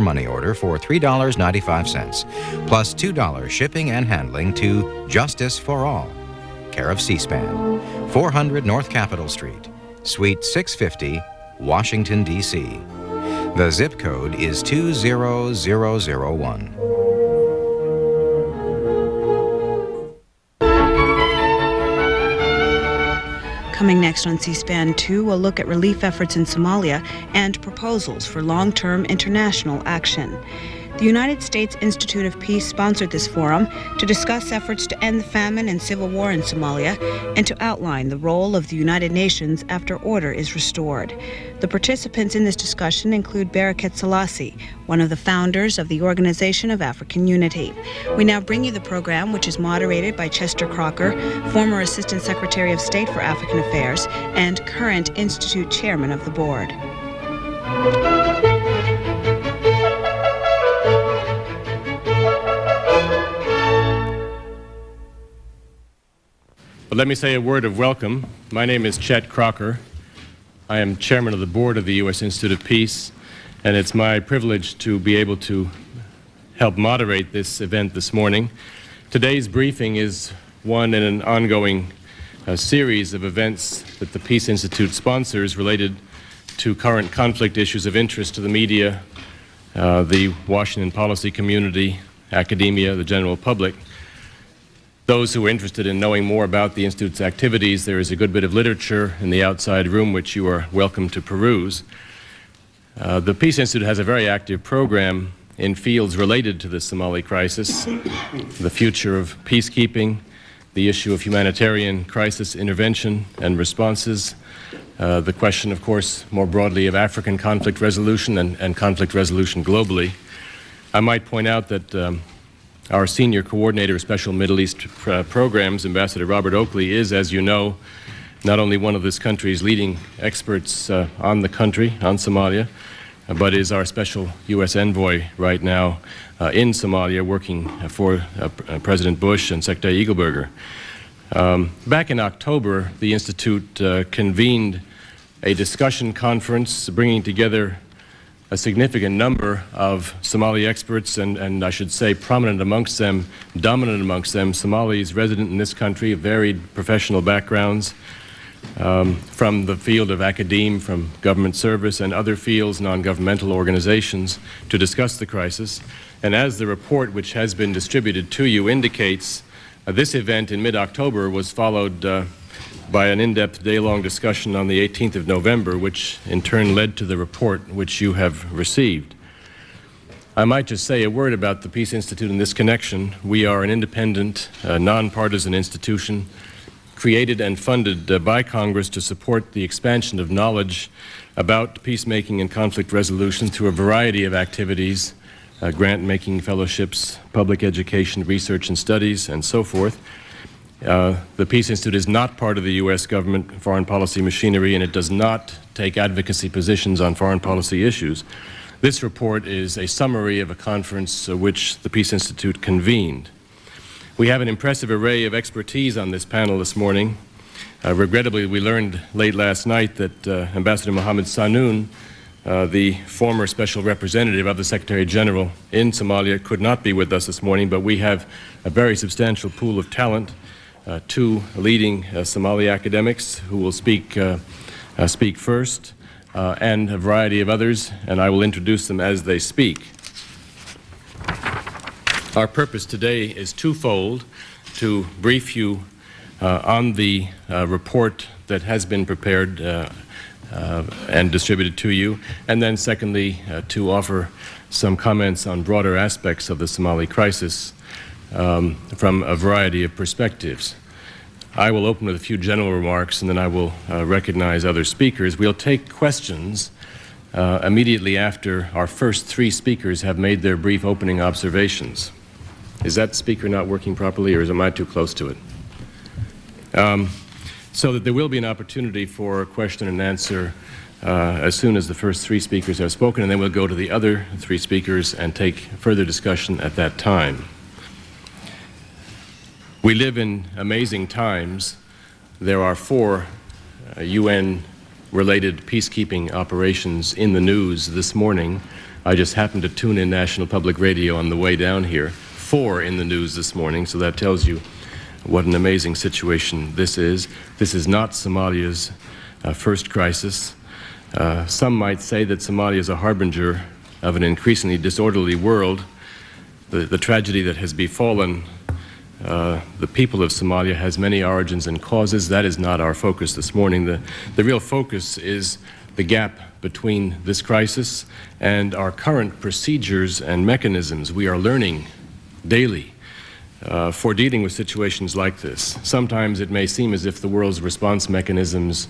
money order for $3.95, plus $2 shipping and handling to Justice for All, care of C-SPAN, 400 North Capitol Street, Suite 650, Washington, D.C. The zip code is 20001. Coming next on C-SPAN 2, we'll look at relief efforts in Somalia and proposals for long-term international action. The United States Institute of Peace sponsored this forum to discuss efforts to end the famine and civil war in Somalia and to outline the role of the United Nations after order is restored. The participants in this discussion include Barakat Selassie, one of the founders of the Organization of African Unity. We now bring you the program, which is moderated by Chester Crocker, former Assistant Secretary of State for African Affairs and current Institute Chairman of the Board. Well, let me say a word of welcome. My name is Chet Crocker. I am chairman of the board of the U.S. Institute of Peace, and it's my privilege to be able to help moderate this event this morning. Today's briefing is one in an ongoing series of events that the Peace Institute sponsors related to current conflict issues of interest to the media, the Washington policy community, academia, the general public. Those who are interested in knowing more about the Institute's activities, there is a good bit of literature in the outside room which you are welcome to peruse. The Peace Institute has a very active program in fields related to the Somali crisis, the future of peacekeeping, the issue of humanitarian crisis intervention and responses, the question, of course, more broadly of African conflict resolution and conflict resolution globally. I might point out that our senior coordinator of special Middle East programs, Ambassador Robert Oakley, is, as you know, not only one of this country's leading experts on the country, on Somalia, but is our special U.S. envoy right now in Somalia, working for President Bush and Secretary Eagleberger. Back in October, the Institute convened a discussion conference bringing together a significant number of Somali experts and I should say prominent amongst them, dominant amongst them, Somalis resident in this country of varied professional backgrounds, from the field of academe, from government service and other fields, non-governmental organizations, to discuss the crisis. And as the report which has been distributed to you indicates, this event in mid-October was followed by an in-depth day-long discussion on the 18th of November, which in turn led to the report which you have received. I might just say a word about the Peace Institute in this connection. We are an independent, nonpartisan institution created and funded by Congress to support the expansion of knowledge about peacemaking and conflict resolution through a variety of activities, grant-making fellowships, public education, research and studies, and so forth. The Peace Institute is not part of the U.S. government foreign policy machinery, and it does not take advocacy positions on foreign policy issues. This report is a summary of a conference which the Peace Institute convened. We have an impressive array of expertise on this panel this morning. Regrettably, we learned late last night that Ambassador Mohammed Sanoun, the former special representative of the Secretary General in Somalia, could not be with us this morning, but we have a very substantial pool of talent. Two leading Somali academics who will speak first, and a variety of others, and I will introduce them as they speak. Our purpose today is twofold: to brief you on the report that has been prepared and distributed to you, and then secondly, to offer some comments on broader aspects of the Somali crisis from a variety of perspectives. I will open with a few general remarks, and then I will recognize other speakers. We'll take questions immediately after our first three speakers have made their brief opening observations. Is that speaker not working properly, or am I too close to it? So that there will be an opportunity for question and answer as soon as the first three speakers have spoken, and then we'll go to the other three speakers and take further discussion at that time. We live in amazing times. There are 4 UN-related peacekeeping operations in the news this morning. I just happened to tune in National Public Radio on the way down here. 4 in the news this morning, so that tells you what an amazing situation this is. This is not Somalia's first crisis. Some might say that Somalia is a harbinger of an increasingly disorderly world. The tragedy that has befallen the people of Somalia has many origins and causes. That is not our focus this morning. The real focus is the gap between this crisis and our current procedures and mechanisms we are learning daily for dealing with situations like this. Sometimes it may seem as if the world's response mechanisms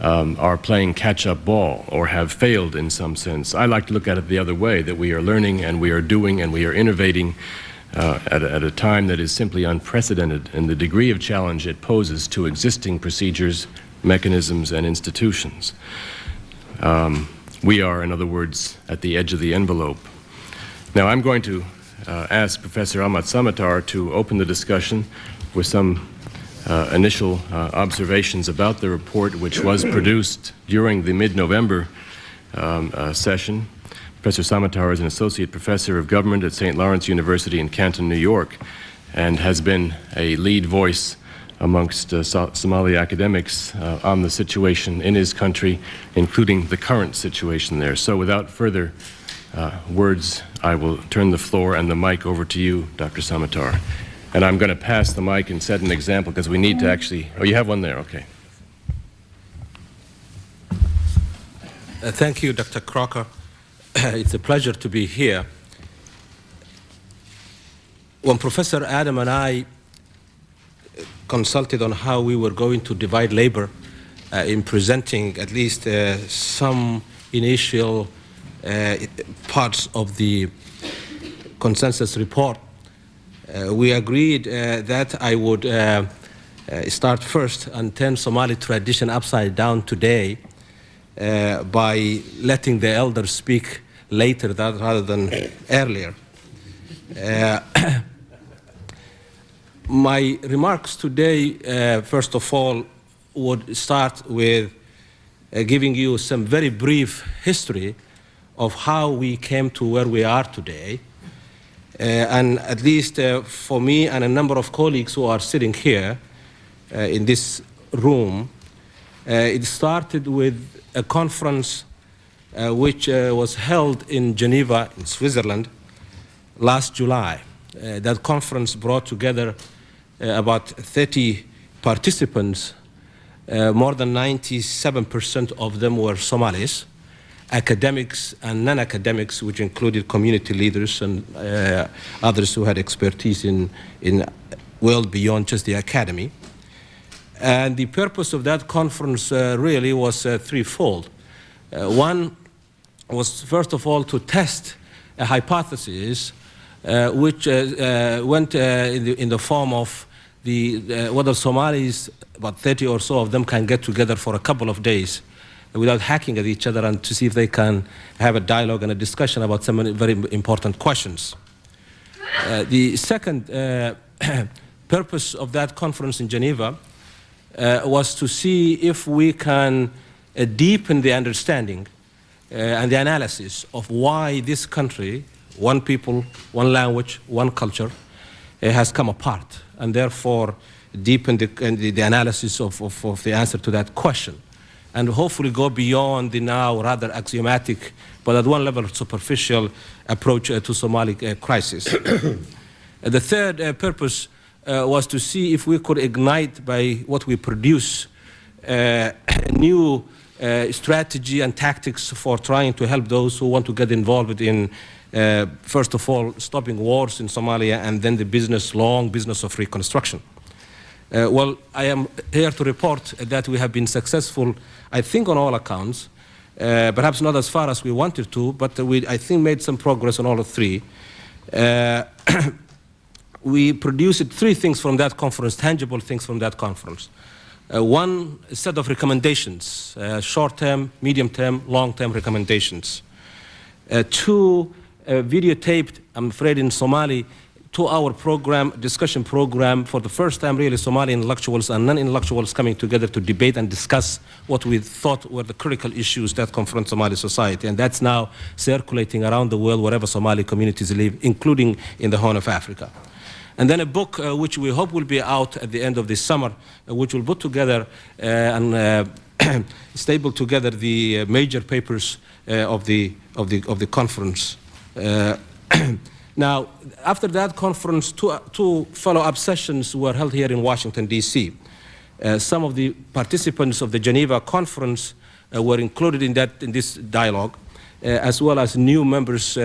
are playing catch-up ball or have failed in some sense. I like to look at it the other way, that we are learning and we are doing and we are innovating at a time that is simply unprecedented in the degree of challenge it poses to existing procedures, mechanisms, and institutions. We are, in other words, at the edge of the envelope. Now, I'm going to ask Professor Ahmad Samatar to open the discussion with some initial observations about the report, which was produced during the mid-November session. Professor Samatar is an associate professor of government at St. Lawrence University in Canton, New York, and has been a lead voice amongst Somali academics on the situation in his country, including the current situation there. So without further words, I will turn the floor and the mic over to you, Dr. Samatar. And I'm going to pass the mic and set an example because we need to actually... Oh, you have one there, okay. Thank you, Dr. Crocker. It's a pleasure to be here. When Professor Adam and I consulted on how we were going to divide labor in presenting at least some initial parts of the consensus report, we agreed that I would start first and turn Somali tradition upside down today by letting the elders speak later rather than earlier. My remarks today, first of all, would start with giving you some very brief history of how we came to where we are today. And at least for me and a number of colleagues who are sitting here in this room, it started with a conference which was held in Geneva, in Switzerland, last July. That conference brought together about 30 participants. More than 97% of them were Somalis, academics and non-academics, which included community leaders and others who had expertise in well beyond just the academy. And the purpose of that conference really was threefold. One was, first of all, to test a hypothesis which went in the form of whether Somalis, about 30 or so of them, can get together for a couple of days without hacking at each other and to see if they can have a dialogue and a discussion about some very important questions. The second purpose of that conference in Geneva was to see if we can deepen the understanding and the analysis of why this country, one people, one language, one culture, has come apart, and therefore deepen the analysis of the answer to that question, and hopefully go beyond the now rather axiomatic, but at one level superficial approach to Somali crisis. The third purpose was to see if we could ignite by what we produce a new strategy and tactics for trying to help those who want to get involved in, first of all, stopping wars in Somalia, and then the long business of reconstruction. Well, I am here to report that we have been successful, I think, on all accounts, perhaps not as far as we wanted to, but we, I think, made some progress on all three. We produced three things from that conference, tangible things from that conference. One set of recommendations, short-term, medium-term, long-term recommendations. Two videotaped, I'm afraid in Somali, 2-hour program, discussion program, for the first time really Somali intellectuals and non-intellectuals coming together to debate and discuss what we thought were the critical issues that confront Somali society. And that's now circulating around the world wherever Somali communities live, including in the Horn of Africa. And then a book which we hope will be out at the end of this summer, which will put together and stable together the major papers of the conference. Now, after that conference, two follow-up sessions were held here in Washington, D.C. Some of the participants of the Geneva conference were included in this dialogue, as well as new members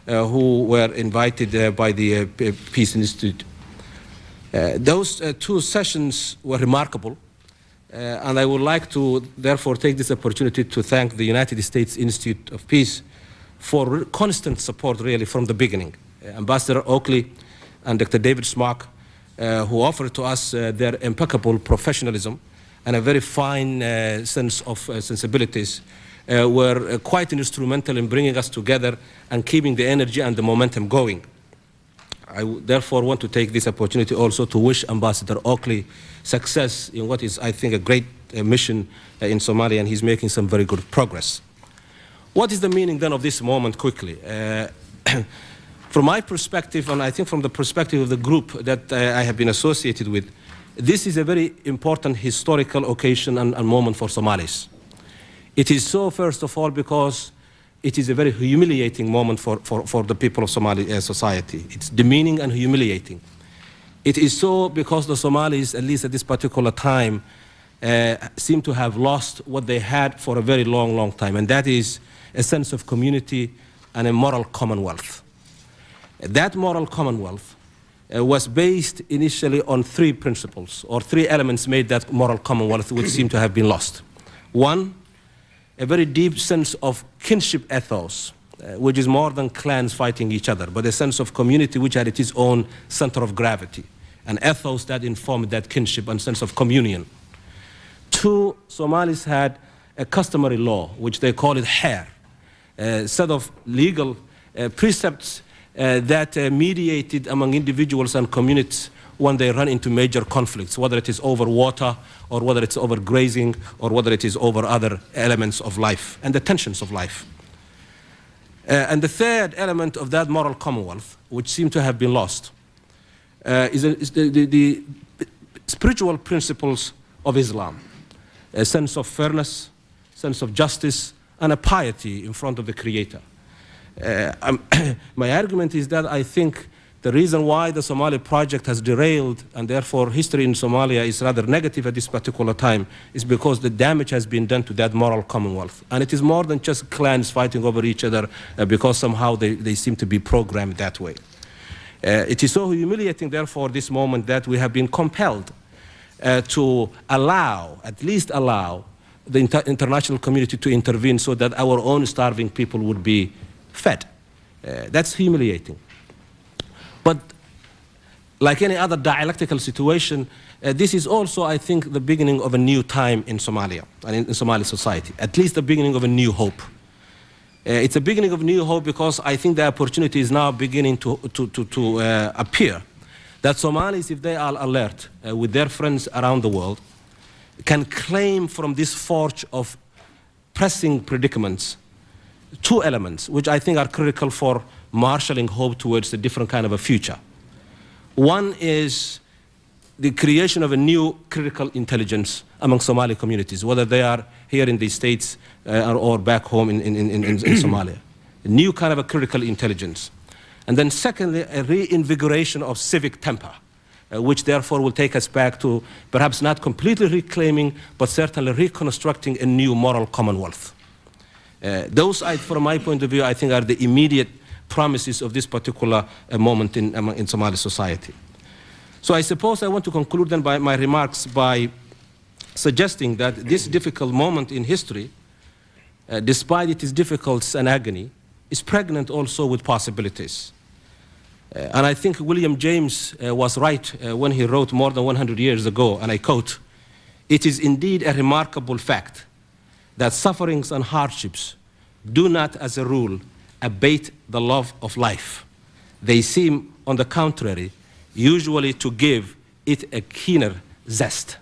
who were invited by the Peace Institute. Those two sessions were remarkable, and I would like to therefore take this opportunity to thank the United States Institute of Peace for constant support really from the beginning. Ambassador Oakley and Dr. David Smock, who offered to us their impeccable professionalism and a very fine sense of sensibilities, were quite instrumental in bringing us together and keeping the energy and the momentum going. I therefore want to take this opportunity also to wish Ambassador Oakley success in what is, I think, a great mission in Somalia, and he's making some very good progress. What is the meaning then of this moment quickly? From my perspective, and I think from the perspective of the group that I have been associated with, this is a very important historical occasion and moment for Somalis. It is so, first of all, because it is a very humiliating moment for the people of Somali society. It's demeaning and humiliating. It is so because the Somalis, at least at this particular time, seem to have lost what they had for a very long, long time, and that is a sense of community and a moral commonwealth. That moral commonwealth was based initially on three principles, or three elements made that moral commonwealth, which seem to have been lost. One, a very deep sense of kinship ethos, which is more than clans fighting each other, but a sense of community which had its own center of gravity, an ethos that informed that kinship and sense of communion. Two, Somalis had a customary law, which they call it hair, a set of legal precepts that mediated among individuals and communities when they run into major conflicts, whether it is over water, or whether it's over grazing, or whether it is over other elements of life and the tensions of life. And the third element of that moral commonwealth, which seemed to have been lost, is the spiritual principles of Islam, a sense of fairness, sense of justice, and a piety in front of the Creator. My argument is that I think the reason why the Somali project has derailed, and therefore history in Somalia is rather negative at this particular time, is because the damage has been done to that moral commonwealth. And it is more than just clans fighting over each other because somehow they seem to be programmed that way. It is so humiliating, therefore, this moment, that we have been compelled to allow, at least allow, the international community to intervene so that our own starving people would be fed. That's humiliating. But like any other dialectical situation, this is also, I think, the beginning of a new time in Somalia and in Somali society, at least the beginning of a new hope. It's a beginning of new hope because I think the opportunity is now beginning to appear that Somalis, if they are alert with their friends around the world, can claim from this forge of pressing predicaments two elements which I think are critical for marshalling hope towards a different kind of a future. One is the creation of a new critical intelligence among Somali communities, whether they are here in the States or back home in Somalia. A new kind of a critical intelligence. And then secondly, a reinvigoration of civic temper, which therefore will take us back to perhaps not completely reclaiming, but certainly reconstructing a new moral commonwealth. Those, from my point of view, I think are the immediate promises of this particular moment in Somali society. So I suppose I want to conclude then my remarks by suggesting that this difficult moment in history, despite its difficulties and agony, is pregnant also with possibilities. And I think William James was right when he wrote more than 100 years ago, and I quote, "It is indeed a remarkable fact that sufferings and hardships do not, as a rule, abate the love of life. They seem on the contrary, usually to give it a keener zest.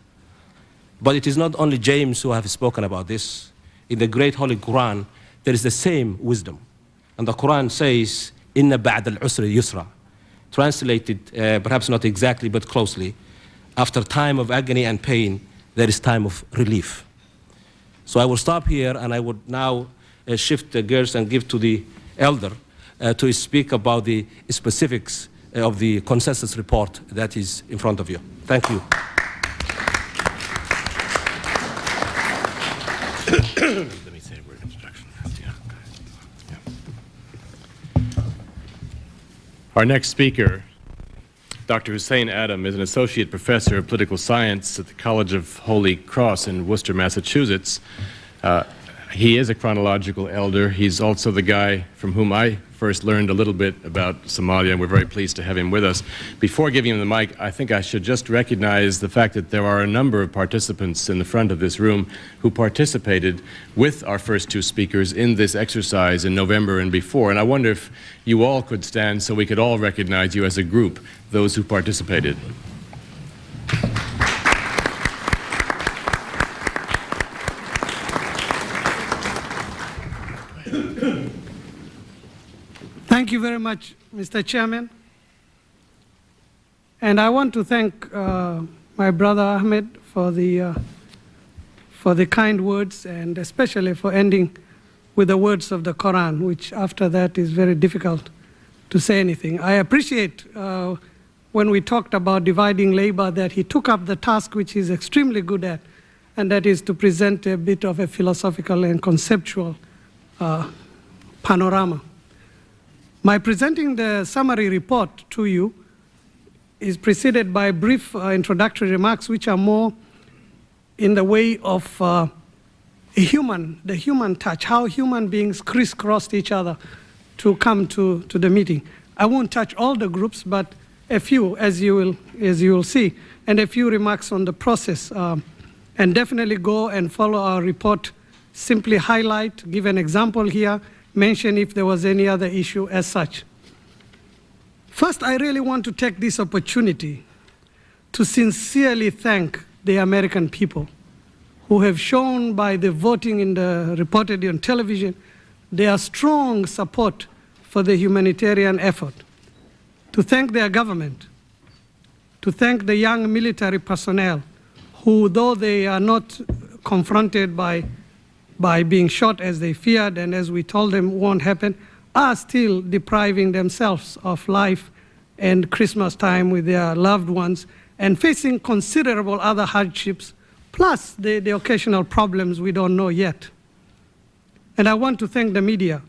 But it is not only James who have spoken about this. In the great Holy Quran, there is the same wisdom. And the Quran says, "Inna ba'd al-usri yusra." Translated, perhaps not exactly, but closely, after time of agony and pain, there is time of relief. So I will stop here, and I would now shift the gears and give to the elder to speak about the specifics of the consensus report that is in front of you. Thank you. Let me say a word of introduction. Our next speaker, Dr. Hussein Adam, is an associate professor of political science at the College of Holy Cross in Worcester, Massachusetts. He is a chronological elder. He's also the guy from whom I first learned a little bit about Somalia, and we're very pleased to have him with us. Before giving him the mic, I think I should just recognize the fact that there are a number of participants in the front of this room who participated with our first two speakers in this exercise in November and before. And I wonder if you all could stand so we could all recognize you as a group, those who participated. Thank you very much, Mr. Chairman. And I want to thank my brother Ahmed for the kind words, and especially for ending with the words of the Quran, which after that is very difficult to say anything. I appreciate when we talked about dividing labor that he took up the task which he's extremely good at, and that is to present a bit of a philosophical and conceptual panorama. My presenting the summary report to you is preceded by brief introductory remarks, which are more in the way of the human touch, how human beings crisscrossed each other to come to the meeting. I won't touch all the groups, but a few, as you will see, and a few remarks on the process. And definitely go and follow our report. Simply highlight, give an example here, mention if there was any other issue as such. First, I really want to take this opportunity to sincerely thank the American people who have shown by the voting reported on television their strong support for the humanitarian effort. To thank their government, to thank the young military personnel who, though they are not confronted by being shot as they feared and as we told them won't happen, are still depriving themselves of life and Christmas time with their loved ones and facing considerable other hardships, plus the occasional problems we don't know yet. And I want to thank the media,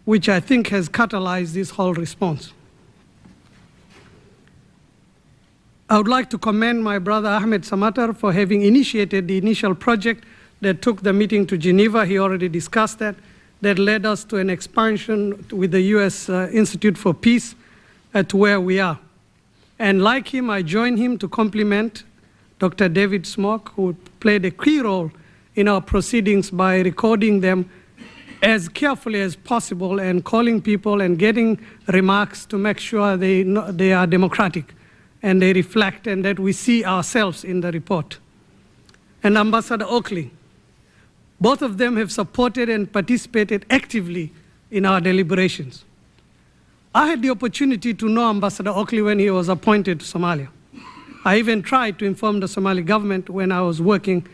which I think has catalyzed this whole response. I would like to commend my brother Ahmed Samatar for having initiated the initial project that took the meeting to Geneva. He already discussed that. That led us to an expansion with the U.S. Institute for Peace to where we are. And like him, I join him to compliment Dr. David Smoke, who played a key role in our proceedings by recording them as carefully as possible and calling people and getting remarks to make sure they are democratic and they reflect and that we see ourselves in the report. And Ambassador Oakley, both of them have supported and participated actively in our deliberations. I had the opportunity to know Ambassador Oakley when he was appointed to Somalia. I even tried to inform the Somali government when I was working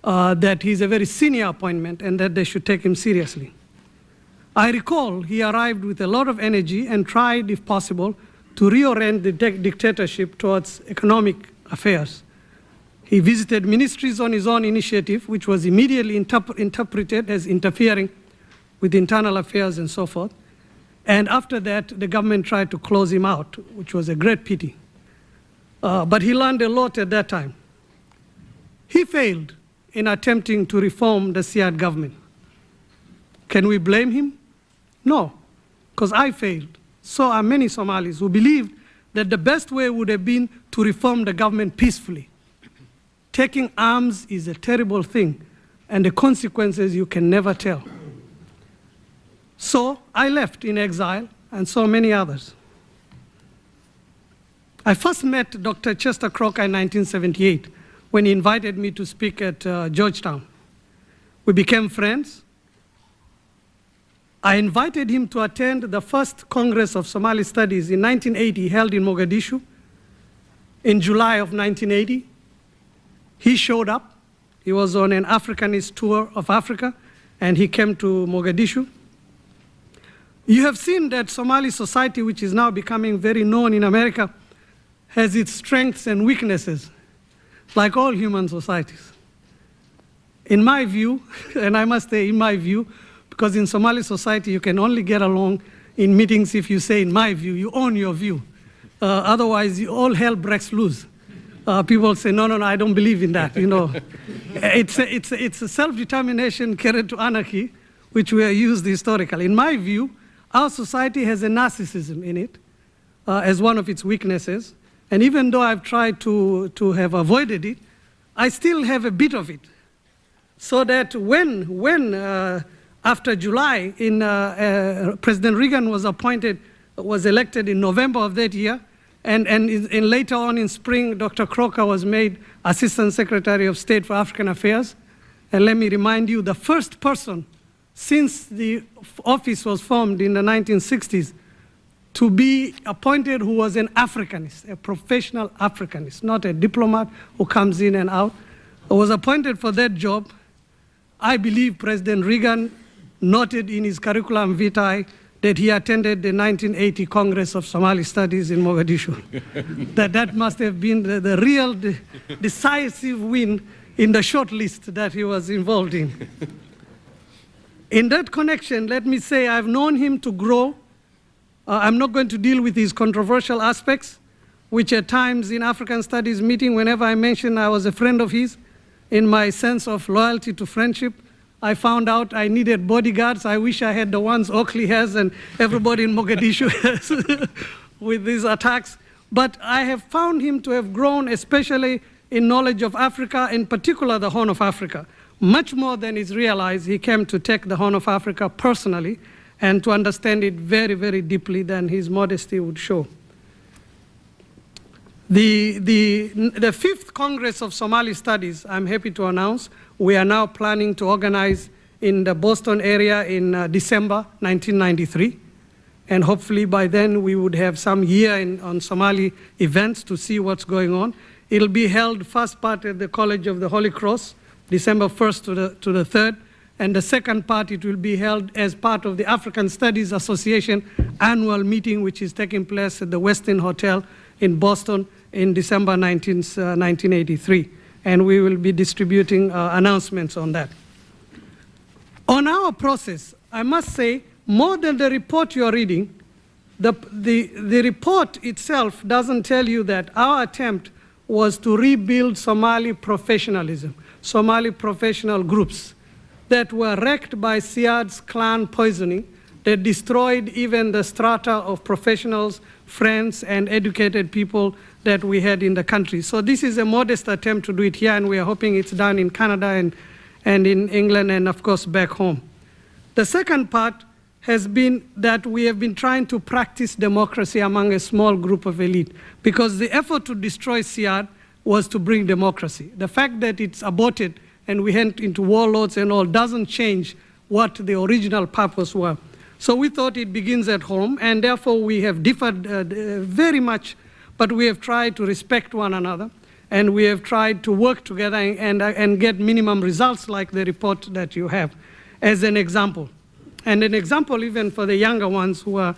that he's a very senior appointment and that they should take him seriously. I recall he arrived with a lot of energy and tried, if possible, to reorient the dictatorship towards economic affairs. He visited ministries on his own initiative, which was immediately interpreted as interfering with internal affairs and so forth. And after that, the government tried to close him out, which was a great pity. But he learned a lot at that time. He failed in attempting to reform the Siad government. Can we blame him? No, because I failed. So are many Somalis who believed that the best way would have been to reform the government peacefully. Taking arms is a terrible thing, and the consequences you can never tell. So I left in exile, and so many others. I first met Dr. Chester Crocker in 1978 when he invited me to speak at Georgetown. We became friends. I invited him to attend the first Congress of Somali Studies in 1980 held in Mogadishu. In July of 1980, he showed up. He was on an Africanist tour of Africa, and he came to Mogadishu. You have seen that Somali society, which is now becoming very known in America, has its strengths and weaknesses, like all human societies. In my view, and I must say in my view, because in Somali society you can only get along in meetings if you say in my view, you own your view. Otherwise, all hell breaks loose. People say, no, I don't believe in that. It's a self-determination carried to anarchy, which were used historically. In my view, our society has a narcissism in it as one of its weaknesses. And even though I've tried to have avoided it, I still have a bit of it. So that when after July, President Reagan was elected in November of that year, and later on in spring, Dr. Crocker was made Assistant Secretary of State for African Affairs. And let me remind you, the first person since the office was formed in the 1960s to be appointed who was an Africanist, a professional Africanist, not a diplomat who comes in and out, was appointed for that job. I believe President Reagan noted in his curriculum vitae that he attended the 1980 Congress of Somali Studies in Mogadishu. that must have been the real decisive win in the short list that he was involved in. In that connection, let me say I've known him to grow. I'm not going to deal with his controversial aspects, which at times in African Studies meeting, whenever I mentioned I was a friend of his, in my sense of loyalty to friendship, I found out I needed bodyguards. I wish I had the ones Oakley has and everybody in Mogadishu has with these attacks. But I have found him to have grown, especially in knowledge of Africa, in particular the Horn of Africa. Much more than is realized, he came to take the Horn of Africa personally and to understand it very, very deeply than his modesty would show. The fifth Congress of Somali Studies, I'm happy to announce, we are now planning to organize in the Boston area in December 1993. And hopefully by then we would have some year on Somali events to see what's going on. It'll be held first part at the College of the Holy Cross, December 1st to the 3rd. And the second part, it will be held as part of the African Studies Association annual meeting, which is taking place at the Westin Hotel in Boston in December 1983. And we will be distributing announcements on that. On our process, I must say, more than the report you're reading, the report itself doesn't tell you that our attempt was to rebuild Somali professionalism, Somali professional groups that were wrecked by Siad's clan poisoning that destroyed even the strata of professionals, friends, and educated people that we had in the country. So this is a modest attempt to do it here, and we are hoping it's done in Canada and in England and, of course, back home. The second part has been that we have been trying to practice democracy among a small group of elite, because the effort to destroy Siad was to bring democracy. The fact that it's aborted and we went into warlords and all doesn't change what the original purpose was. So we thought it begins at home, and therefore we have differed very much, but we have tried to respect one another, and we have tried to work together and get minimum results like the report that you have as an example. And an example even for the younger ones who are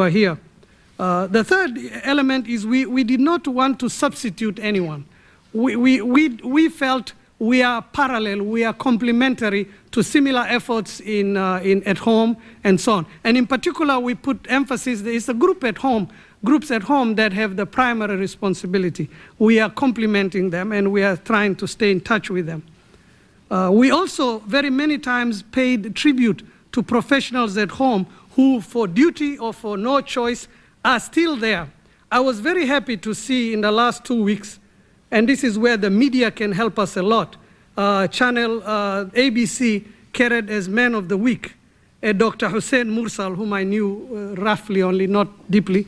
here. The third element is we did not want to substitute anyone. We felt we are parallel, we are complementary to similar efforts at home and so on. And in particular, we put emphasis, there is a groups at home that have the primary responsibility. We are complementing them, and we are trying to stay in touch with them. We also very many times paid tribute to professionals at home who, for duty or for no choice, are still there. I was very happy to see in the last 2 weeks, and this is where the media can help us a lot. Channel ABC carried as Man of the Week Dr. Hussein Mursal, whom I knew roughly only, not deeply,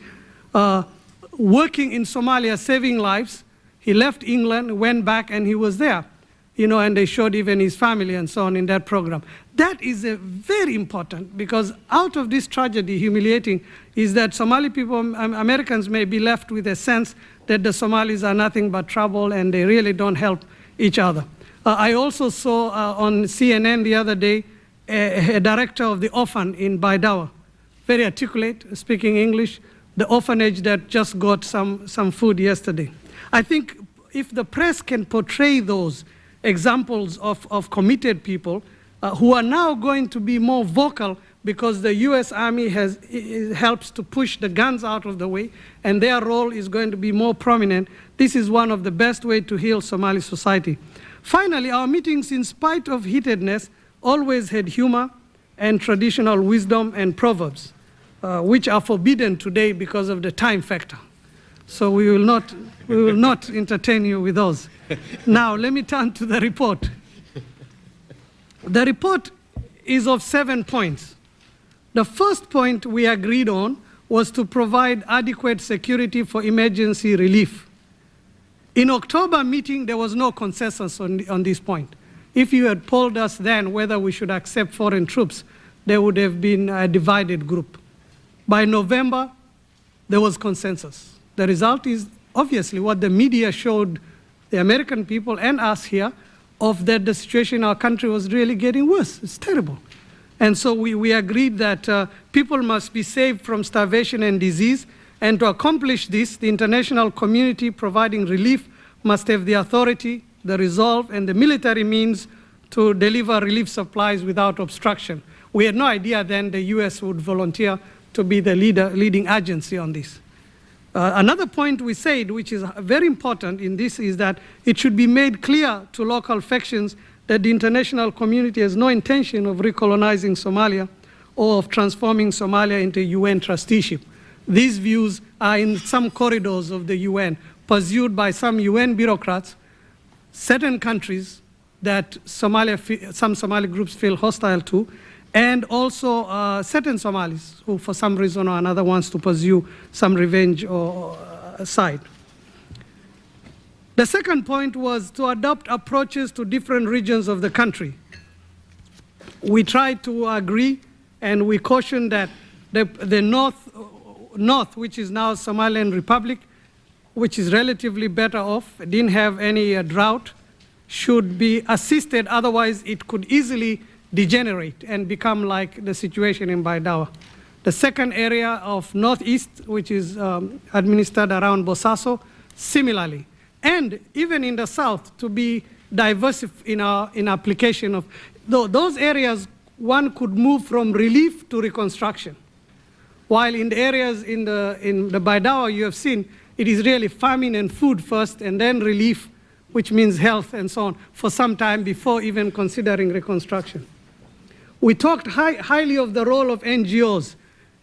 working in Somalia, saving lives. He left England, went back, and he was there. And they showed even his family and so on in that program. That is very important, because out of this tragedy, humiliating, is that Somali people, Americans may be left with a sense that the Somalis are nothing but trouble and they really don't help each other. I also saw on CNN the other day a director of the orphan in Baidawa, very articulate, speaking English, the orphanage that just got some food yesterday. I think if the press can portray those examples of committed people who are now going to be more vocal because the US Army helps to push the guns out of the way, and their role is going to be more prominent, this is one of the best ways to heal Somali society. Finally, our meetings, in spite of heatedness, always had humor and traditional wisdom and proverbs, which are forbidden today because of the time factor. So we will not entertain you with those. Now, let me turn to the report. The report is of 7 points. The first point we agreed on was to provide adequate security for emergency relief. In October meeting, there was no consensus on this point. If you had polled us then whether we should accept foreign troops, there would have been a divided group. By November, there was consensus. The result is obviously what the media showed the American people and us here, of that the situation in our country was really getting worse. It's terrible. And so we agreed that people must be saved from starvation and disease, and to accomplish this, the international community providing relief must have the authority, the resolve, and the military means to deliver relief supplies without obstruction. We had no idea then the US would volunteer to be the leading agency on this. Another point we said, which is very important in this, is that it should be made clear to local factions that the international community has no intention of recolonizing Somalia or of transforming Somalia into UN trusteeship. These views are in some corridors of the UN, pursued by some UN bureaucrats, certain countries that some Somali groups feel hostile to, and also certain Somalis who, for some reason or another, wants to pursue some revenge or side. The second point was to adopt approaches to different regions of the country. We tried to agree, and we cautioned that the north, which is now Somaliland Republic, which is relatively better off, didn't have any drought, should be assisted, otherwise it could easily degenerate and become like the situation in Baidawa. The second area of northeast, which is administered around Bosaso, similarly. And even in the south, to be diverse in application of those areas, one could move from relief to reconstruction. While in the areas in the Baidawa you have seen, it is really famine and food first, and then relief, which means health and so on, for some time before even considering reconstruction. We talked highly of the role of NGOs,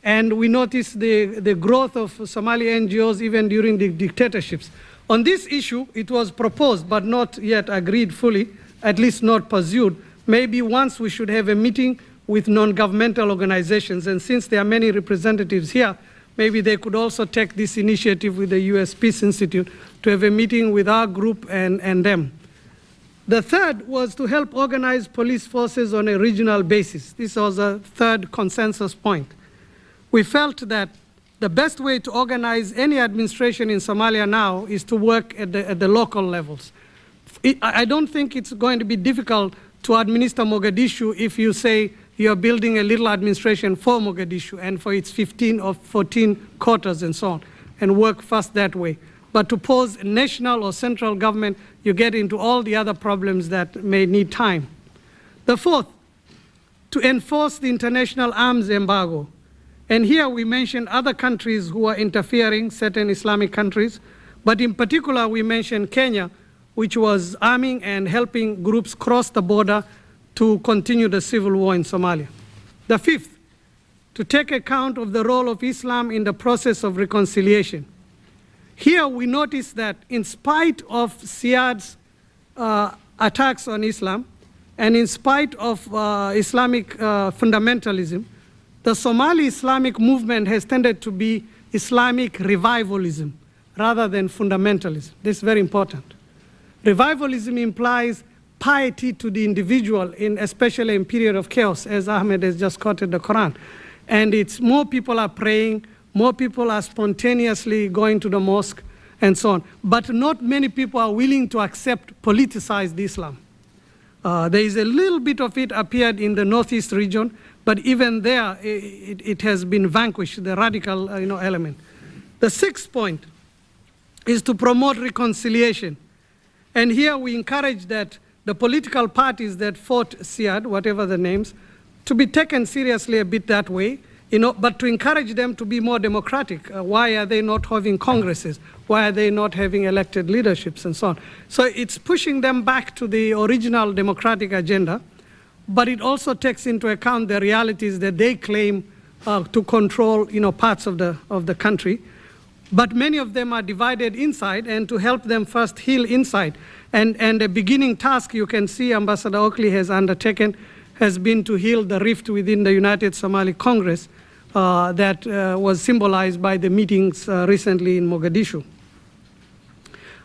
and we noticed the growth of Somali NGOs even during the dictatorships. On this issue, it was proposed, but not yet agreed fully, at least not pursued. Maybe once we should have a meeting with non-governmental organizations, and since there are many representatives here, maybe they could also take this initiative with the US Peace Institute to have a meeting with our group and them. The third was to help organize police forces on a regional basis. This was a third consensus point. We felt that the best way to organize any administration in Somalia now is to work at the local levels. I don't think it's going to be difficult to administer Mogadishu if you say you're building a little administration for Mogadishu and for its 15 or 14 quarters and so on, and work fast that way. But to pose national or central government, you get into all the other problems that may need time. The fourth, to enforce the international arms embargo. And here we mentioned other countries who are interfering, certain Islamic countries, but in particular we mentioned Kenya, which was arming and helping groups cross the border to continue the civil war in Somalia. The fifth, to take account of the role of Islam in the process of reconciliation. Here we notice that in spite of Siad's attacks on Islam, and in spite of Islamic fundamentalism, the Somali Islamic movement has tended to be Islamic revivalism. rather than fundamentalism. This is very important. Revivalism implies piety to the individual, especially in period of chaos, as Ahmed has just quoted the Quran. And it's more people are praying, more people are spontaneously going to the mosque, and so on. But not many people are willing to accept politicized Islam. There is a little bit of it appeared in the northeast region, but even there, it has been vanquished, the radical element. The sixth point is to promote reconciliation. And here we encourage that the political parties that fought Siad, whatever the names, to be taken seriously a bit that way, but to encourage them to be more democratic. Why are they not having congresses? Why are they not having elected leaderships and so on? So it's pushing them back to the original democratic agenda, but it also takes into account the realities that they claim to control parts of the country. But many of them are divided inside, and to help them first heal inside. And a beginning task you can see Ambassador Oakley has undertaken has been to heal the rift within the United Somali Congress that was symbolized by the meetings recently in Mogadishu.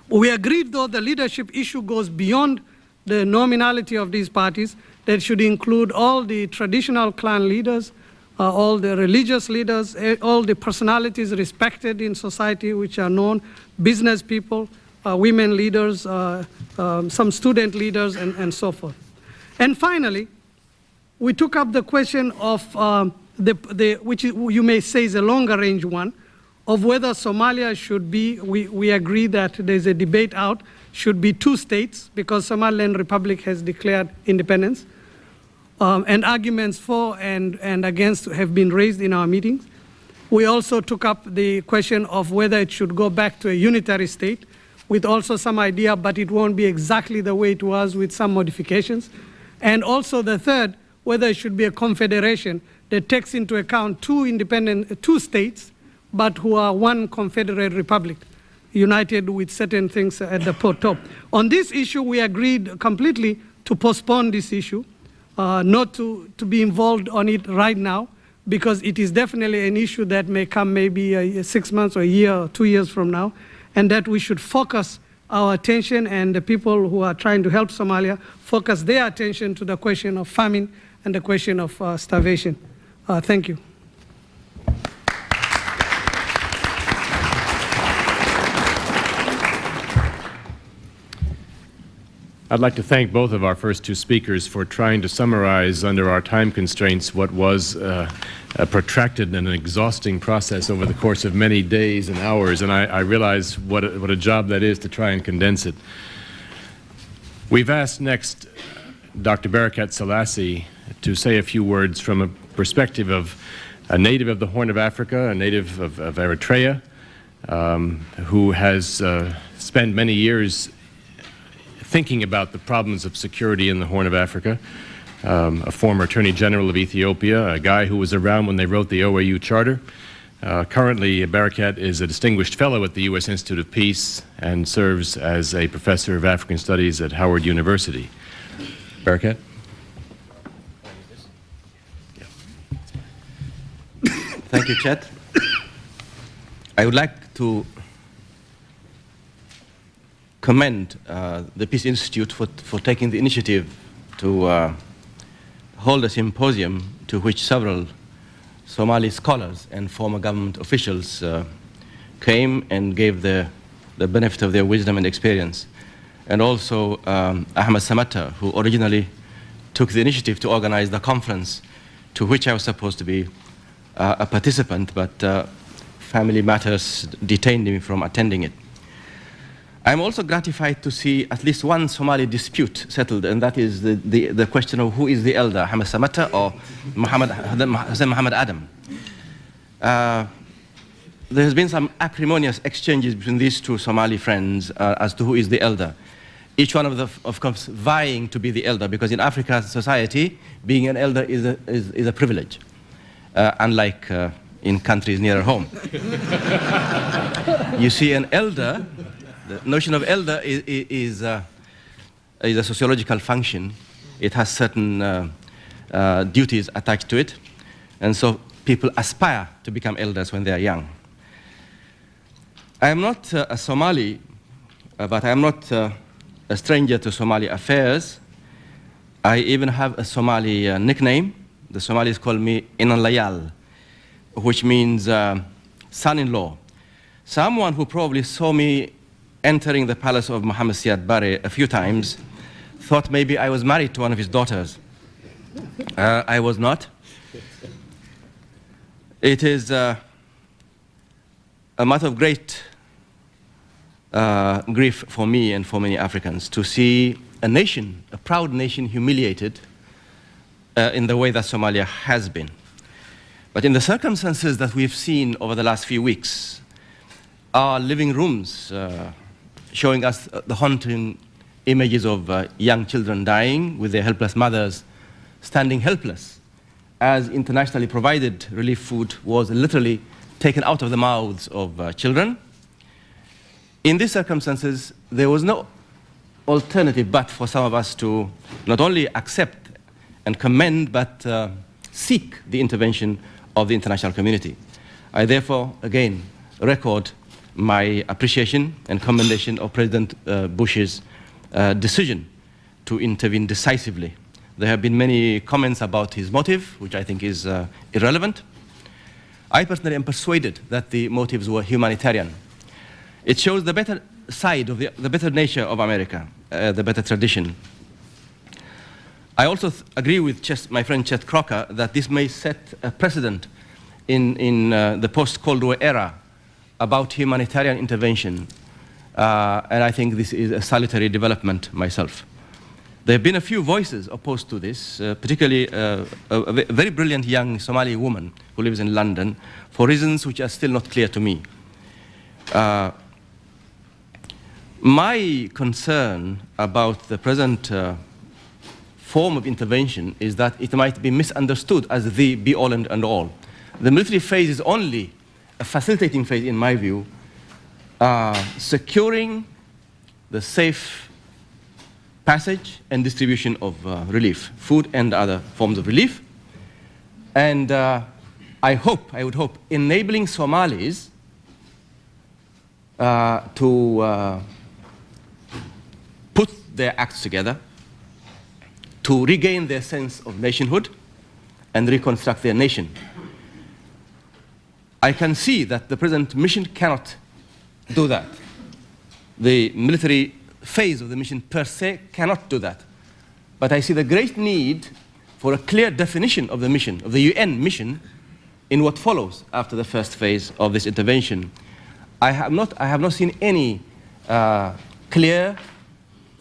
We agreed, though, the leadership issue goes beyond the nominality of these parties, that should include all the traditional clan leaders, all the religious leaders, all the personalities respected in society which are known, business people, women leaders, some student leaders, and so forth. And finally, we took up the question of, which you may say is a longer range one, of whether Somalia should be, we agree that there's a debate out, should be 2 states, because Somaliland Republic has declared independence. And arguments for and against have been raised in our meetings. We also took up the question of whether it should go back to a unitary state, with also some idea, but it won't be exactly the way it was, with some modifications. And also the third, whether it should be a confederation that takes into account 2 states, but who are one confederate republic, united with certain things at the top. On this issue, we agreed completely to postpone this issue, not to be involved on it right now, because it is definitely an issue that may come maybe 6 months or a year or 2 years from now, and that we should focus our attention, and the people who are trying to help Somalia focus their attention to the question of famine and the question of starvation. Thank you. I'd like to thank both of our first 2 speakers for trying to summarize under our time constraints what was a protracted and exhausting process over the course of many days and hours, and I realize what a job that is to try and condense it. We've asked next Dr. Barakat Selassie to say a few words from a perspective of a native of the Horn of Africa, a native of Eritrea, who has spent many years thinking about the problems of security in the Horn of Africa, a former Attorney General of Ethiopia, a guy who was around when they wrote the OAU Charter. Currently, Barakat is a distinguished fellow at the U.S. Institute of Peace and serves as a professor of African Studies at Howard University. Barakat? Thank you, Chet. I would like to commend the Peace Institute for taking the initiative to hold a symposium to which several Somali scholars and former government officials came and gave the benefit of their wisdom and experience. And also Ahmed Samatar, who originally took the initiative to organize the conference to which I was supposed to be a participant, but family matters detained me from attending it. I'm also gratified to see at least one Somali dispute settled, and that is the question of who is the elder, Ahmed Samatar or Hussein Muhammad Adam. There has been some acrimonious exchanges between these 2 Somali friends as to who is the elder. Each one of them, of course, vying to be the elder, because in African society, being an elder is a privilege, unlike in countries nearer home. You see, an elder, the notion of elder is a sociological function. It has certain duties attached to it, and so people aspire to become elders when they are young. I am not a Somali, but I am not a stranger to Somali affairs. I even have a Somali nickname. The Somalis call me Inan Layal, which means son-in-law. Someone who probably saw me entering the palace of Muhammad Siad Barre a few times thought maybe I was married to one of his daughters. I was not. It is a matter of great grief for me and for many Africans to see a nation, a proud nation, humiliated in the way that Somalia has been. But in the circumstances that we've seen over the last few weeks, our living rooms showing us the haunting images of young children dying with their helpless mothers standing helpless as internationally provided relief food was literally taken out of the mouths of children. In these circumstances, there was no alternative but for some of us to not only accept and commend, but seek the intervention of the international community. I therefore, again, record my appreciation and commendation of President Bush's decision to intervene decisively. There have been many comments about his motive, which I think is irrelevant. I personally am persuaded that the motives were humanitarian. It shows the better side of the better nature of America, the better tradition. I also agree with my friend Chet Crocker that this may set a precedent in the post-Cold War era about humanitarian intervention. And I think this is a salutary development myself. There have been a few voices opposed to this, particularly a very brilliant young Somali woman who lives in London, for reasons which are still not clear to me. My concern about the present form of intervention is that it might be misunderstood as the be-all and all. The military phase is only a facilitating phase, in my view, securing the safe passage and distribution of relief, food and other forms of relief. And I would hope, enabling Somalis to put their acts together, to regain their sense of nationhood and reconstruct their nation. I can see that the present mission cannot do that. The military phase of the mission per se cannot do that. But I see the great need for a clear definition of the mission, of the UN mission, in what follows after the first phase of this intervention. I have not seen any clear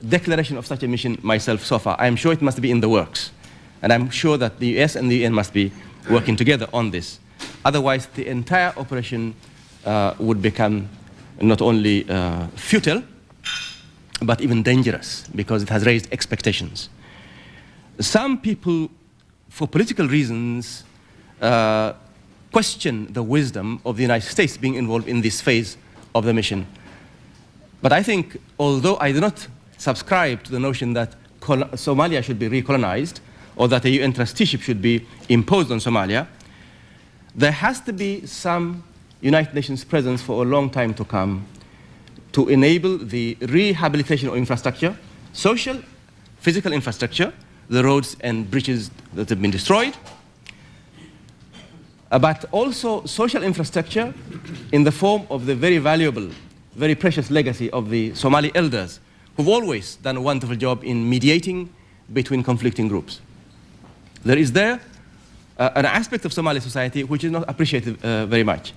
declaration of such a mission myself so far. I am sure it must be in the works. And I'm sure that the US and the UN must be working together on this. Otherwise, the entire operation would become not only futile, but even dangerous, because it has raised expectations. Some people, for political reasons, question the wisdom of the United States being involved in this phase of the mission. But I think, although I do not subscribe to the notion that Somalia should be recolonized, or that a UN trusteeship should be imposed on Somalia, there has to be some United Nations presence for a long time to come to enable the rehabilitation of infrastructure, social, physical infrastructure, the roads and bridges that have been destroyed, but also social infrastructure in the form of the very valuable, very precious legacy of the Somali elders, who've always done a wonderful job in mediating between conflicting groups. There is there an aspect of Somali society which is not appreciated very much.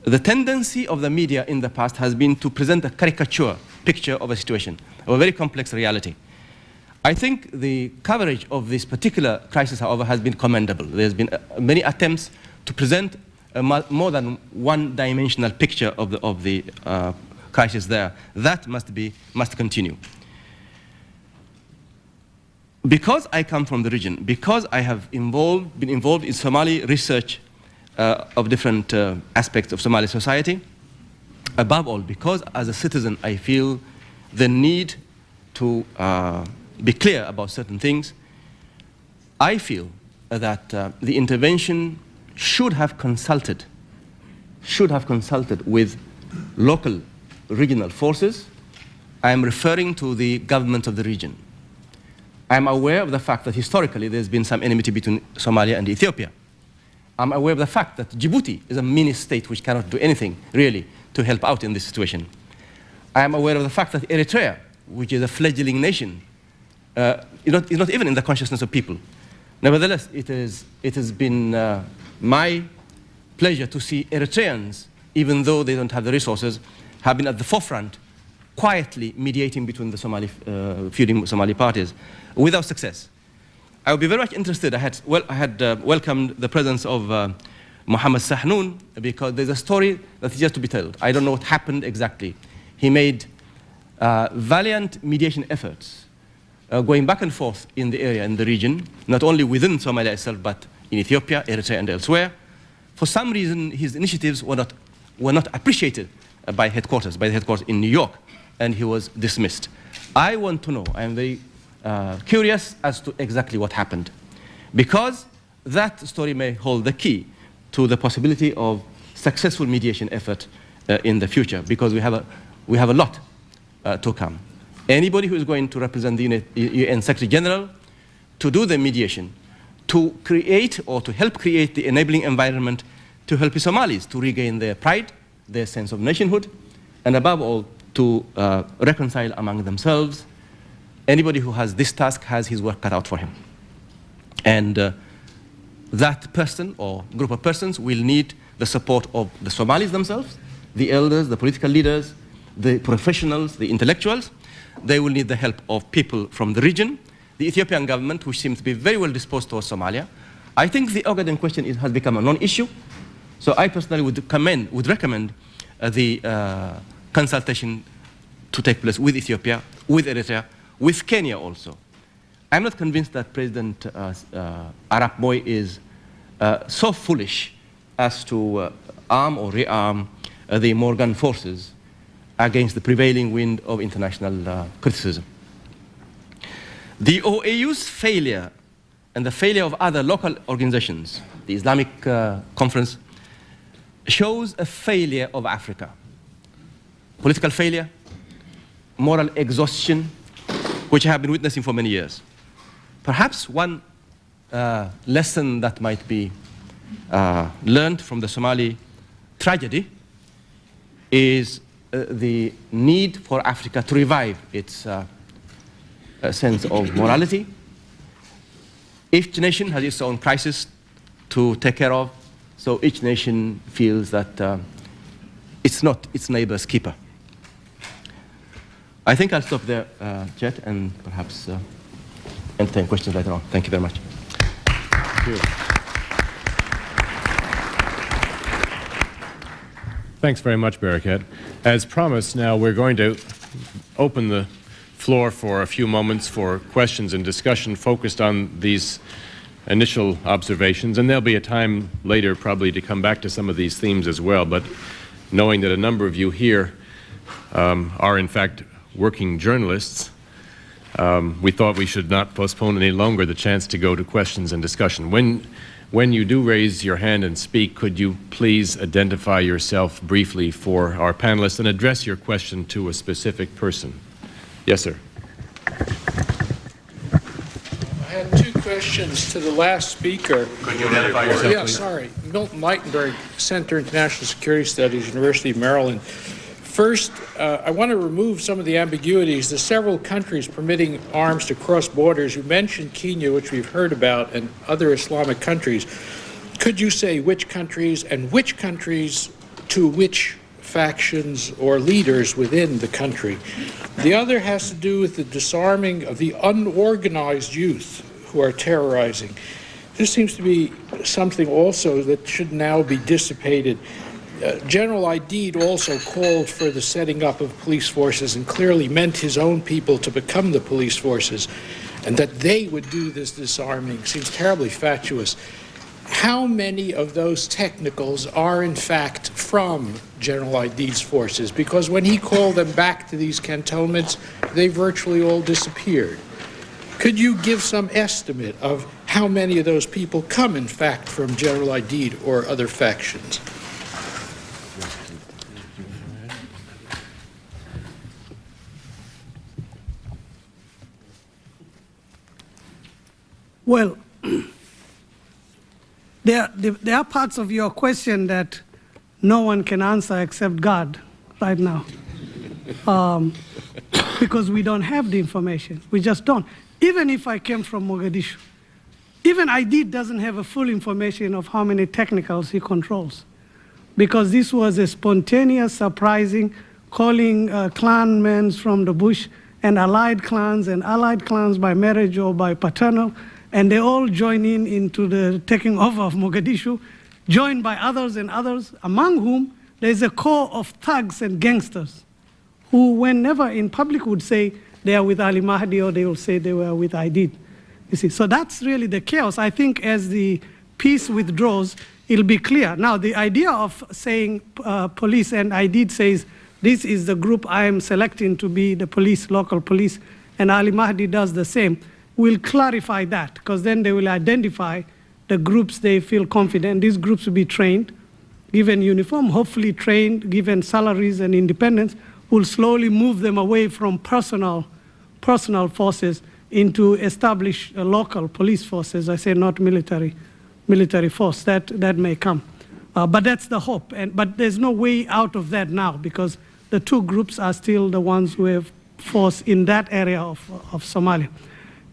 The tendency of the media in the past has been to present a caricature picture of a situation, of a very complex reality. I think the coverage of this particular crisis, however, has been commendable. There's been many attempts to present a more than one-dimensional picture of the crisis there. That must continue. Because I come from the region, because I have been involved in Somali research of different aspects of Somali society, above all, because as a citizen I feel the need to be clear about certain things, I feel that the intervention should have consulted with local regional forces, I am referring to the government of the region. I am aware of the fact that historically there's been some enmity between Somalia and Ethiopia. I'm aware of the fact that Djibouti is a mini state which cannot do anything really to help out in this situation. I am aware of the fact that Eritrea, which is a fledgling nation, is not even in the consciousness of people. Nevertheless, it has been my pleasure to see Eritreans, even though they don't have the resources, have been at the forefront, quietly mediating between the feuding Somali parties, without success. I would be very much interested. I had welcomed the presence of Mohammed Sahnoun, because there's a story that is yet to be told. I don't know what happened exactly. He made valiant mediation efforts, going back and forth in the area, in the region, not only within Somalia itself, but in Ethiopia, Eritrea, and elsewhere. For some reason, his initiatives were not appreciated by the headquarters in New York, and he was dismissed. I want to know, I am very curious as to exactly what happened, because that story may hold the key to the possibility of successful mediation effort in the future, because we have a lot to come. Anybody who is going to represent the UN Secretary General to do the mediation, to create or to help create the enabling environment to help the Somalis to regain their pride, their sense of nationhood, and above all, to reconcile among themselves. Anybody who has this task has his work cut out for him. And that person or group of persons will need the support of the Somalis themselves, the elders, the political leaders, the professionals, the intellectuals. They will need the help of people from the region, the Ethiopian government, which seems to be very well disposed towards Somalia. I think the Ogaden question has become a non-issue. So I personally would recommend the consultation to take place with Ethiopia, with Eritrea, with Kenya also. I'm not convinced that President Arap Moi is so foolish as to arm or rearm the Morgan forces against the prevailing wind of international criticism. The OAU's failure and the failure of other local organizations, the Islamic Conference, shows a failure of Africa. Political failure, moral exhaustion, which I have been witnessing for many years. Perhaps one lesson that might be learned from the Somali tragedy is the need for Africa to revive its sense of morality. Each nation has its own crisis to take care of, so each nation feels that it's not its neighbor's keeper. I think I'll stop there, Chet, and perhaps entertain questions later on. Thank you very much. Thank you. Thanks very much, Barakat. As promised, now we're going to open the floor for a few moments for questions and discussion focused on these initial observations, and there'll be a time later probably to come back to some of these themes as well, but knowing that a number of you here are in fact working journalists, we thought we should not postpone any longer the chance to go to questions and discussion. When you do raise your hand and speak, could you please identify yourself briefly for our panelists and address your question to a specific person? Yes, sir. I had two questions to the last speaker. Could you identify yourself, Yeah, please? sorry. Milton Leitenberg, Center for International Security Studies, University of Maryland. First, I want to remove some of the ambiguities. There's several countries permitting arms to cross borders. You mentioned Kenya, which we've heard about, and other Islamic countries. Could you say which countries and which countries to which factions or leaders within the country? The other has to do with the disarming of the unorganized youth who are terrorizing. This seems to be something also that should now be dissipated. General Aidid also called for the setting up of police forces and clearly meant his own people to become the police forces, and that they would do this disarming seems terribly fatuous. How many of those technicals are in fact from General Aidid's forces? Because when he called them back to these cantonments, they virtually all disappeared. Could you give some estimate of how many of those people come in fact from General Aidid or other factions? Well, there are parts of your question that no one can answer except God right now. Because we don't have the information. We just don't. Even if I came from Mogadishu, even Aidid doesn't have a full information of how many technicals he controls. Because this was a spontaneous, surprising, calling clanmen from the bush and allied clans by marriage or by paternal, and they all join into the taking over of Mogadishu, joined by others and others, among whom there's a core of thugs and gangsters who, whenever in public, would say they are with Ali Mahdi or they will say they were with Aidid. You see, so that's really the chaos. I think as the peace withdraws, it'll be clear. Now, the idea of saying police, and Aidid says, this is the group I am selecting to be the police, local police, and Ali Mahdi does the same, will clarify that, because then they will identify the groups they feel confident. These groups will be trained, given uniform, hopefully trained, given salaries and independence, will slowly move them away from personal forces into established local police forces. I say not military force. That may come. But that's the hope. But there's no way out of that now, because the two groups are still the ones who have force in that area of Somalia.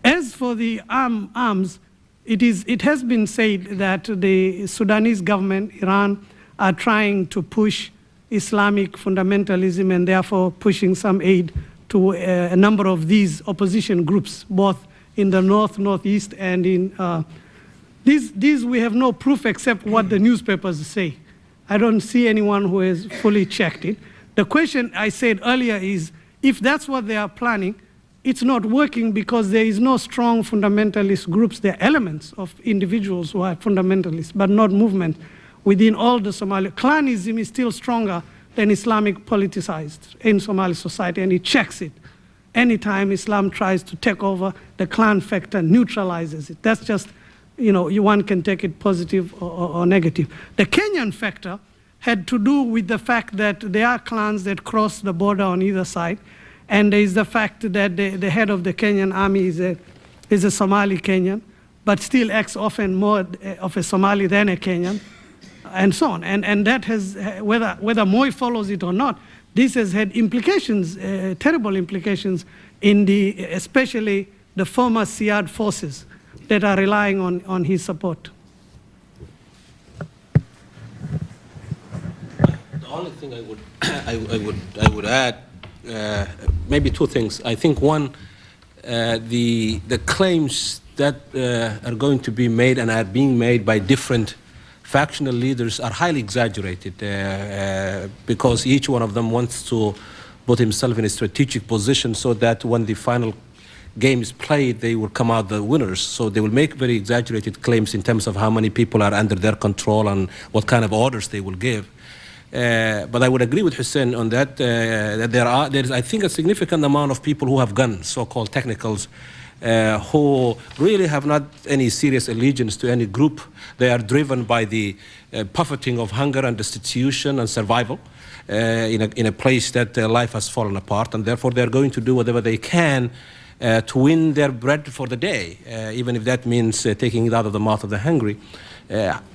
As for the arms, it has been said that the Sudanese government, Iran, are trying to push Islamic fundamentalism and therefore pushing some aid to a number of these opposition groups, both in the north, northeast, and in these we have no proof except what the newspapers say. I don't see anyone who has fully checked it. The question I said earlier is, if that's what they are planning, it's not working because there is no strong fundamentalist groups. There are elements of individuals who are fundamentalists, but not movement within all the Somali. Clanism is still stronger than Islamic politicized in Somali society, and it checks it. Anytime Islam tries to take over, the clan factor neutralizes it. That's just, one can take it positive or negative. The Kenyan factor had to do with the fact that there are clans that cross the border on either side, and there is the fact that the head of the Kenyan army is a Somali Kenyan, but still acts often more of a Somali than a Kenyan, and so on. And that has, whether Moi follows it or not, this has had implications, terrible implications, especially the former Siad forces that are relying on his support. The only thing I would add, maybe two things. I think one, the claims that are going to be made and are being made by different factional leaders are highly exaggerated because each one of them wants to put himself in a strategic position so that when the final game is played, they will come out the winners. So they will make very exaggerated claims in terms of how many people are under their control and what kind of orders they will give. But I would agree with Hussein on that, that there is, I think, a significant amount of people who have guns, so-called technicals, who really have not any serious allegiance to any group. They are driven by the buffeting of hunger and destitution and survival in a place that life has fallen apart, and therefore they're going to do whatever they can to win their bread for the day, even if that means taking it out of the mouth of the hungry.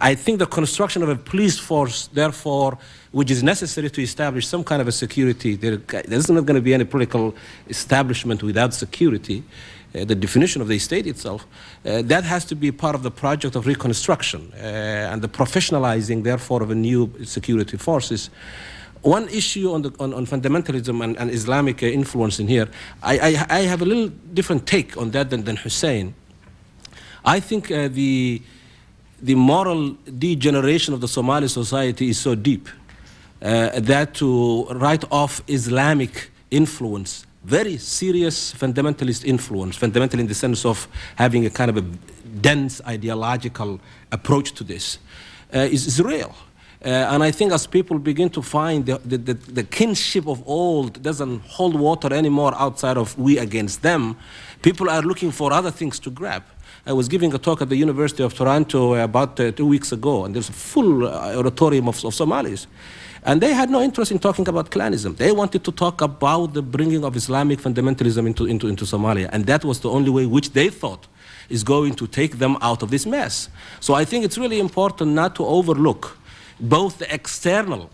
I think the construction of a police force, therefore, which is necessary to establish some kind of a security, there's not going to be any political establishment without security. The definition of the state itself, that has to be part of the project of reconstruction and the professionalizing, therefore, of a new security forces. One issue on fundamentalism and Islamic influence in here, I have a little different take on that than Hussein. I think the moral degeneration of the Somali society is so deep that to write off Islamic influence, very serious fundamentalist influence, fundamental in the sense of having a kind of a dense ideological approach to this, is real. And I think as people begin to find the kinship of old doesn't hold water anymore outside of we against them, people are looking for other things to grab. I was giving a talk at the University of Toronto about 2 weeks ago, and there's a full auditorium of Somalis. And they had no interest in talking about clanism. They wanted to talk about the bringing of Islamic fundamentalism into Somalia. And that was the only way which they thought is going to take them out of this mess. So I think it's really important not to overlook both the external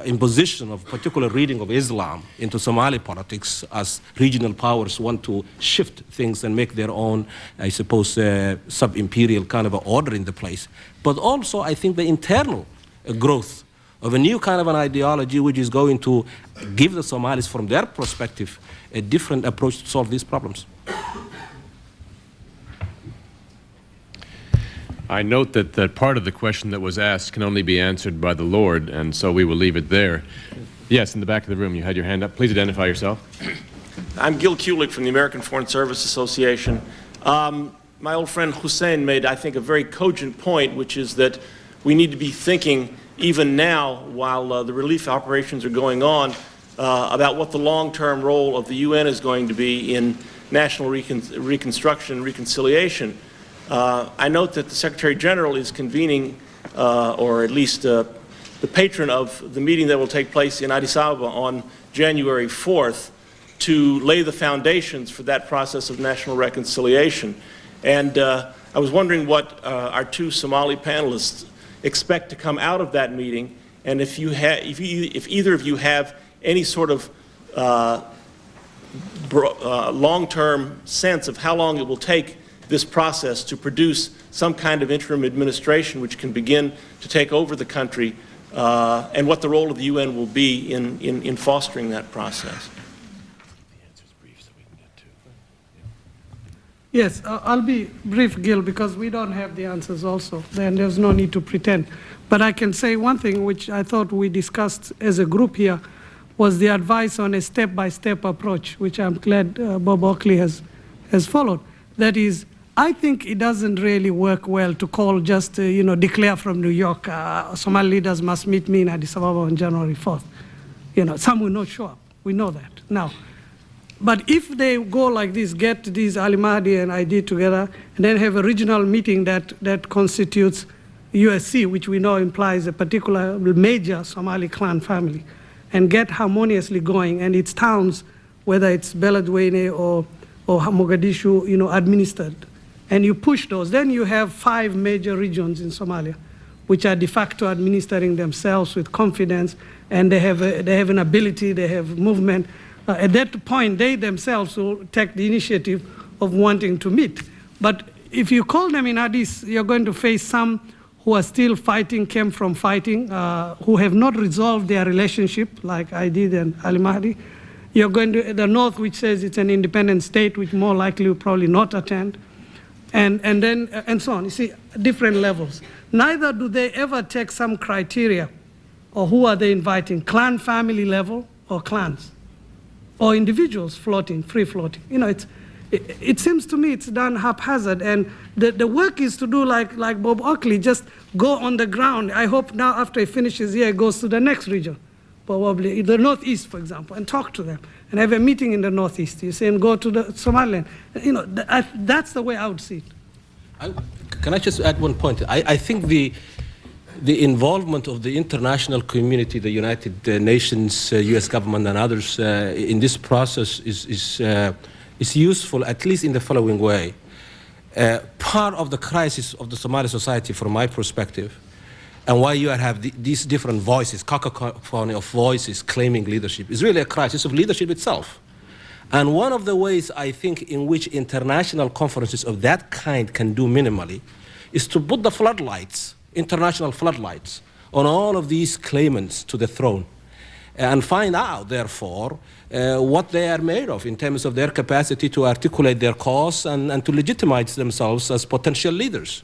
imposition of particular reading of Islam into Somali politics as regional powers want to shift things and make their own, I suppose, sub-imperial kind of order in the place. But also, I think the internal growth of a new kind of an ideology which is going to give the Somalis, from their perspective, a different approach to solve these problems. I note that part of the question that was asked can only be answered by the Lord, and so we will leave it there. Yes, in the back of the room, you had your hand up. Please identify yourself. I'm Gil Kulik from the American Foreign Service Association. My old friend Hussein made, I think, a very cogent point, which is that we need to be thinking, even now, while the relief operations are going on, about what the long-term role of the UN is going to be in national reconstruction and reconciliation. I note that the Secretary General is convening, or at least the patron of the meeting that will take place in Addis Ababa on January 4th to lay the foundations for that process of national reconciliation. And I was wondering what our two Somali panelists expect to come out of that meeting, and if either of you have any sort of long-term sense of how long it will take this process to produce some kind of interim administration which can begin to take over the country, and what the role of the UN will be in fostering that process. Yes, I'll be brief, Gil, because we don't have the answers also. Then there's no need to pretend. But I can say one thing which I thought we discussed as a group here was the advice on a step-by-step approach, which I'm glad Bob Oakley has followed. That is, I think it doesn't really work well to call just, declare from New York, Somali leaders must meet me in Addis Ababa on January 4th. Some will not show up. We know that. Now, but if they go like this, get these Ali Mahdi and ID together, and then have a regional meeting that constitutes USC, which we know implies a particular major Somali clan family, and get harmoniously going, and its towns, whether it's Beledweyne or Mogadishu, administered, and you push those, then you have 5 major regions in Somalia, which are de facto administering themselves with confidence, and they have an ability, they have movement. At that point, they themselves will take the initiative of wanting to meet. But if you call them in Addis, you're going to face some who are still fighting, came from fighting, who have not resolved their relationship, like I did and Ali Mahdi. You're going to the North, which says it's an independent state, which more likely will probably not attend, and so on. You see, different levels. Neither do they ever take some criteria, or who are they inviting, clan family level or clans, or individuals floating, free floating. It seems to me it's done haphazard, and the work is to do like Bob Oakley, just go on the ground. I hope now after he finishes here, he goes to the next region, probably the Northeast, for example, and talk to them, and have a meeting in the Northeast, you say, and go to the Somaliland. That's the way I would see it. Can I just add one point? I think the involvement of the international community, the United Nations, U.S. government, and others in this process is useful, at least in the following way. Part of the crisis of the Somali society, from my perspective, and why you have these different voices, cacophony of voices claiming leadership, is really a crisis of leadership itself. And one of the ways I think in which international conferences of that kind can do minimally is to put the floodlights, international floodlights, on all of these claimants to the throne, and find out, therefore, what they are made of in terms of their capacity to articulate their cause and to legitimize themselves as potential leaders.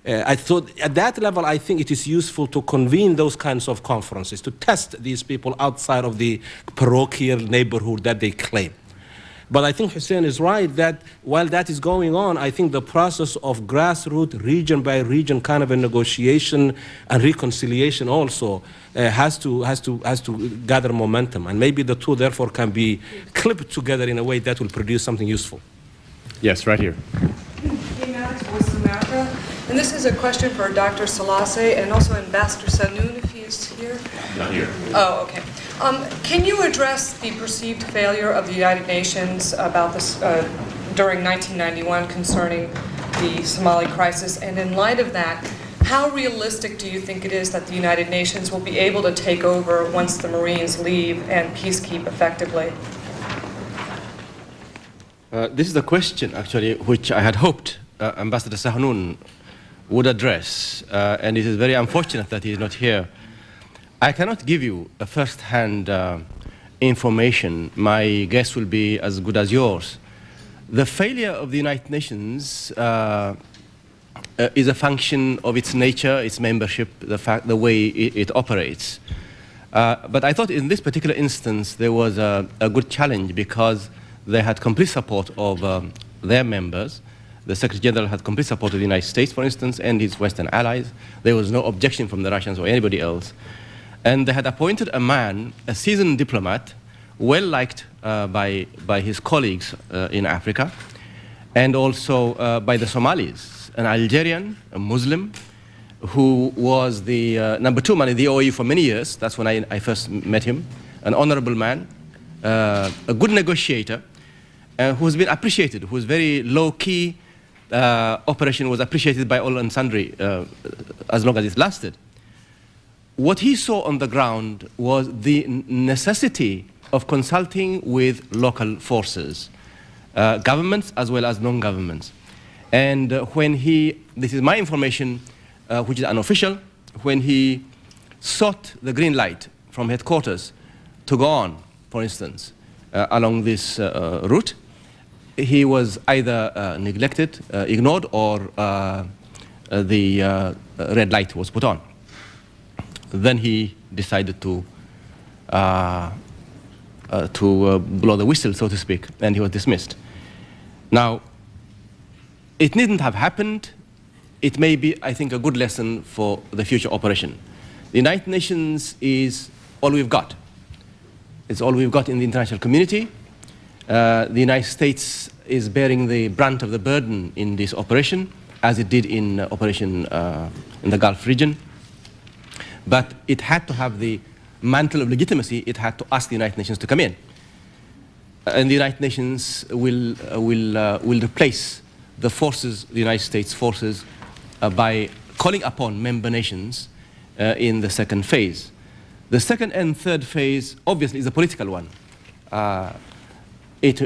I thought at that level, I think it is useful to convene those kinds of conferences, to test these people outside of the parochial neighborhood that they claim. But I think Hussein is right that while that is going on, I think the process of grassroots, region by region kind of a negotiation and reconciliation also has to gather momentum. And maybe the two, therefore, can be clipped together in a way that will produce something useful. Yes, right here. And this is a question for Dr. Selassie and also Ambassador Sanoun, if he is here? Not here. Oh, okay. Can you address the perceived failure of the United Nations about this during 1991 concerning the Somali crisis? And in light of that, how realistic do you think it is that the United Nations will be able to take over once the Marines leave and peacekeep effectively? This is a question, actually, which I had hoped Ambassador Sahnoun would address, and it is very unfortunate that he is not here. I cannot give you a first-hand information. My guess will be as good as yours. The failure of the United Nations is a function of its nature, its membership, the way it operates. But I thought in this particular instance there was a good challenge because they had complete support of their members. The Secretary General had complete support of the United States, for instance, and his Western allies. There was no objection from the Russians or anybody else. And they had appointed a man, a seasoned diplomat, well liked by his colleagues in Africa, and also by the Somalis, an Algerian, a Muslim, who was the number 2 man in the OAU for many years. That's when I first met him. An honorable man, a good negotiator, who's been appreciated, who's very low-key. Operation was appreciated by all and sundry as long as it lasted. What he saw on the ground was the necessity of consulting with local forces, governments as well as non-governments. And when this is my information, which is unofficial, when he sought the green light from headquarters to go on, for instance, along this route, he was either neglected, ignored, or the red light was put on. Then he decided to blow the whistle, so to speak, and he was dismissed. Now, it needn't have happened. It may be, I think, a good lesson for the future operation. The United Nations is all we've got. It's all we've got in the international community. The United States is bearing the brunt of the burden in this operation, as it did in operation in the Gulf region. But it had to have the mantle of legitimacy. It had to ask the United Nations to come in. And the United Nations will replace the forces, the United States forces, by calling upon member nations in the second phase. The second and third phase, obviously, is a political one. It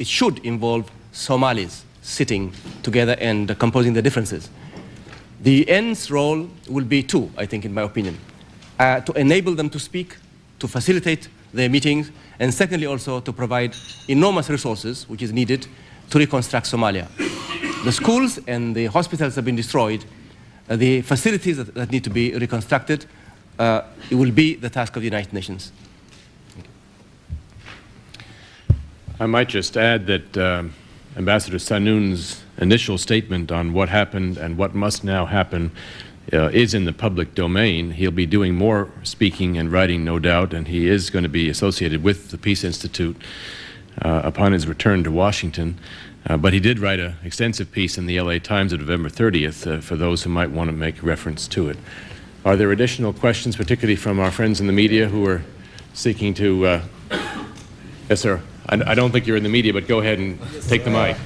should involve Somalis sitting together and composing the differences. The end's role will be 2, I think, in my opinion. To enable them to speak, to facilitate their meetings, and secondly also to provide enormous resources, which is needed, to reconstruct Somalia. The schools and the hospitals have been destroyed. The facilities that need to be reconstructed, it will be the task of the United Nations. I might just add that Ambassador Sahnoun's initial statement on what happened and what must now happen is in the public domain. He'll be doing more speaking and writing, no doubt, and he is going to be associated with the Peace Institute upon his return to Washington. But he did write an extensive piece in the LA Times on November 30th for those who might want to make reference to it. Are there additional questions, particularly from our friends in the media who are seeking to... Yes, sir. I don't think you're in the media, but go ahead and take the mic.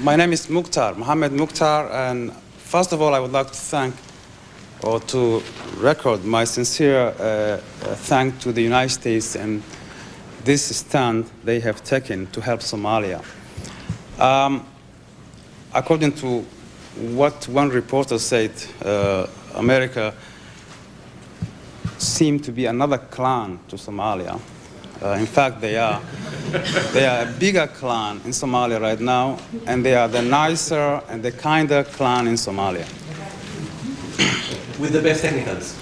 My name is Mukhtar, Mohammed Mukhtar, and first of all, I would like to thank or to record my sincere thanks to the United States and this stand they have taken to help Somalia. According to what one reporter said, America seemed to be another clan to Somalia. In fact, they are. They are a bigger clan in Somalia right now, and they are the nicer and the kinder clan in Somalia. With the best technicals.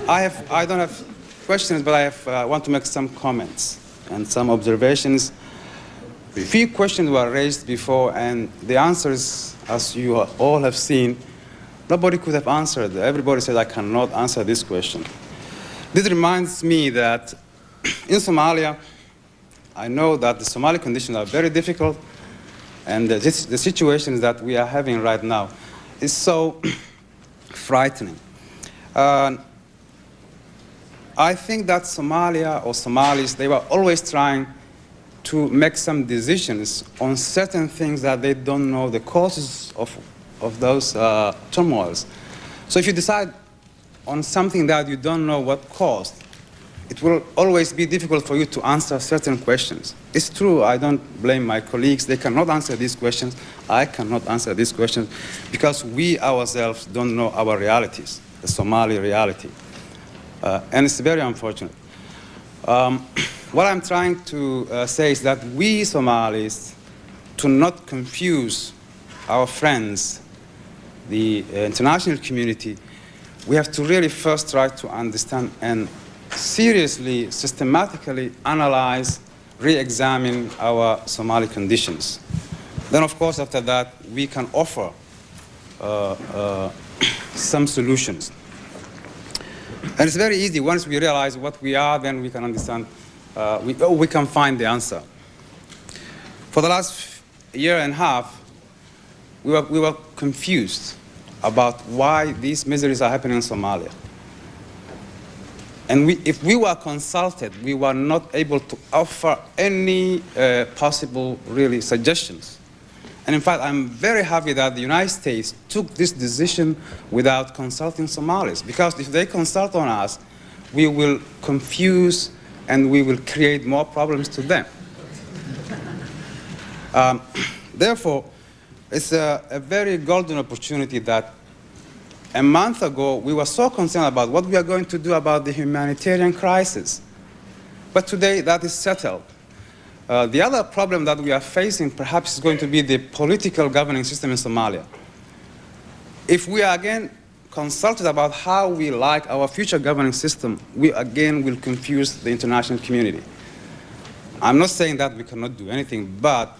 I don't have questions, but I want to make some comments and some observations. A few questions were raised before, and the answers, as you all have seen, nobody could have answered. Everybody said, I cannot answer this question. This reminds me that in Somalia, I know that the Somali conditions are very difficult. And the situations that we are having right now is so frightening. I think that Somalia or Somalis, they were always trying to make some decisions on certain things that they don't know the causes of those turmoils. So if you decide on something that you don't know what caused, it will always be difficult for you to answer certain questions. It's true, I don't blame my colleagues. They cannot answer these questions. I cannot answer these questions because we ourselves don't know our realities, the Somali reality. And it's very unfortunate. What I'm trying to say is that we Somalis, to not confuse our friends, the international community, we have to really first try to understand and seriously, systematically analyze, re-examine our Somali conditions. Then, of course, after that, we can offer some solutions. And it's very easy. Once we realize what we are, then we can understand, we can find the answer. For the last year and a half, we were confused about why these miseries are happening in Somalia. And if we were consulted, we were not able to offer any possible, really, suggestions. And in fact, I'm very happy that the United States took this decision without consulting Somalis, because if they consult on us, we will confuse and we will create more problems to them. Therefore, it's a very golden opportunity that a month ago, we were so concerned about what we are going to do about the humanitarian crisis. But today, that is settled. The other problem that we are facing perhaps is going to be the political governing system in Somalia. If we are again consulted about how we like our future governing system, we again will confuse the international community. I'm not saying that we cannot do anything, but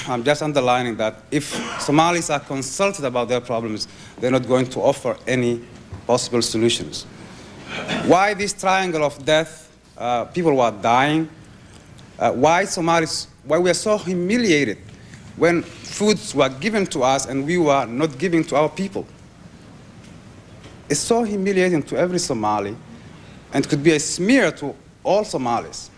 I'm just underlining that if Somalis are consulted about their problems, they're not going to offer any possible solutions. Why this triangle of death? People were dying. Why we are so humiliated when foods were given to us and we were not giving to our people? It's so humiliating to every Somali and could be a smear to all Somalis.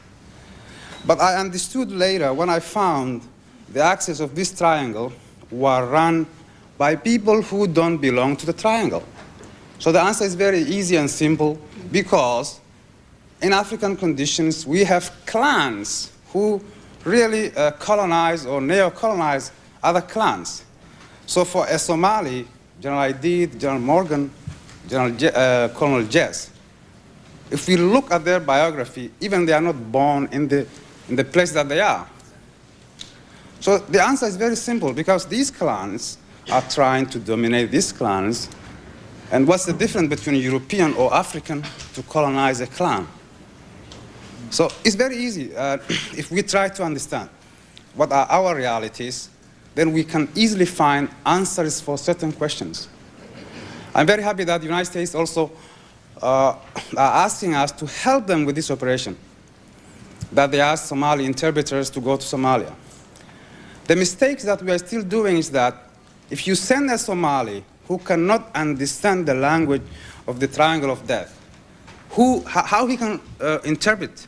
But I understood later when I found the axis of this triangle were run by people who don't belong to the triangle. So the answer is very easy and simple, because in African conditions, we have clans who really colonize or neo-colonize other clans. So for a Somali, General Aidid, General Morgan, Colonel Jess, if we look at their biography, even they are not born in the place that they are. So the answer is very simple, because these clans are trying to dominate these clans. And what's the difference between a European or African to colonize a clan? So it's very easy. If we try to understand what are our realities, then we can easily find answers for certain questions. I'm very happy that the United States also are asking us to help them with this operation, that they ask Somali interpreters to go to Somalia. The mistakes that we are still doing is that if you send a Somali who cannot understand the language of the triangle of death, how he can interpret?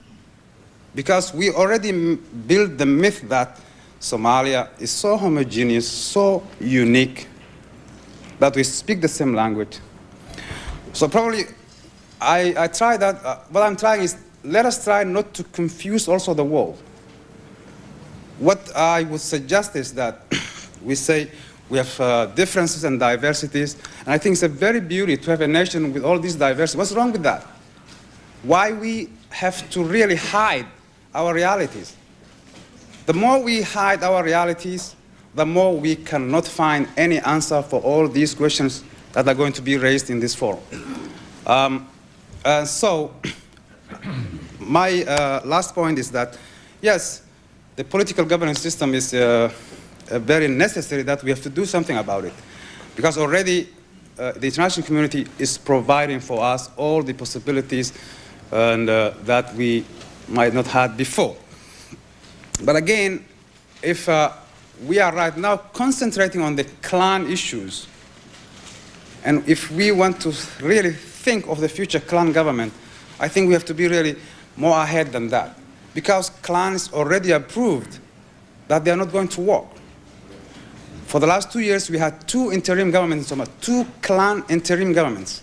Because we already built the myth that Somalia is so homogeneous, so unique, that we speak the same language. So probably I try that. What I'm trying is, let us try not to confuse also the world. What I would suggest is that we say we have differences and diversities, and I think it's a very beauty to have a nation with all these diversities. What's wrong with that? Why we have to really hide our realities? The more we hide our realities, the more we cannot find any answer for all these questions that are going to be raised in this forum. So my last point is that, yes, the political governance system is very necessary, that we have to do something about it. Because already the international community is providing for us all the possibilities and, that we might not have before. But again, if we are right now concentrating on the clan issues. And if we want to really think of the future clan government, I think we have to be really more ahead than that. Because clans already approved that they are not going to work. For the last 2 years, we had 2 interim governments in Somalia, 2 clan interim governments.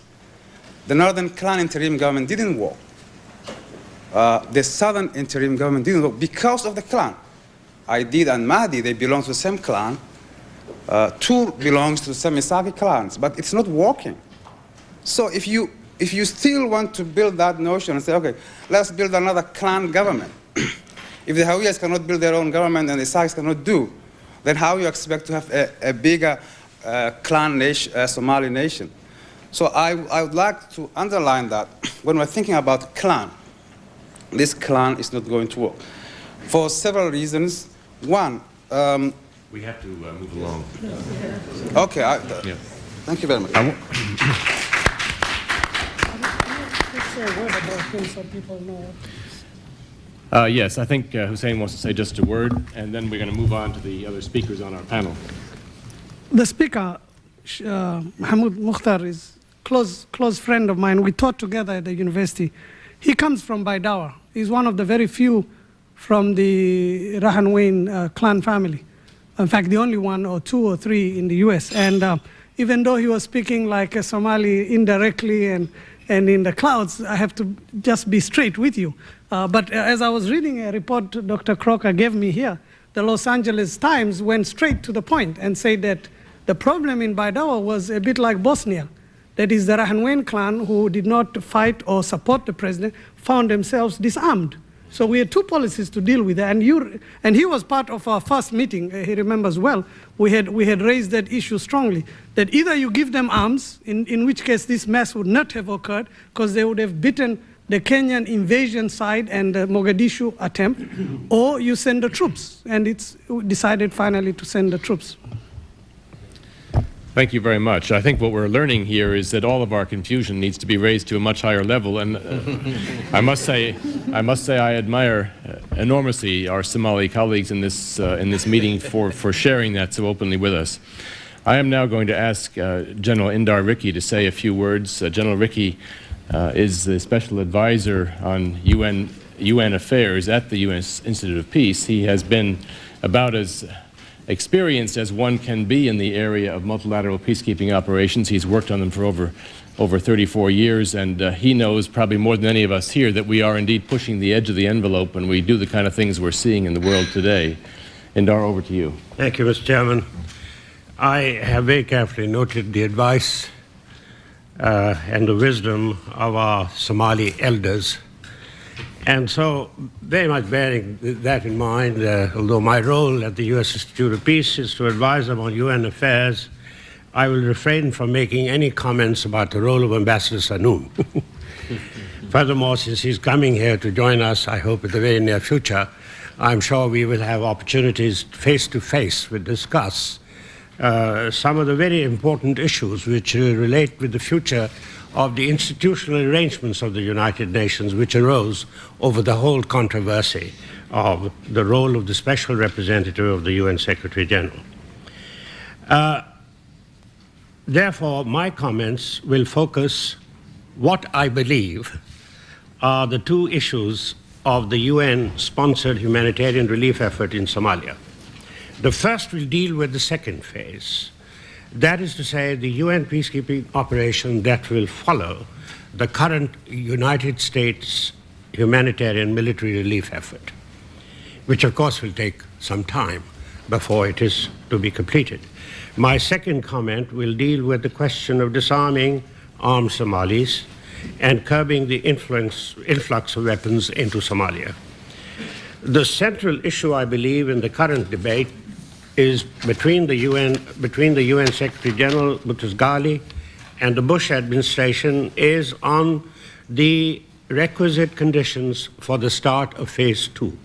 The northern clan interim government didn't work. The southern interim government didn't work because of the clan. Aidid and Mahdi, they belong to the same clan. Tur belongs to the same Isaki clans, but it's not working. So if you still want to build that notion and say, okay, let's build another clan government. If the Hawiyas cannot build their own government and the Isakis cannot do, then how you expect to have a bigger clan nation, Somali nation? So I would like to underline that when we're thinking about clan, this clan is not going to work. For several reasons. One, we have to move along. Okay, Yeah. Thank you very much. Yes, I think Hussein wants to say just a word, and then we're going to move on to the other speakers on our panel. The speaker, Mahmoud Mukhtar, is close friend of mine. We taught together at the university. He comes from Baidawa. He's one of the very few from the Rahanwein clan family. In fact, the only one or 2 or 3 in the US. And even though he was speaking like a Somali indirectly and in the clouds, I have to just be straight with you. But as I was reading a report Dr. Crocker gave me here, the Los Angeles Times went straight to the point and said that the problem in Baidawa was a bit like Bosnia. That is, the Rahanwein clan, who did not fight or support the president, found themselves disarmed. So we had 2 policies to deal with that. And he was part of our first meeting, he remembers well. We had raised that issue strongly, that either you give them arms, in which case this mess would not have occurred, because they would have beaten the Kenyan invasion side and the Mogadishu attempt, or you send the troops. And it's decided finally to send the troops. Thank you very much. I think what we're learning here is that all of our confusion needs to be raised to a much higher level, and I must say I admire enormously our Somali colleagues in this meeting for sharing that so openly with us. I am now going to ask General Indar Ricky to say a few words. General Ricky is the special advisor on UN affairs at the U.S. Institute of Peace. He has been about as experienced as one can be in the area of multilateral peacekeeping operations. He's worked on them for over 34 years, and he knows probably more than any of us here that we are indeed pushing the edge of the envelope when we do the kind of things we're seeing in the world today. Indar, over to you. Thank you, Mr. Chairman. I have very carefully noted the advice and the wisdom of our Somali elders. And so, very much bearing that in mind, although my role at the U.S. Institute of Peace is to advise them on UN affairs, I will refrain from making any comments about the role of Ambassador Sanoom. Furthermore, since he's coming here to join us, I hope in the very near future, I'm sure we will have opportunities face-to-face to discuss some of the very important issues which relate with the future of the institutional arrangements of the United Nations, which arose over the whole controversy of the role of the Special Representative of the UN Secretary General. Therefore, my comments will focus what I believe are the 2 issues of the UN-sponsored humanitarian relief effort in Somalia. The first will deal with the second phase. That is to say, the UN peacekeeping operation that will follow the current United States humanitarian military relief effort, which of course will take some time before it is to be completed. My second comment will deal with the question of disarming armed Somalis and curbing the influx of weapons into Somalia. The central issue, I believe, in the current debate is between the UN Secretary General Boutros Ghali and the Bush administration is on the requisite conditions for the start of phase 2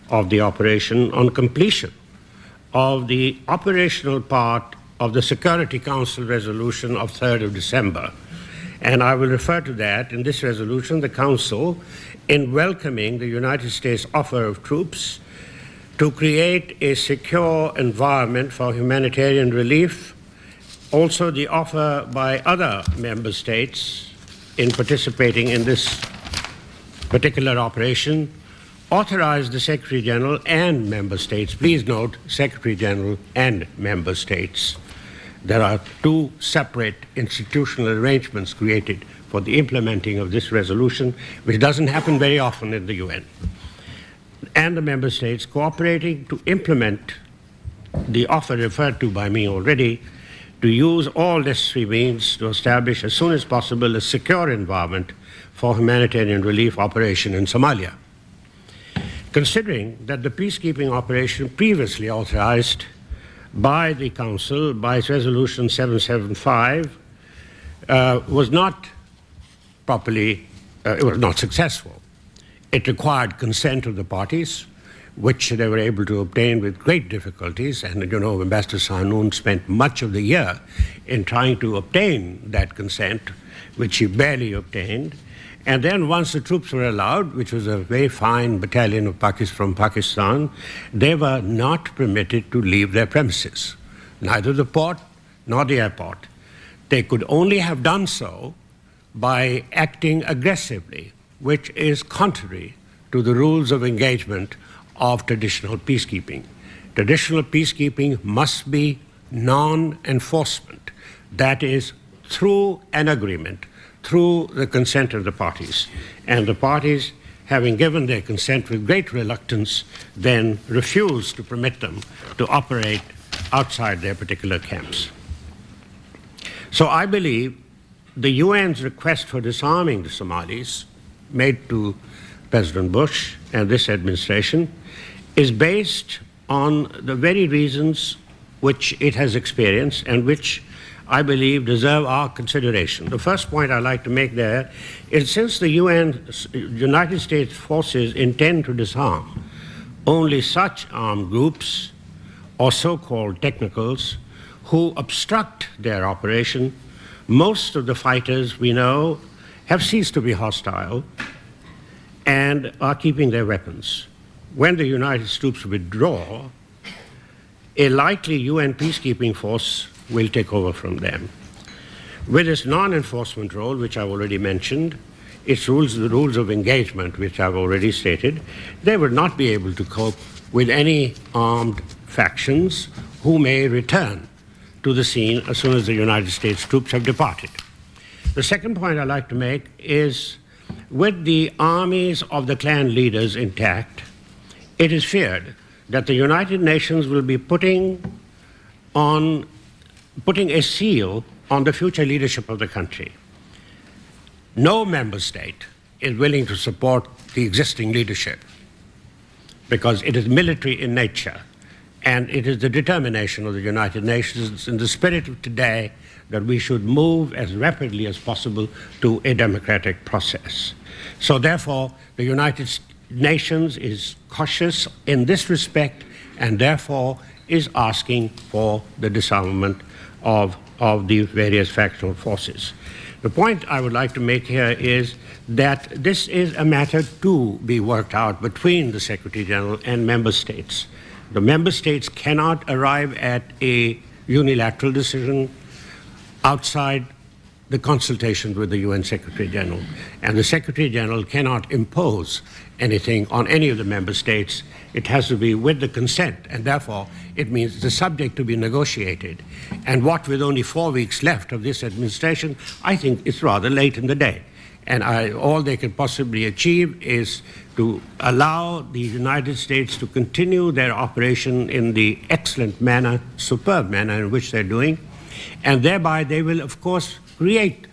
of the operation on completion of the operational part of the Security Council resolution of 3rd of December. And I will refer to that. In this resolution, the Council, in welcoming the United States offer of troops, to create a secure environment for humanitarian relief. Also, the offer by other member states in participating in this particular operation authorized the Secretary General and member states. Please note, Secretary General and member states. There are two separate institutional arrangements created for the implementing of this resolution, which doesn't happen very often in the UN. And the member states cooperating to implement the offer referred to by me already, to use all necessary means to establish as soon as possible a secure environment for humanitarian relief operation in Somalia. Considering that the peacekeeping operation previously authorized by the Council, by its Resolution 775, was not properly, it was not successful. It required consent of the parties, which they were able to obtain with great difficulties. And you know, Ambassador Sanoun spent much of the year in trying to obtain that consent, which he barely obtained. And then once the troops were allowed, which was a very fine battalion of from Pakistan, they were not permitted to leave their premises, neither the port nor the airport. They could only have done so by acting aggressively, which is contrary to the rules of engagement of traditional peacekeeping. Traditional peacekeeping must be non-enforcement, that is, through an agreement, through the consent of the parties. And the parties, having given their consent with great reluctance, then refused to permit them to operate outside their particular camps. So I believe the UN's request for disarming the Somalis, made to President Bush and this administration, is based on the very reasons which it has experienced and which I believe deserve our consideration. The first point I'd like to make there is, since the United States forces intend to disarm only such armed groups or so-called technicals who obstruct their operation, most of the fighters we know have ceased to be hostile and are keeping their weapons. When the United States troops withdraw, a likely UN peacekeeping force will take over from them. With its non-enforcement role, which I've already mentioned, its rules, the rules of engagement, which I've already stated, they would not be able to cope with any armed factions who may return to the scene as soon as the United States troops have departed. The second point I'd like to make is, with the armies of the clan leaders intact, it is feared that the United Nations will be putting a seal on the future leadership of the country. No member state is willing to support the existing leadership because it is military in nature, and it is the determination of the United Nations in the spirit of today that we should move as rapidly as possible to a democratic process. So therefore, the United Nations is cautious in this respect and therefore is asking for the disarmament of the various factional forces. The point I would like to make here is that this is a matter to be worked out between the Secretary General and member states. The member states cannot arrive at a unilateral decision outside the consultation with the UN Secretary General. And the Secretary General cannot impose anything on any of the member states. It has to be with the consent, and therefore it means the subject to be negotiated. And what with only 4 weeks left of this administration, I think it's rather late in the day. And all they can possibly achieve is to allow the United States to continue their operation in the excellent manner, superb manner in which they're doing, and thereby they will, of course, create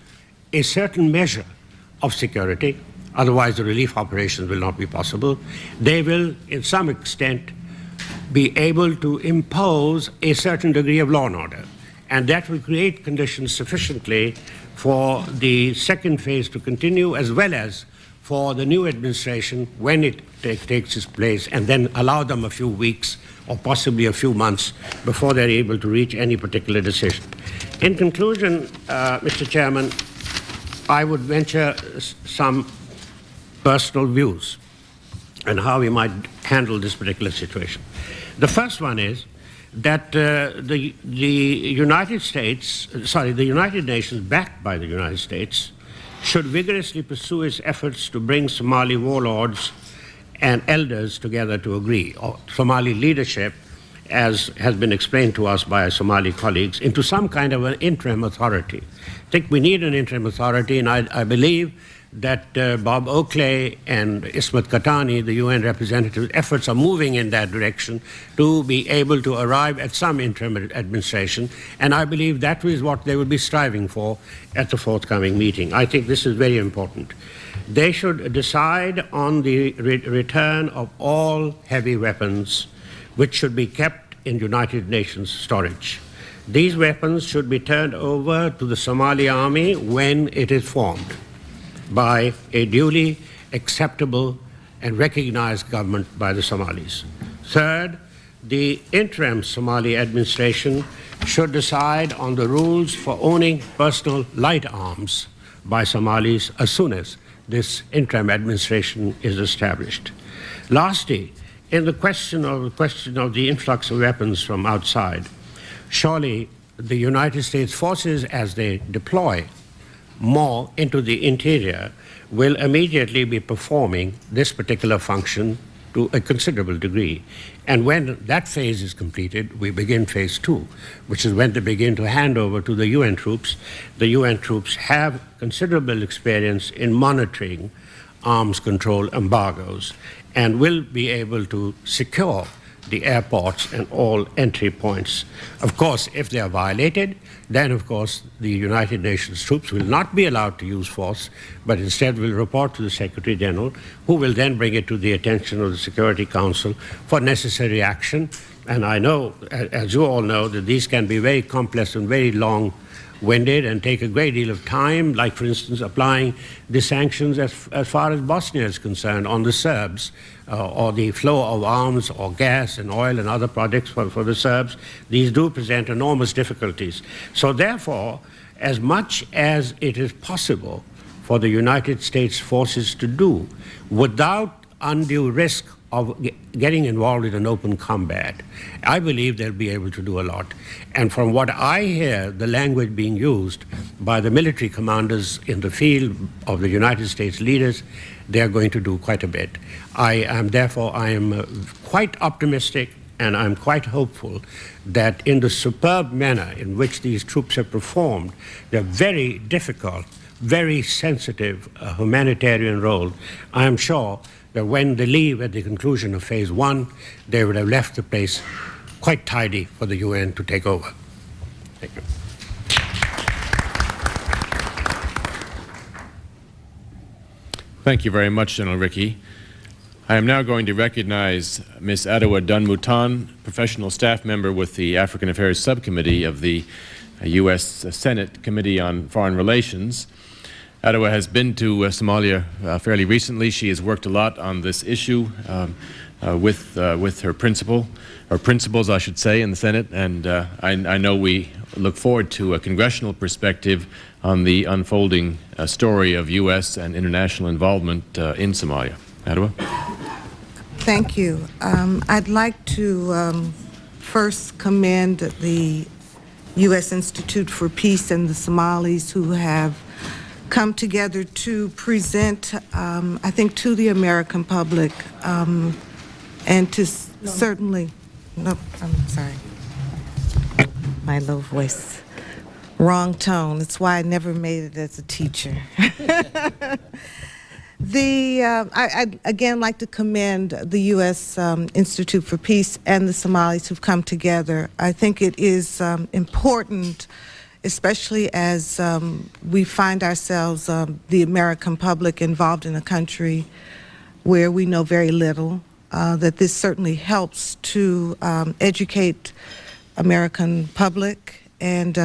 a certain measure of security. Otherwise, the relief operations will not be possible. They will, in some extent, be able to impose a certain degree of law and order. And that will create conditions sufficiently for the second phase to continue, as well as for the new administration, when it takes its place, and then allow them a few weeks or possibly a few months before they're able to reach any particular decision. In conclusion, Mr. Chairman, I would venture some personal views on how we might handle this particular situation. The first one is that the United Nations, backed by the United States, should vigorously pursue its efforts to bring Somali warlords and elders together to agree, or Somali leadership, as has been explained to us by our Somali colleagues, into some kind of an interim authority. I think we need an interim authority, and I believe that Bob Oakley and Ismet Katani, the UN representative's efforts are moving in that direction to be able to arrive at some interim administration, and I believe that is what they will be striving for at the forthcoming meeting. I think this is very important. They should decide on the return of all heavy weapons, which should be kept in United Nations storage. These weapons should be turned over to the Somali army when it is formed by a duly acceptable and recognized government by the Somalis. Third, the interim Somali administration should decide on the rules for owning personal light arms by Somalis as soon as this interim administration is established. Lastly, in the question of the influx of weapons from outside, surely the United States forces, as they deploy more into the interior, will immediately be performing this particular function to a considerable degree. And when that phase is completed, we begin phase two, which is when they begin to hand over to the UN troops. The UN troops have considerable experience in monitoring arms control embargoes and will be able to secure the airports and all entry points. Of course, if they are violated, then of course the United Nations troops will not be allowed to use force, but instead will report to the Secretary General, who will then bring it to the attention of the Security Council for necessary action. And I know, as you all know, that these can be very complex and very long-winded and take a great deal of time, like, for instance, applying the sanctions as far as Bosnia is concerned on the Serbs, or the flow of arms or gas and oil and other products for the Serbs. These do present enormous difficulties. So therefore, as much as it is possible for the United States forces to do without undue risk of getting involved in an open combat, I believe they'll be able to do a lot. And from what I hear, the language being used by the military commanders in the field of the United States leaders, they are going to do quite a bit. I am quite optimistic, and I'm quite hopeful that in the superb manner in which these troops have performed their very difficult, very sensitive humanitarian role, I am sure that when they leave at the conclusion of phase one, they would have left the place quite tidy for the UN to take over. Thank you. Thank you very much, General Rickey. I am now going to recognize Ms. Adowa Dunmutan, professional staff member with the African Affairs Subcommittee of the U.S. Senate Committee on Foreign Relations. Adowa has been to Somalia fairly recently. She has worked a lot on this issue with her principals, I should say, in the Senate, and I know we look forward to a congressional perspective on the unfolding story of U.S. and international involvement in Somalia. Adowa? Thank you. I'd like to first commend the U.S. Institute for Peace and the Somalis, who have come together to present, I think, to the American public, and to certainly, no, I'm sorry, my low voice, wrong tone. That's why I never made it as a teacher. I'd again like to commend the U.S. Institute for Peace and the Somalis who've come together. I think it is important, especially as we find ourselves, the American public, involved in a country where we know very little, that this certainly helps to educate American public and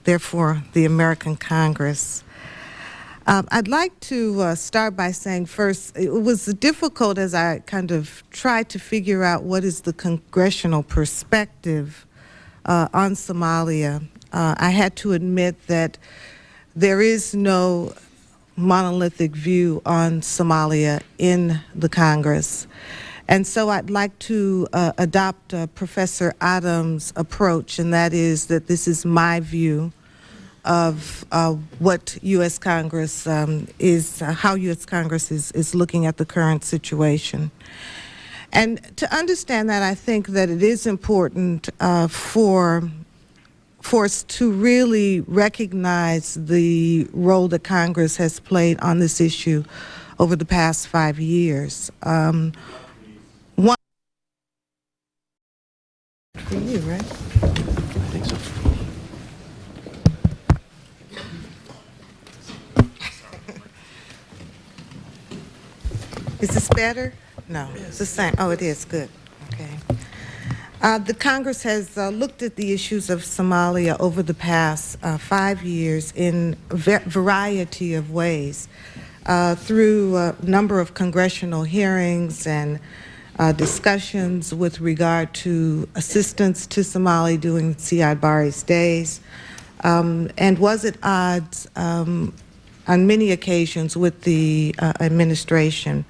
therefore the American Congress. I'd like to start by saying first, it was difficult as I kind of tried to figure out what is the congressional perspective on Somalia. I had to admit that there is no monolithic view on Somalia in the Congress. And so I'd like to adopt Professor Adams' approach, and that is that this is my view of what U.S. Congress how U.S. Congress is looking at the current situation. And to understand that, I think that it is important for us to really recognize the role that Congress has played on this issue over the past 5 years. One for you, right? I think so. Is this better? No, it's the same. Oh, it is. Good. Okay. The Congress has looked at the issues of Somalia over the past 5 years in a variety of ways, through a number of congressional hearings and discussions with regard to assistance to Somalia during Siad Barre's days, and was at odds on many occasions with the administration.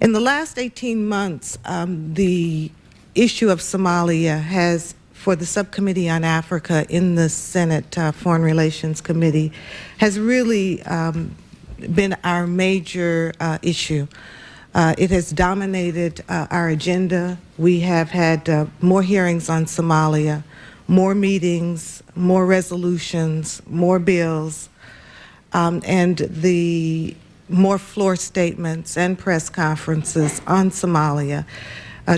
In the last 18 months, the issue of Somalia has, for the Subcommittee on Africa in the Senate Foreign Relations Committee, has really been our major issue. It has dominated our agenda. We have had more hearings on Somalia, more meetings, more resolutions, more bills, and the more floor statements and press conferences on Somalia,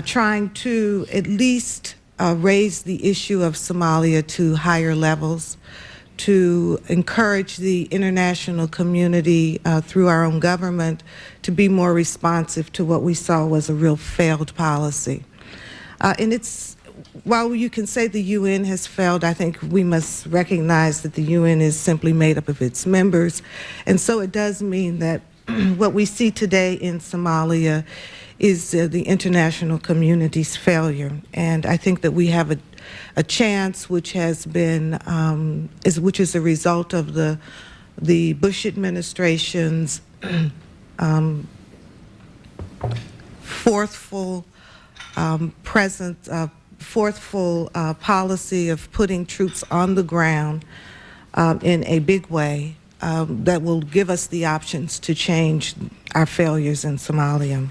trying to at least raise the issue of Somalia to higher levels, to encourage the international community through our own government to be more responsive to what we saw was a real failed policy. And while you can say the UN has failed, I think we must recognize that the UN is simply made up of its members. And so it does mean that what we see today in Somalia is the international community's failure. And I think that we have a chance which has been, which is a result of the Bush administration's forceful policy of putting troops on the ground in a big way that will give us the options to change our failures in Somalia.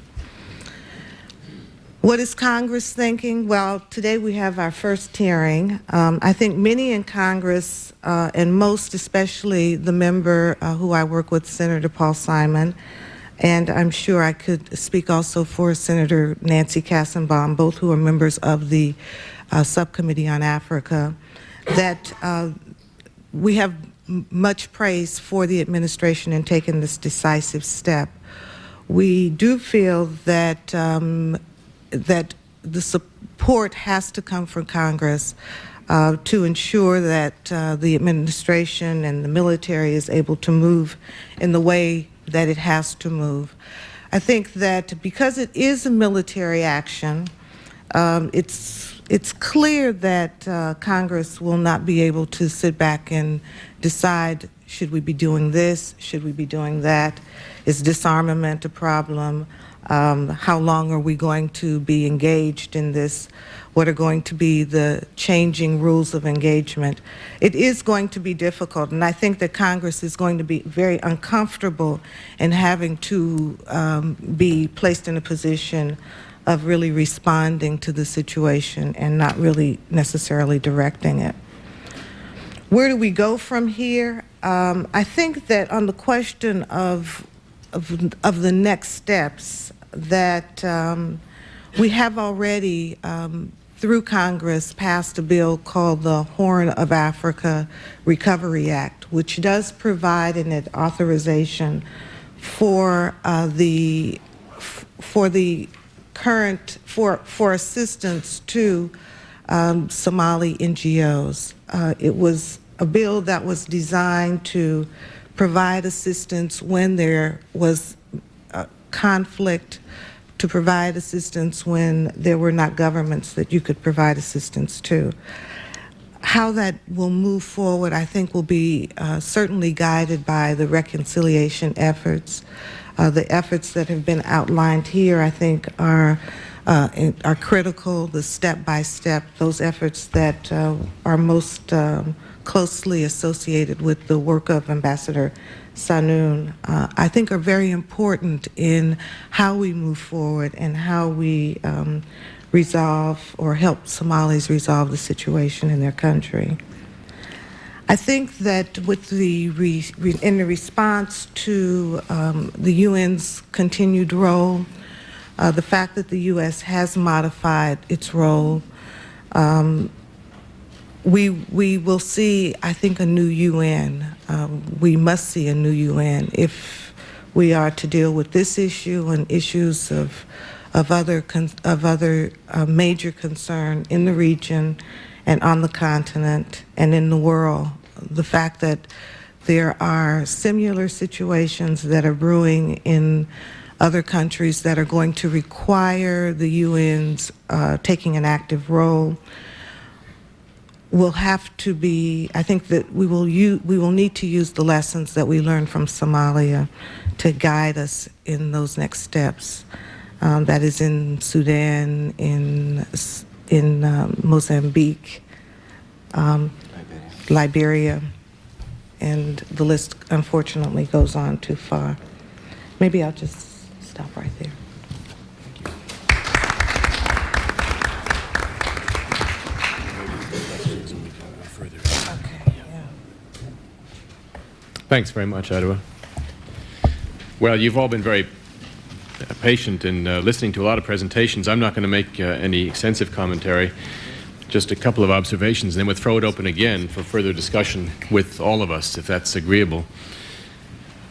What is Congress thinking? Well, today we have our first hearing. I think many in Congress, and most especially the member who I work with, Senator Paul Simon, and I'm sure I could speak also for Senator Nancy Kassenbaum, both who are members of the Subcommittee on Africa, that we have much praise for the administration in taking this decisive step. We do feel that that the support has to come from Congress to ensure that the administration and the military is able to move in the way that it has to move. I think that because it is a military action, it's clear that Congress will not be able to sit back and decide, should we be doing this, should we be doing that, is disarmament a problem, how long are we going to be engaged in this, what are going to be the changing rules of engagement. It is going to be difficult, and I think that Congress is going to be very uncomfortable in having to be placed in a position of really responding to the situation and not really necessarily directing it. Where do we go from here? I think that on the question of the next steps, that we have already, through Congress, passed a bill called the Horn of Africa Recovery Act, which does provide an authorization for assistance to Somali NGOs. It was a bill that was designed to provide assistance when there was conflict, to provide assistance when there were not governments that you could provide assistance to. How that will move forward, I think, will be certainly guided by the reconciliation efforts. The efforts that have been outlined here, I think, are critical, the step-by-step, those efforts that are most closely associated with the work of Ambassador Sanoun, I think are very important in how we move forward and how we resolve or help Somalis resolve the situation in their country. I think that with in the response to the UN's continued role, the fact that the U.S. has modified its role, we will see, I think, a new UN. We must see a new UN if we are to deal with this issue and issues of other major concern in the region and on the continent and in the world. The fact that there are similar situations that are brewing in other countries that are going to require the UN's taking an active role will have to be, I think that we will need to use the lessons that we learned from Somalia to guide us in those next steps. That is in Sudan, in Mozambique, Liberia, and the list unfortunately goes on too far. Maybe I'll just stop right there. Thanks very much, Adwa. Well, you've all been very patient in listening to a lot of presentations. I'm not going to make any extensive commentary, just a couple of observations, and then we'll throw it open again for further discussion with all of us, if that's agreeable.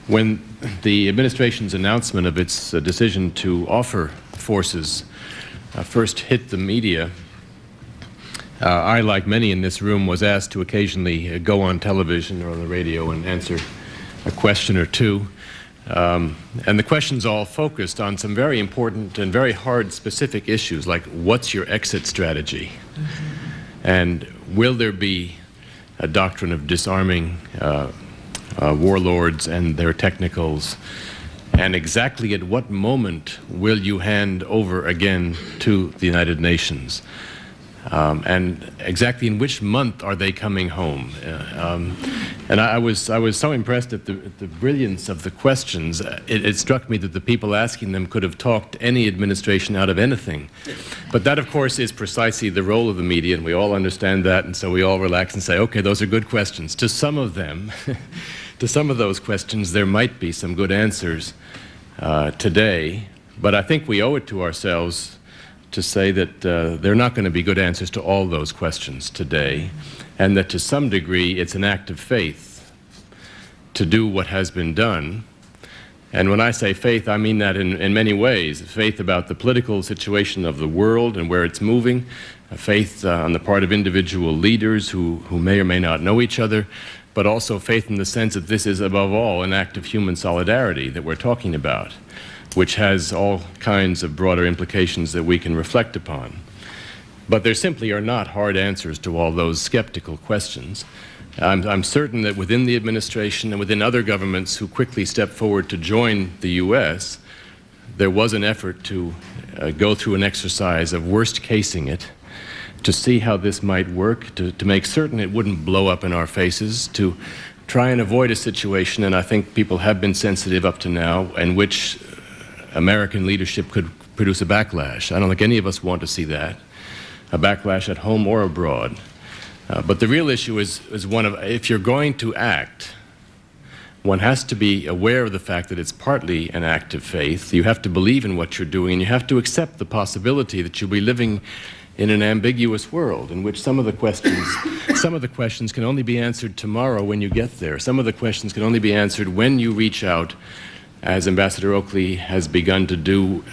When the administration's announcement of its decision to offer forces first hit the media, I, like many in this room, was asked to occasionally go on television or on the radio and answer a question or two. And the questions all focused on some very important and very hard specific issues, like what's your exit strategy? And will there be a doctrine of disarming warlords and their technicals? And exactly at what moment will you hand over again to the United Nations? And exactly in which month are they coming home? And I was so impressed at the brilliance of the questions. It struck me that the people asking them could have talked any administration out of anything. But that, of course, is precisely the role of the media, and we all understand that, and so we all relax and say, okay, those are good questions. To some of them, to some of those questions, there might be some good answers today, but I think we owe it to ourselves to say that there are not going to be good answers to all those questions today, and that to some degree it's an act of faith to do what has been done. And when I say faith, I mean that in many ways. Faith about the political situation of the world and where it's moving, faith on the part of individual leaders who may or may not know each other, but also faith in the sense that this is above all an act of human solidarity that we're talking about, which has all kinds of broader implications that we can reflect upon. But there simply are not hard answers to all those skeptical questions. I'm certain that within the administration and within other governments who quickly stepped forward to join the U.S., there was an effort to go through an exercise of worst-casing it, to see how this might work, to make certain it wouldn't blow up in our faces, to try and avoid a situation, and I think people have been sensitive up to now, in which American leadership could produce a backlash. I don't think any of us want to see that, a backlash at home or abroad. But the real issue is one of, if you're going to act, one has to be aware of the fact that it's partly an act of faith. You have to believe in what you're doing, and you have to accept the possibility that you'll be living in an ambiguous world in which some of the questions can only be answered tomorrow when you get there. Some of the questions can only be answered when you reach out, as Ambassador Oakley has begun to do,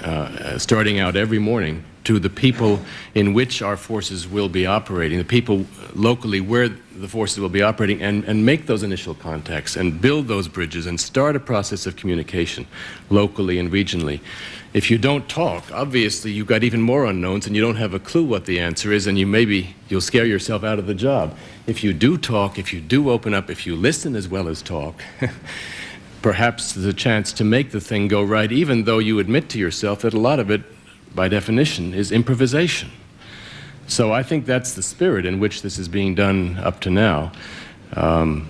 starting out every morning, to the people in which our forces will be operating, the people locally where the forces will be operating, and make those initial contacts and build those bridges and start a process of communication locally and regionally. If you don't talk, obviously you've got even more unknowns and you don't have a clue what the answer is, and you'll scare yourself out of the job. If you do talk, if you do open up, if you listen as well as talk, perhaps the chance to make the thing go right, even though you admit to yourself that a lot of it, by definition, is improvisation. So I think that's the spirit in which this is being done up to now. I'm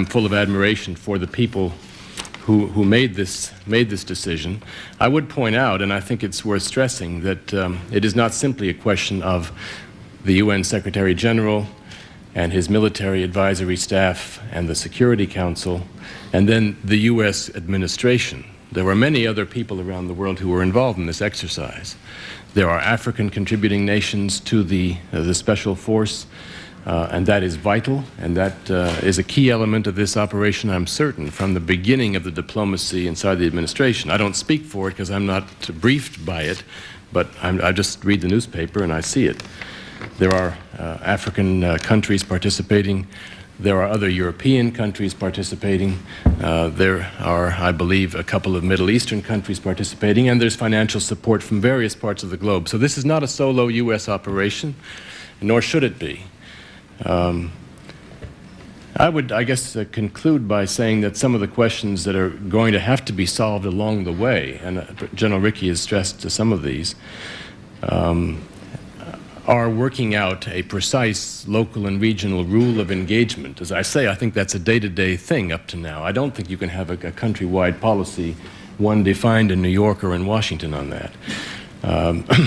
full of admiration for the people who made this decision. I would point out, and I think it's worth stressing, that it is not simply a question of the UN Secretary General and his military advisory staff and the Security Council, and then the U.S. administration. There were many other people around the world who were involved in this exercise. There are African contributing nations to the special force, and that is vital, and that is a key element of this operation, I'm certain, from the beginning of the diplomacy inside the administration. I don't speak for it because I'm not briefed by it, but I just read the newspaper and I see it. There are African countries participating. There are other European countries participating. There are, I believe, a couple of Middle Eastern countries participating, and there's financial support from various parts of the globe. So this is not a solo U.S. operation, nor should it be. I would, I guess, conclude by saying that some of the questions that are going to have to be solved along the way, and General Rickey has stressed some of these, are working out a precise local and regional rule of engagement. As I say, I think that's a day-to-day thing up to now. I don't think you can have a countrywide policy, one defined in New York or in Washington on that.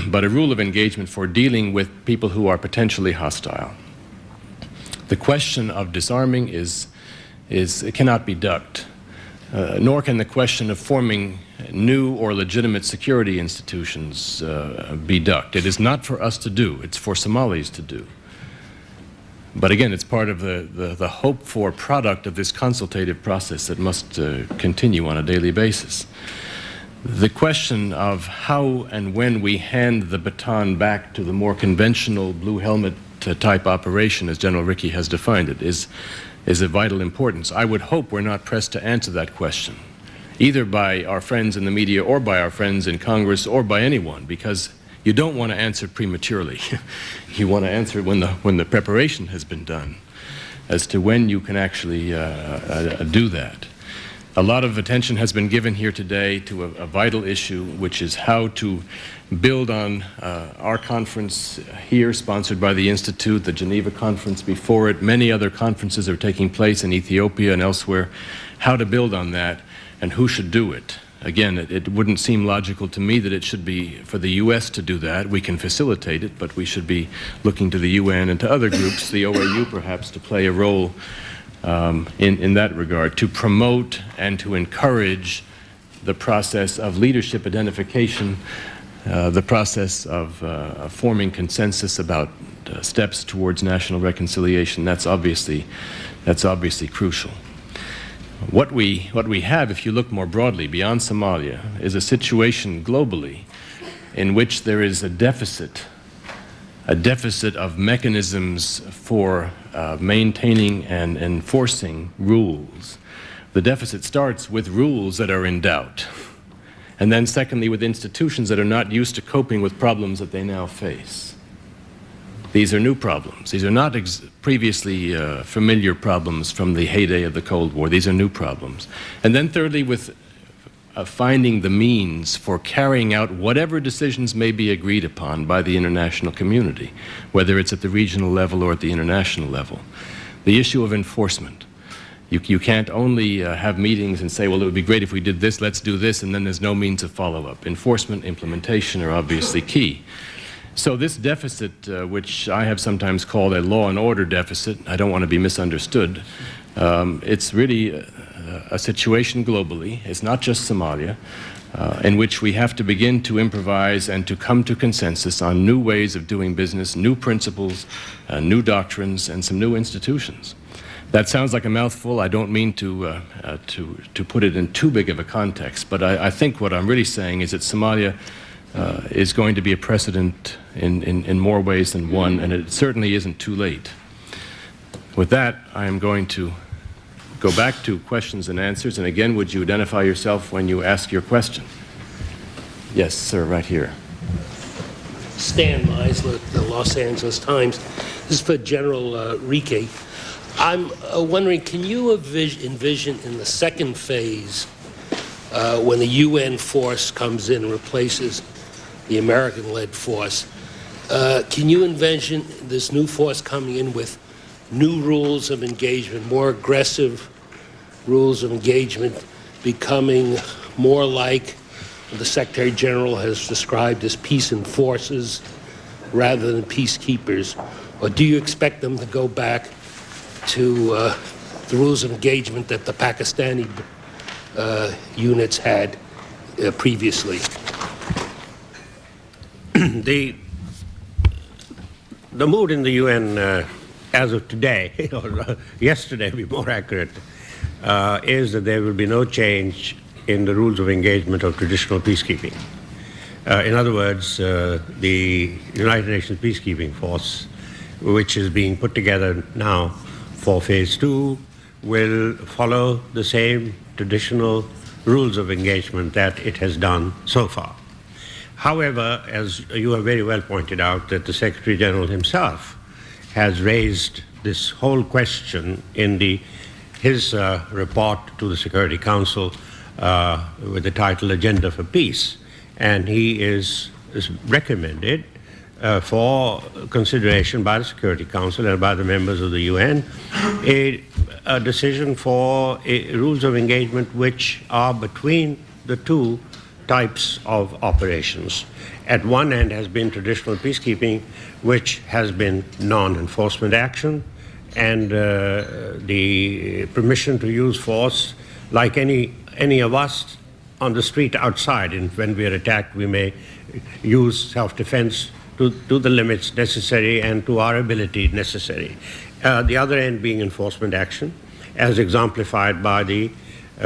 But a rule of engagement for dealing with people who are potentially hostile. The question of disarming it cannot be ducked, nor can the question of forming new or legitimate security institutions be ducked. It is not for us to do, it's for Somalis to do. But again, it's part of the hoped-for product of this consultative process that must continue on a daily basis. The question of how and when we hand the baton back to the more conventional blue helmet type operation, as General Rickey has defined it, is of vital importance. I would hope we're not pressed to answer that question, either by our friends in the media or by our friends in Congress or by anyone, because you don't want to answer prematurely. You want to answer when the preparation has been done as to when you can actually do that. A lot of attention has been given here today to a vital issue, which is how to build on our conference here, sponsored by the Institute, the Geneva conference before it. Many other conferences are taking place in Ethiopia and elsewhere. How to build on that and who should do it. Again, it wouldn't seem logical to me that it should be for the U.S. to do that. We can facilitate it, but we should be looking to the UN and to other groups, the OAU perhaps, to play a role in that regard, to promote and to encourage the process of leadership identification, the process of forming consensus about steps towards national reconciliation. That's obviously crucial. What we have, if you look more broadly beyond Somalia, is a situation globally in which there is a deficit of mechanisms for maintaining and enforcing rules. The deficit starts with rules that are in doubt, and then secondly with institutions that are not used to coping with problems that they now face. These are new problems. These are not previously familiar problems from the heyday of the Cold War. These are new problems. And then thirdly, with finding the means for carrying out whatever decisions may be agreed upon by the international community, whether it's at the regional level or at the international level. The issue of enforcement. You can't only have meetings and say, well, it would be great if we did this, let's do this, and then there's no means of follow-up. Enforcement, implementation are obviously key. So this deficit, which I have sometimes called a law and order deficit, I don't want to be misunderstood, it's really a situation globally, it's not just Somalia, in which we have to begin to improvise and to come to consensus on new ways of doing business, new principles, new doctrines, and some new institutions. That sounds like a mouthful. I don't mean to put it in too big of a context, but I think what I'm really saying is that Somalia is going to be a precedent in more ways than one, and it certainly isn't too late. With that, I am going to go back to questions and answers, and again, would you identify yourself when you ask your question? Yes, sir, right here. Stan Meisler, the Los Angeles Times. This is for General Rickey. I'm wondering, can you envision in the second phase, when the UN force comes in and replaces the American-led force, can you envision this new force coming in with new rules of engagement, more aggressive rules of engagement, becoming more like the Secretary General has described as peace enforcers rather than peacekeepers? Or do you expect them to go back to the rules of engagement that the Pakistani units had previously? The mood in the UN as of today, or yesterday to be more accurate, is that there will be no change in the rules of engagement of traditional peacekeeping. In other words, the United Nations peacekeeping force, which is being put together now for phase 2, will follow the same traditional rules of engagement that it has done so far. However, as you have very well pointed out, that the Secretary General himself has raised this whole question in his report to the Security Council with the title Agenda for Peace. And he is recommended for consideration by the Security Council and by the members of the UN a decision for rules of engagement which are between the two types of operations. At one end has been traditional peacekeeping, which has been non-enforcement action, and the permission to use force, like any of us on the street outside, and when we are attacked, we may use self-defense to the limits necessary and to our ability necessary. The other end being enforcement action, as exemplified by the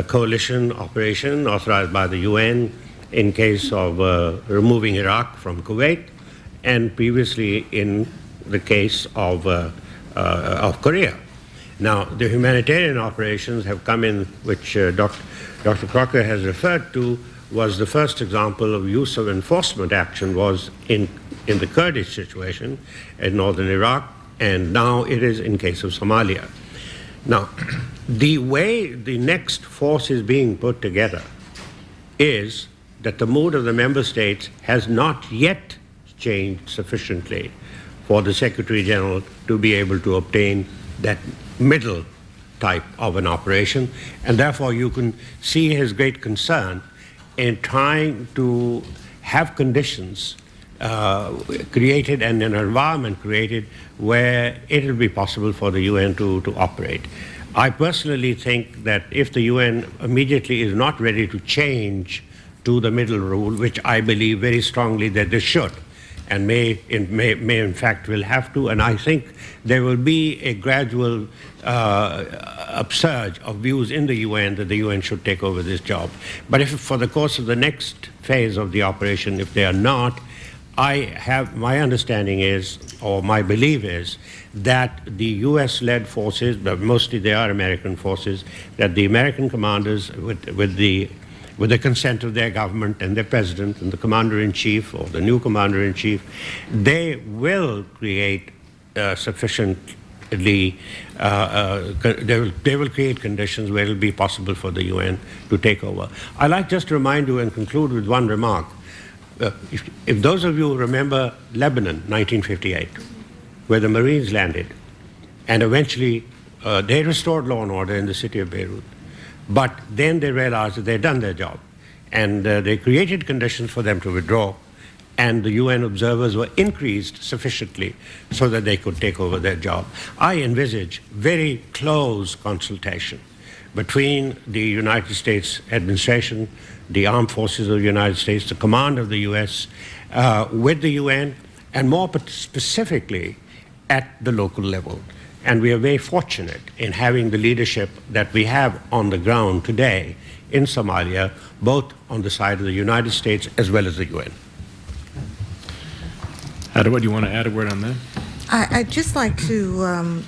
coalition operation authorized by the UN in case of removing Iraq from Kuwait, and previously in the case of Korea. Now, the humanitarian operations have come in, which Dr. Crocker has referred to, was the first example of use of enforcement action was in the Kurdish situation in northern Iraq, and now it is in case of Somalia. Now, the way the next force is being put together is that the mood of the member states has not yet changed sufficiently for the Secretary General to be able to obtain that middle type of an operation, and therefore you can see his great concern in trying to have conditions created and an environment created where it will be possible for the UN to operate. I personally think that if the UN immediately is not ready to change to the middle rule, which I believe very strongly that they should, and may in fact will have to, and I think there will be a gradual upsurge of views in the UN that the UN should take over this job. But if for the course of the next phase of the operation, if they are not, my understanding is, or my belief is, that the US-led forces, but mostly they are American forces, that the American commanders, with the consent of their government and their president and the commander-in-chief or the new commander-in-chief, they will create sufficiently, they will create conditions where it will be possible for the UN to take over. I'd like just to remind you and conclude with one remark. If those of you remember Lebanon, 1958, where the Marines landed, and eventually they restored law and order in the city of Beirut, but then they realized that they'd done their job, and they created conditions for them to withdraw, and the UN observers were increased sufficiently so that they could take over their job. I envisage very close consultation between the United States administration, the armed forces of the United States, the command of the US, with the UN, and more specifically at the local level. And we are very fortunate in having the leadership that we have on the ground today in Somalia, both on the side of the United States as well as the UN. Adwa, do you want to add a word on that? I'd just like to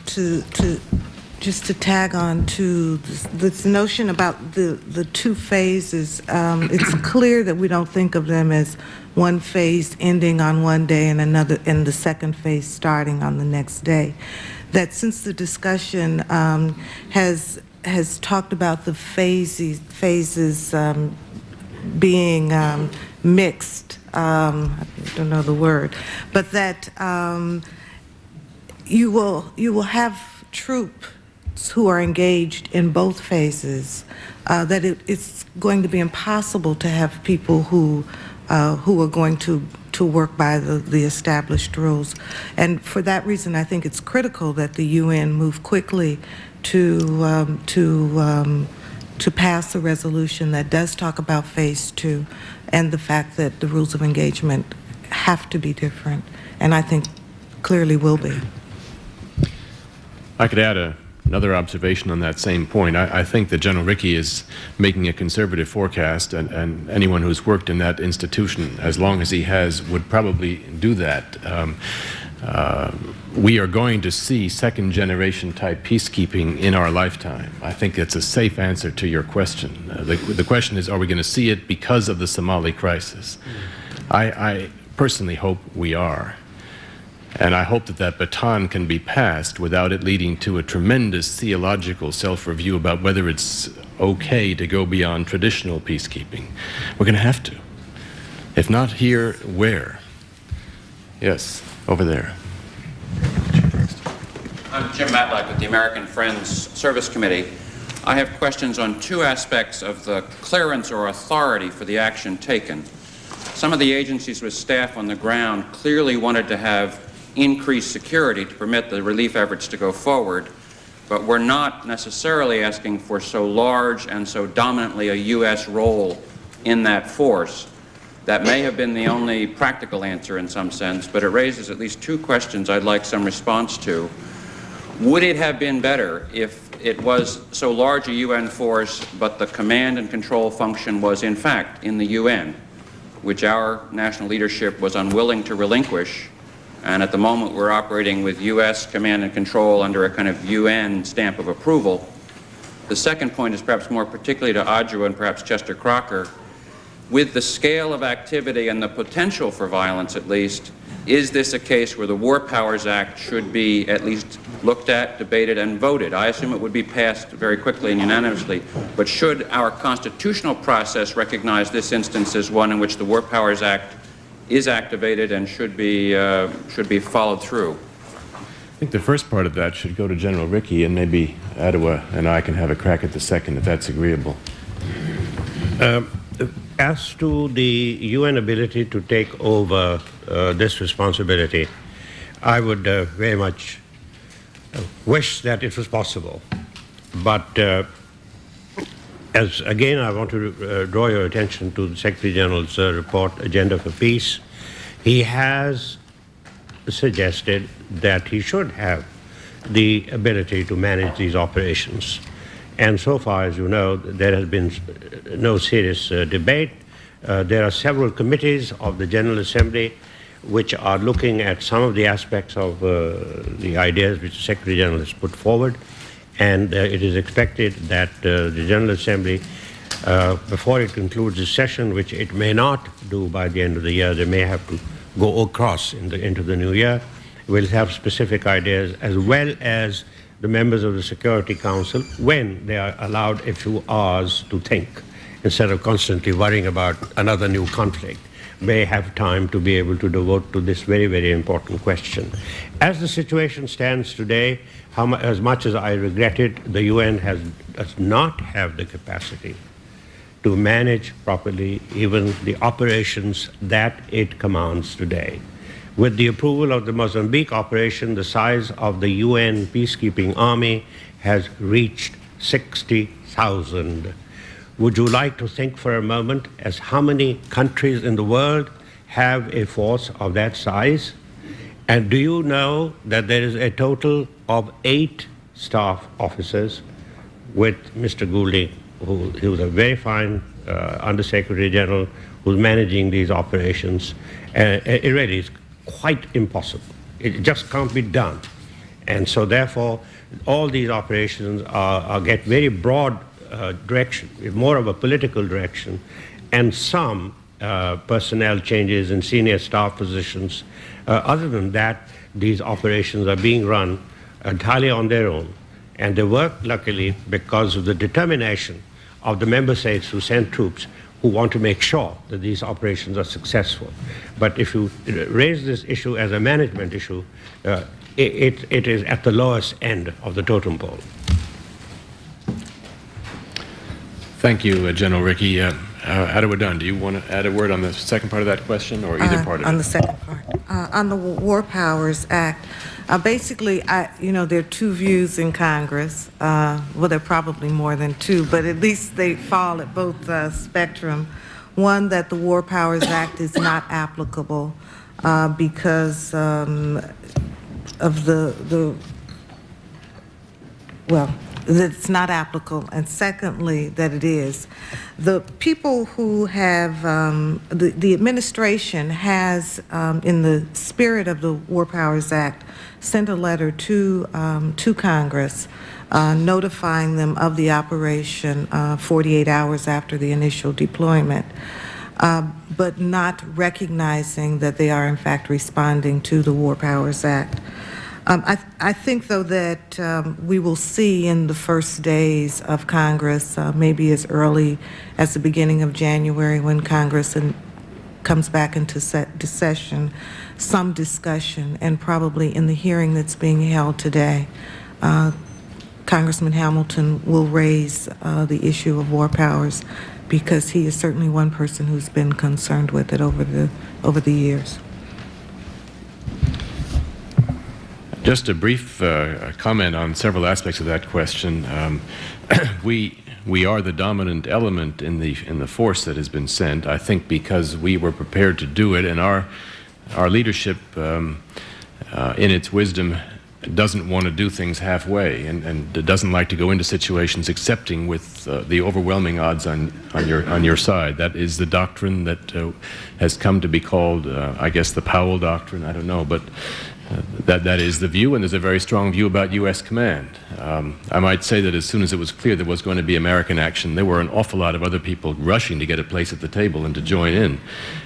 tag on to this notion about the two phases. It's clear that we don't think of them as one phase ending on one day and the second phase starting on the next day. that since the discussion has talked about the phases being mixed, I don't know the word, but that you will have troops who are engaged in both phases, that it's going to be impossible to have people who are going to work by the established rules. And for that reason, I think it's critical that the UN move quickly to pass a resolution that does talk about phase 2 and the fact that the rules of engagement have to be different, and I think clearly will be. I could add another observation on that same point. I think that General Rickey is making a conservative forecast, and anyone who's worked in that institution as long as he has would probably do that. We are going to see second-generation type peacekeeping in our lifetime. I think it's a safe answer to your question. The question is, are we going to see it because of the Somali crisis? I personally hope we are. And I hope that that baton can be passed without it leading to a tremendous theological self-review about whether it's okay to go beyond traditional peacekeeping. We're going to have to. If not here, where? Yes, over there. I'm Jim Matlack with the American Friends Service Committee. I have questions on two aspects of the clearance or authority for the action taken. Some of the agencies with staff on the ground clearly wanted to have increased security to permit the relief efforts to go forward, but we're not necessarily asking for so large and so dominantly a U.S. role in that force. That may have been the only practical answer in some sense, but it raises at least two questions I'd like some response to. Would it have been better if it was so large a UN force, but the command and control function was in fact in the UN, which our national leadership was unwilling to relinquish, and at the moment we're operating with U.S. command and control under a kind of UN stamp of approval? The second point is perhaps more particularly to Adjua and perhaps Chester Crocker. With the scale of activity and the potential for violence at least, is this a case where the War Powers Act should be at least looked at, debated, and voted? I assume it would be passed very quickly and unanimously, but should our constitutional process recognize this instance as one in which the War Powers Act is activated and should be followed through? I think the first part of that should go to General Rickey, and maybe Adjua and I can have a crack at the second, if that's agreeable. As to the UN ability to take over this responsibility, I would very much wish that it was possible. But as again, I want to draw your attention to the Secretary General's report, Agenda for Peace. He has suggested that he should have the ability to manage these operations. And so far, as you know, there has been no serious debate. There are several committees of the General Assembly which are looking at some of the aspects of the ideas which the Secretary General has put forward. And it is expected that the General Assembly, before it concludes the session, which it may not do by the end of the year, they may have to go across into the new year, will have specific ideas, as well as the members of the Security Council, when they are allowed a few hours to think, instead of constantly worrying about another new conflict, may have time to be able to devote to this very, very important question. As the situation stands today, as much as I regret it, the UN does not have the capacity to manage properly even the operations that it commands today. With the approval of the Mozambique operation, the size of the UN peacekeeping army has reached 60,000. Would you like to think for a moment as how many countries in the world have a force of that size? And do you know that there is a total of 8 staff officers with Mr. Goulding, he was a very fine Undersecretary General who's managing these operations. It really is quite impossible. It just can't be done. And so therefore, all these operations get very broad direction, more of a political direction, and some personnel changes in senior staff positions. Other than that, these operations are being run entirely on their own. And they work, luckily, because of the determination of the member states who send troops who want to make sure that these operations are successful. But if you raise this issue as a management issue, it is at the lowest end of the totem pole. Thank you, General Rickey. Adewadun, do you want to add a word on the second part of that question, or either part of it? On the second part. On the War Powers Act, basically, there are two views in Congress. Well, there are probably more than two, but at least they fall at both spectrum. One, that the War Powers Act is not applicable because of that it's not applicable, and secondly, that it is. The people who have, the administration has, in the spirit of the War Powers Act, sent a letter to Congress notifying them of the operation 48 hours after the initial deployment, but not recognizing that they are in fact responding to the War Powers Act. I think, though, that we will see in the first days of Congress, maybe as early as the beginning of January when Congress comes back into session, some discussion, and probably in the hearing that's being held today, Congressman Hamilton will raise the issue of war powers because he is certainly one person who's been concerned with it over the years. Just a brief comment on several aspects of that question. We are the dominant element in the force that has been sent, I think because we were prepared to do it, and our leadership, in its wisdom, doesn't want to do things halfway, and doesn't like to go into situations accepting with the overwhelming odds on your side. That is the doctrine that has come to be called, I guess, the Powell Doctrine. I don't know, but that is the view, and there's a very strong view about U.S. command. I might say that as soon as it was clear there was going to be American action, there were an awful lot of other people rushing to get a place at the table and to join in.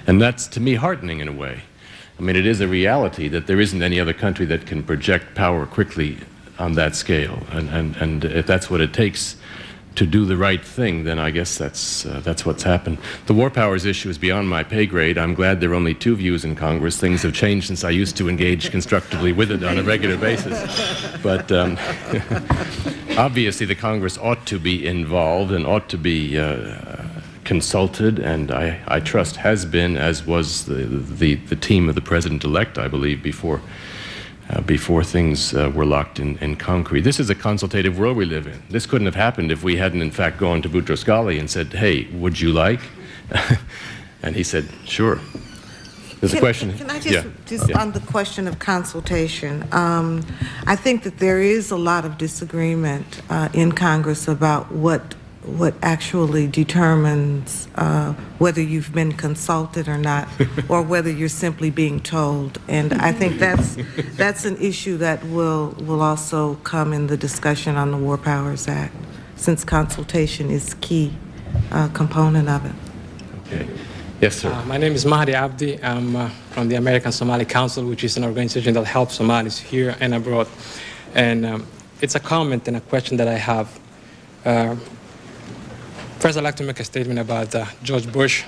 And that's, to me, heartening in a way. I mean, it is a reality that there isn't any other country that can project power quickly on that scale. And if that's what it takes to do the right thing, then I guess that's what's happened. The war powers issue is beyond my pay grade. I'm glad there are only two views in Congress. Things have changed since I used to engage constructively with it on a regular basis. But obviously the Congress ought to be involved and ought to be consulted, and I trust has been, as was the team of the President-elect, I believe, before things were locked in concrete. This is a consultative world we live in. This couldn't have happened if we hadn't, in fact, gone to Boutros Ghali and said, hey, would you like? And he said, sure. There's a question. Can I just on the question of consultation, I think that there is a lot of disagreement in Congress about what actually determines whether you've been consulted or not, or whether you're simply being told. And I think that's an issue that will also come in the discussion on the War Powers Act, since consultation is a key component of it. Okay. Yes, sir. My name is Mahdi Abdi. I'm from the American Somali Council, which is an organization that helps Somalis here and abroad. And it's a comment and a question that I have. First, I'd like to make a statement about George Bush.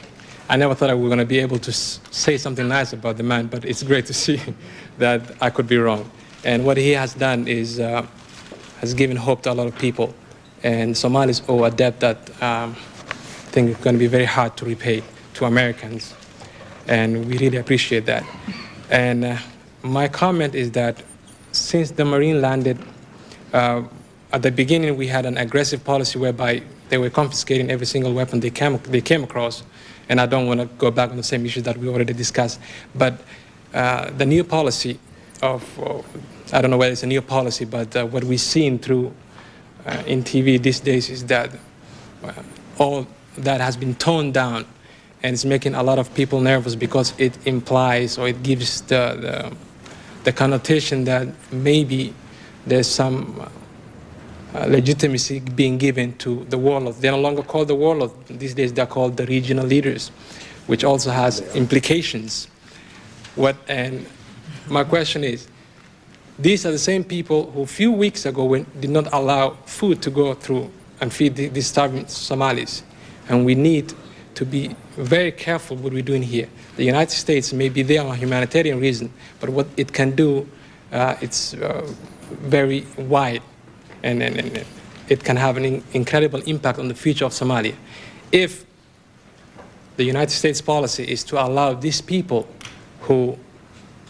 I never thought I was going to be able to say something nice about the man, but it's great to see that I could be wrong. And what he has done is has given hope to a lot of people. And Somalis owe a debt that I think is going to be very hard to repay to Americans. And we really appreciate that. And my comment is that since the Marine landed, at the beginning we had an aggressive policy whereby they were confiscating every single weapon they came across. And I don't want to go back on the same issues that we already discussed. But the new policy of, I don't know whether it's a new policy, but what we've seen through in TV these days is that all that has been toned down, and it's making a lot of people nervous because it implies, or it gives the connotation that maybe there's some legitimacy being given to the warlords. They're no longer called the warlords. These days they're called the regional leaders, which also has implications. And my question is, These are the same people who a few weeks ago did not allow food to go through and feed these starving Somalis. And we need to be very careful what we're doing here. The United States may be there on a humanitarian reason, but what it can do, it's very wide, and it can have an incredible impact on the future of Somalia. If the United States policy is to allow these people who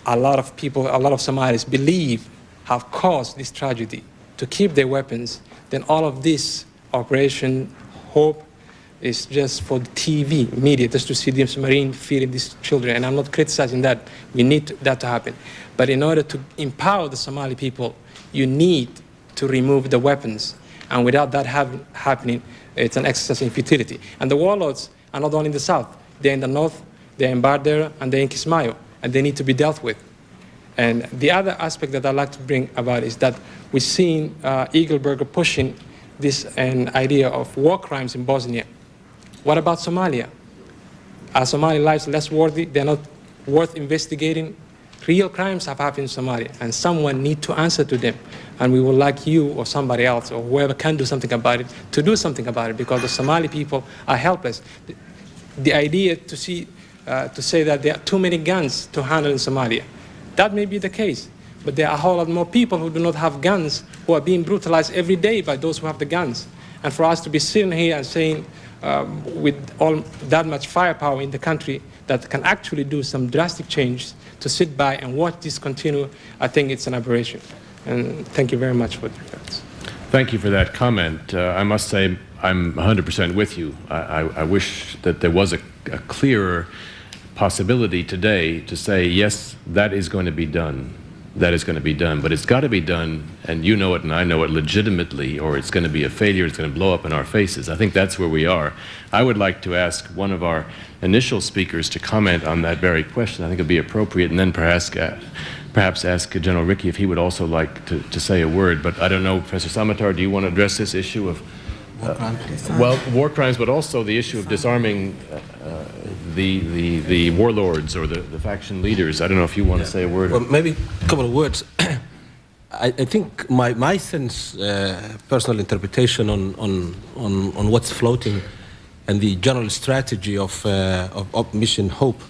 a lot of Somalis believe have caused this tragedy to keep their weapons, then all of this Operation Hope is just for the TV media, just to see the submarine feeding these children. And I'm not criticizing that. We need that to happen. But in order to empower the Somali people, you need to remove the weapons. And without that happening, it's an exercise in futility. And the warlords are not only in the south. They're in the north, they're in Bardera, and they're in Kismayo. And they need to be dealt with. And the other aspect that I'd like to bring about is that we've seen Eagleberger pushing this idea of war crimes in Bosnia. What about Somalia? Are Somali lives less worthy? They're not worth investigating? Real crimes have happened in Somalia, and someone needs to answer to them. And we would like you or somebody else or whoever can do something about it to do something about it, because the Somali people are helpless. The idea to say that there are too many guns to handle in Somalia, that may be the case, but there are a whole lot more people who do not have guns who are being brutalized every day by those who have the guns. And for us to be sitting here and saying, with all that much firepower in the country that can actually do some drastic change, to sit by and watch this continue, I think it's an aberration. And thank you very much for your thoughts. Thank you for that comment. I must say I'm 100% with you. I wish that there was a clearer possibility today to say, yes, that is going to be done. That is going to be done, but it's got to be done, and you know it and I know it, legitimately, or it's going to be a failure, it's going to blow up in our faces. I think that's where we are. I would like to ask one of our initial speakers to comment on that very question. I think it would be appropriate, and then perhaps ask General Ricky if he would also like to say a word. But I don't know, Professor Samatar, do you want to address this issue of war crimes, but also the issue of disarming the warlords or the faction leaders? I don't know if you want to say a word. Well, maybe a couple of words. I think my sense, personal interpretation on what's floating and the general strategy of Mission Hope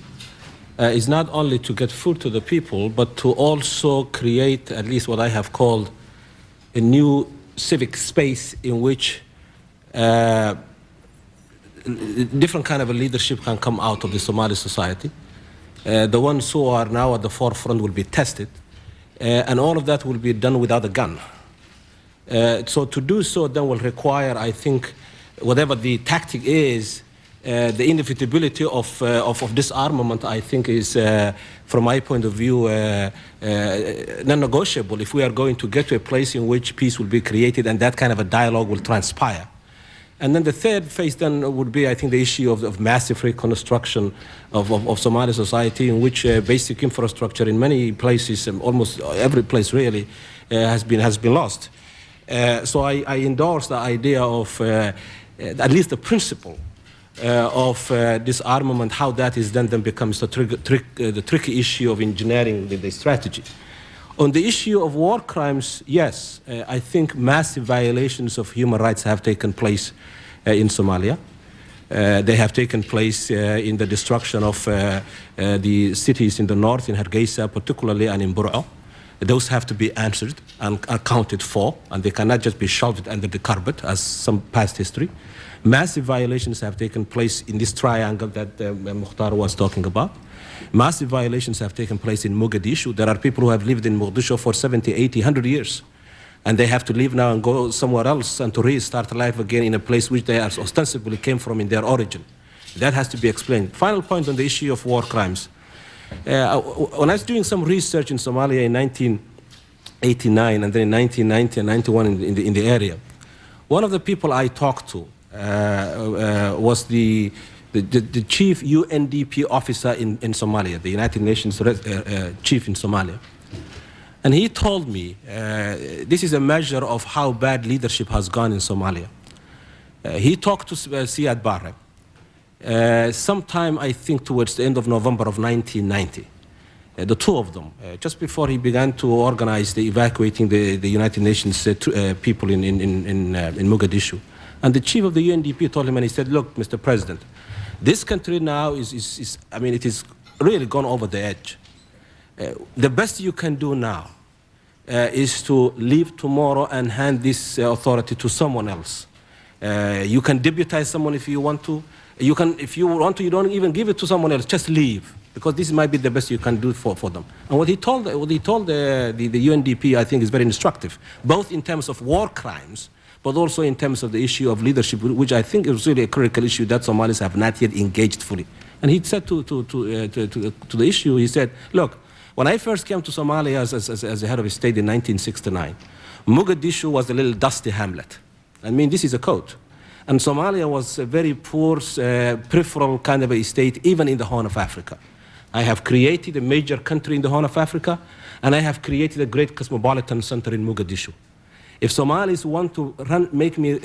is not only to get food to the people, but to also create at least what I have called a new civic space in which different kind of a leadership can come out of the Somali society. The ones who are now at the forefront will be tested, and all of that will be done without a gun. So to do so then will require, I think, whatever the tactic is, the inevitability of disarmament, I think, is, from my point of view, non-negotiable if we are going to get to a place in which peace will be created and that kind of a dialogue will transpire. And then the third phase then would be, I think, the issue of massive reconstruction of Somali society, in which basic infrastructure in many places, almost every place really, has been lost. So I endorse the idea of at least the principle of disarmament. How that is then becomes the tricky issue of engineering the strategy. On the issue of war crimes, yes, I think massive violations of human rights have taken place in Somalia. They have taken place in the destruction of the cities in the north, in Hargeisa particularly, and in Bur'o. Those have to be answered and accounted for, and they cannot just be shoved under the carpet as some past history. Massive violations have taken place in this triangle that Mukhtar was talking about. Massive violations have taken place in Mogadishu. There are people who have lived in Mogadishu for 70, 80, 100 years. And they have to leave now and go somewhere else and to restart life again in a place which they ostensibly came from in their origin. That has to be explained. Final point on the issue of war crimes. When I was doing some research in Somalia in 1989 and then in 1990 and 91 in the area, one of the people I talked to was the chief UNDP officer in Somalia, the United Nations chief in Somalia. And he told me, this is a measure of how bad leadership has gone in Somalia. He talked to Siad Barre sometime, I think, towards the end of November of 1990. the two of them, just before he began to organize the evacuating the United Nations people in Mogadishu. And the chief of the UNDP told him, and he said, look, Mr. President, this country now it is really gone over the edge. The best you can do now is to leave tomorrow and hand this authority to someone else. You can deputize someone if you want to. You can, if you want to, you don't even give it to someone else. Just leave, because this might be the best you can do for them. And what he told the UNDP, I think, is very instructive, both in terms of war crimes, but also in terms of the issue of leadership, which I think is really a critical issue that Somalis have not yet engaged fully. And he said to the issue, he said, look, when I first came to Somalia as the head of state in 1969, Mogadishu was a little dusty hamlet. I mean, this is a quote. And Somalia was a very poor, peripheral kind of a state, even in the Horn of Africa. I have created a major country in the Horn of Africa, and I have created a great cosmopolitan center in Mogadishu. If Somalis want to make me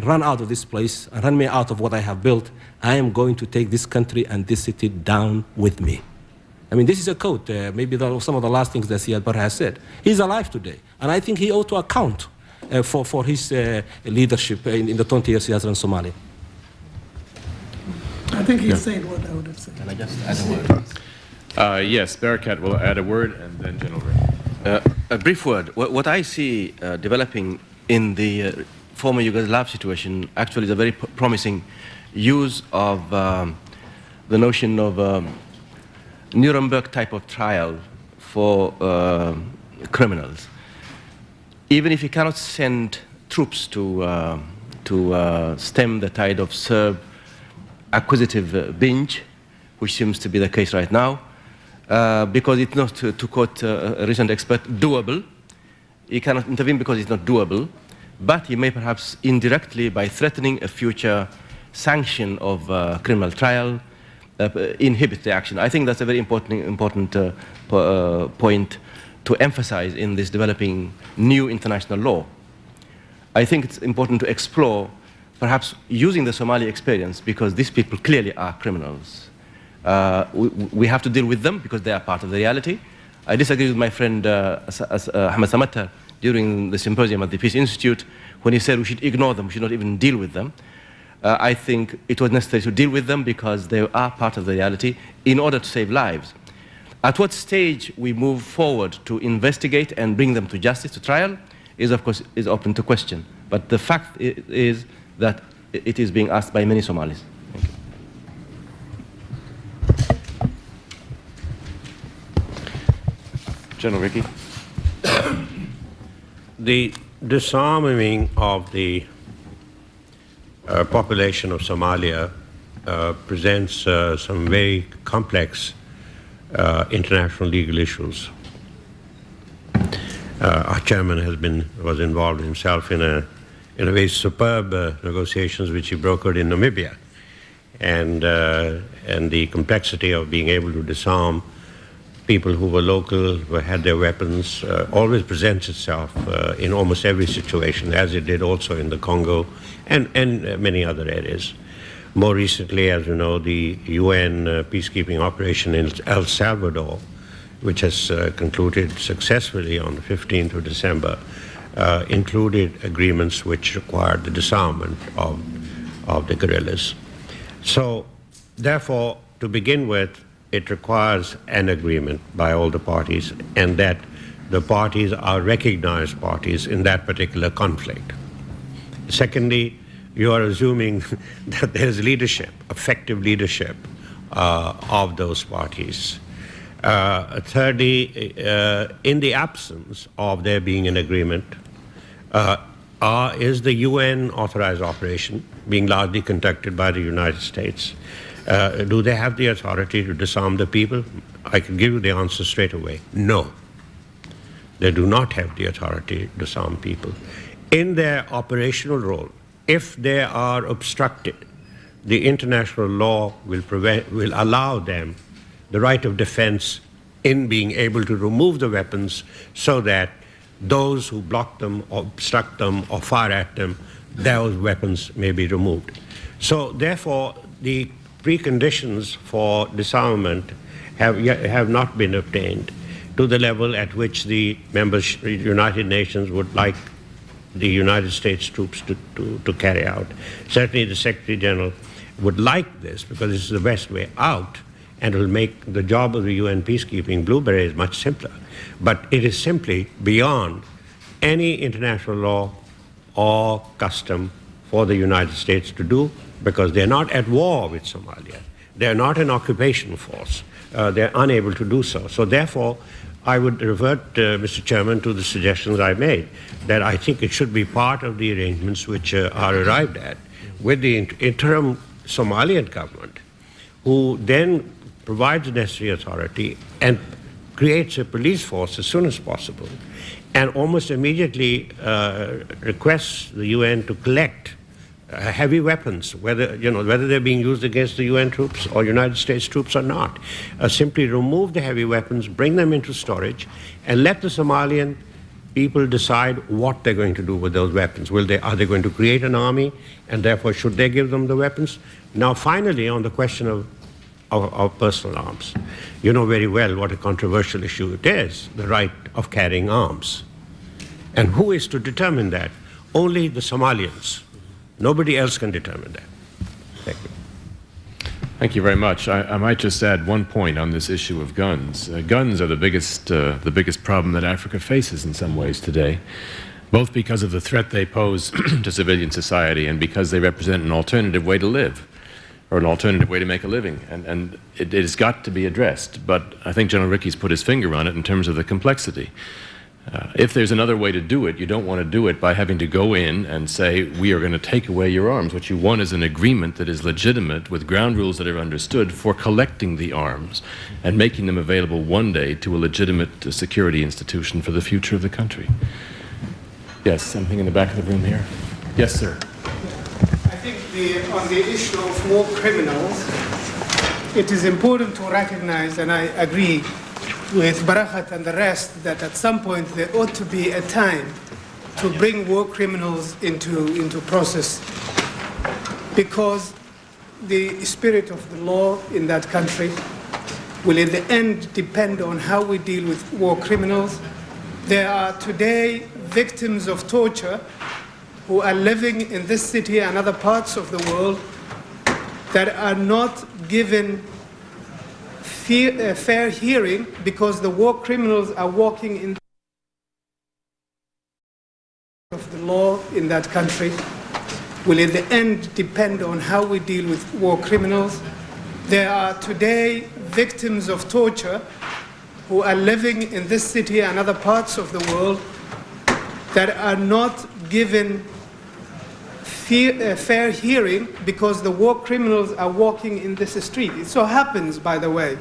run out of this place, and run me out of what I have built, I am going to take this country and this city down with me. I mean, this is a quote, maybe some of the last things that Siad Barre has said. He's alive today, and I think he ought to account for his leadership in the 20 years he has run Somalia. I think he said what I would have said. Can I just add a word? Yes, Barakat will add a word, and then General Ray. A brief word. What I see developing in the former Yugoslav situation actually is a very promising use of the notion of Nuremberg type of trial for criminals. Even if you cannot send troops to stem the tide of Serb acquisitive binge, which seems to be the case right now, because it's not, to quote a recent expert, doable. He cannot intervene because it's not doable, but he may perhaps indirectly, by threatening a future sanction of criminal trial, inhibit the action. I think that's a very important point to emphasize in this developing new international law. I think it's important to explore perhaps using the Somali experience, because these people clearly are criminals. We have to deal with them because they are part of the reality. I disagree with my friend Ahmed Samatar during the symposium at the Peace Institute when he said we should ignore them, we should not even deal with them. I think it was necessary to deal with them because they are part of the reality in order to save lives. At what stage we move forward to investigate and bring them to justice, to trial, is of course open to question. But the fact is that it is being asked by many Somalis. Thank you. General Ricky. The disarming of the population of Somalia presents some very complex international legal issues. Our chairman was involved himself in a very superb negotiations which he brokered in Namibia, and the complexity of being able to disarm people who were local, who had their weapons, always presents itself in almost every situation, as it did also in the Congo and many other areas. More recently, as you know, the UN peacekeeping operation in El Salvador, which has concluded successfully on the 15th of December, included agreements which required the disarmament of the guerrillas. So, therefore, to begin with, it requires an agreement by all the parties, and that the parties are recognized parties in that particular conflict. Secondly, you are assuming that there is leadership, effective leadership of those parties. Thirdly, in the absence of there being an agreement, is the UN authorized operation being largely conducted by the United States? Do they have the authority to disarm the people? I can give you the answer straight away. No. They do not have the authority to disarm people. In their operational role, if they are obstructed, the international law will allow them the right of defense in being able to remove the weapons so that those who block them or obstruct them or fire at them, those weapons may be removed. So therefore, the preconditions for disarmament have not been obtained to the level at which the United Nations would like the United States troops to carry out. Certainly the Secretary General would like this because this is the best way out, and it will make the job of the UN peacekeeping blueberries much simpler. But it is simply beyond any international law or custom for the United States to do, because they're not at war with Somalia. They're not an occupation force. They're unable to do so. So therefore, I would revert, Mr. Chairman, to the suggestions I made, that I think it should be part of the arrangements which are arrived at with the interim Somalian government, who then provides the necessary authority and creates a police force as soon as possible, and almost immediately requests the UN to collect heavy weapons, whether they're being used against the UN troops or United States troops or not. Simply remove the heavy weapons, bring them into storage, and let the Somalian people decide what they're going to do with those weapons. Are they going to create an army, and therefore should they give them the weapons? Now, finally, on the question of personal arms, you know very well what a controversial issue it is, the right of carrying arms. And who is to determine that? Only the Somalians. Nobody else can determine that. Thank you. Thank you very much. I might just add one point on this issue of guns. Guns are the biggest problem that Africa faces in some ways today, both because of the threat they pose to civilian society and because they represent an alternative way to live, or an alternative way to make a living. And it has got to be addressed. But I think General Ricky's put his finger on it in terms of the complexity. If there's another way to do it, you don't want to do it by having to go in and say, we are going to take away your arms. What you want is an agreement that is legitimate with ground rules that are understood for collecting the arms and making them available one day to a legitimate security institution for the future of the country. Yes, something in the back of the room here. Yes, sir. I think on the issue of war criminals, it is important to recognize, and I agree with Barakat and the rest, that at some point there ought to be a time to bring war criminals into process, because the spirit of the law in that country will in the end depend on how we deal with war criminals. There are today victims of torture who are living in this city and other parts of the world that are not given fair hearing because the war criminals are walking in of the law in that country will in the end depend on how we deal with war criminals. There are today victims of torture who are living in this city and other parts of the world that are not given fair hearing because the war criminals are walking in this street. It so happens, by the way,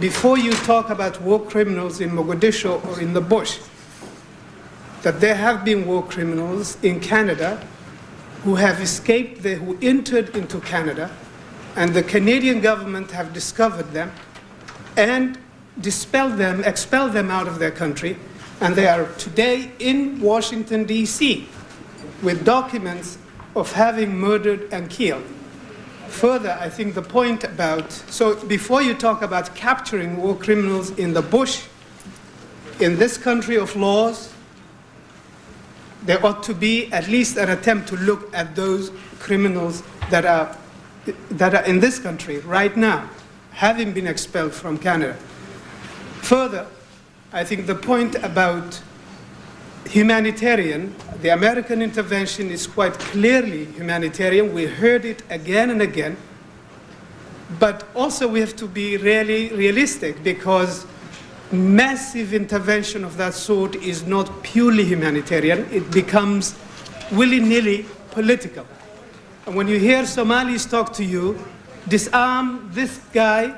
before you talk about war criminals in Mogadishu or in the bush, that there have been war criminals in Canada who have escaped, who entered into Canada, and the Canadian government have discovered them and expelled them out of their country, and they are today in Washington, D.C. with documents of having murdered and killed. Further, I think the point about, so before you talk about capturing war criminals in the bush, in this country of laws, there ought to be at least an attempt to look at those criminals that are in this country right now, having been expelled from Canada. Further, I think the point about humanitarian, the American intervention is quite clearly humanitarian. We heard it again and again. But also we have to be really realistic, because massive intervention of that sort is not purely humanitarian. It becomes willy-nilly political. And when you hear Somalis talk to you, disarm this guy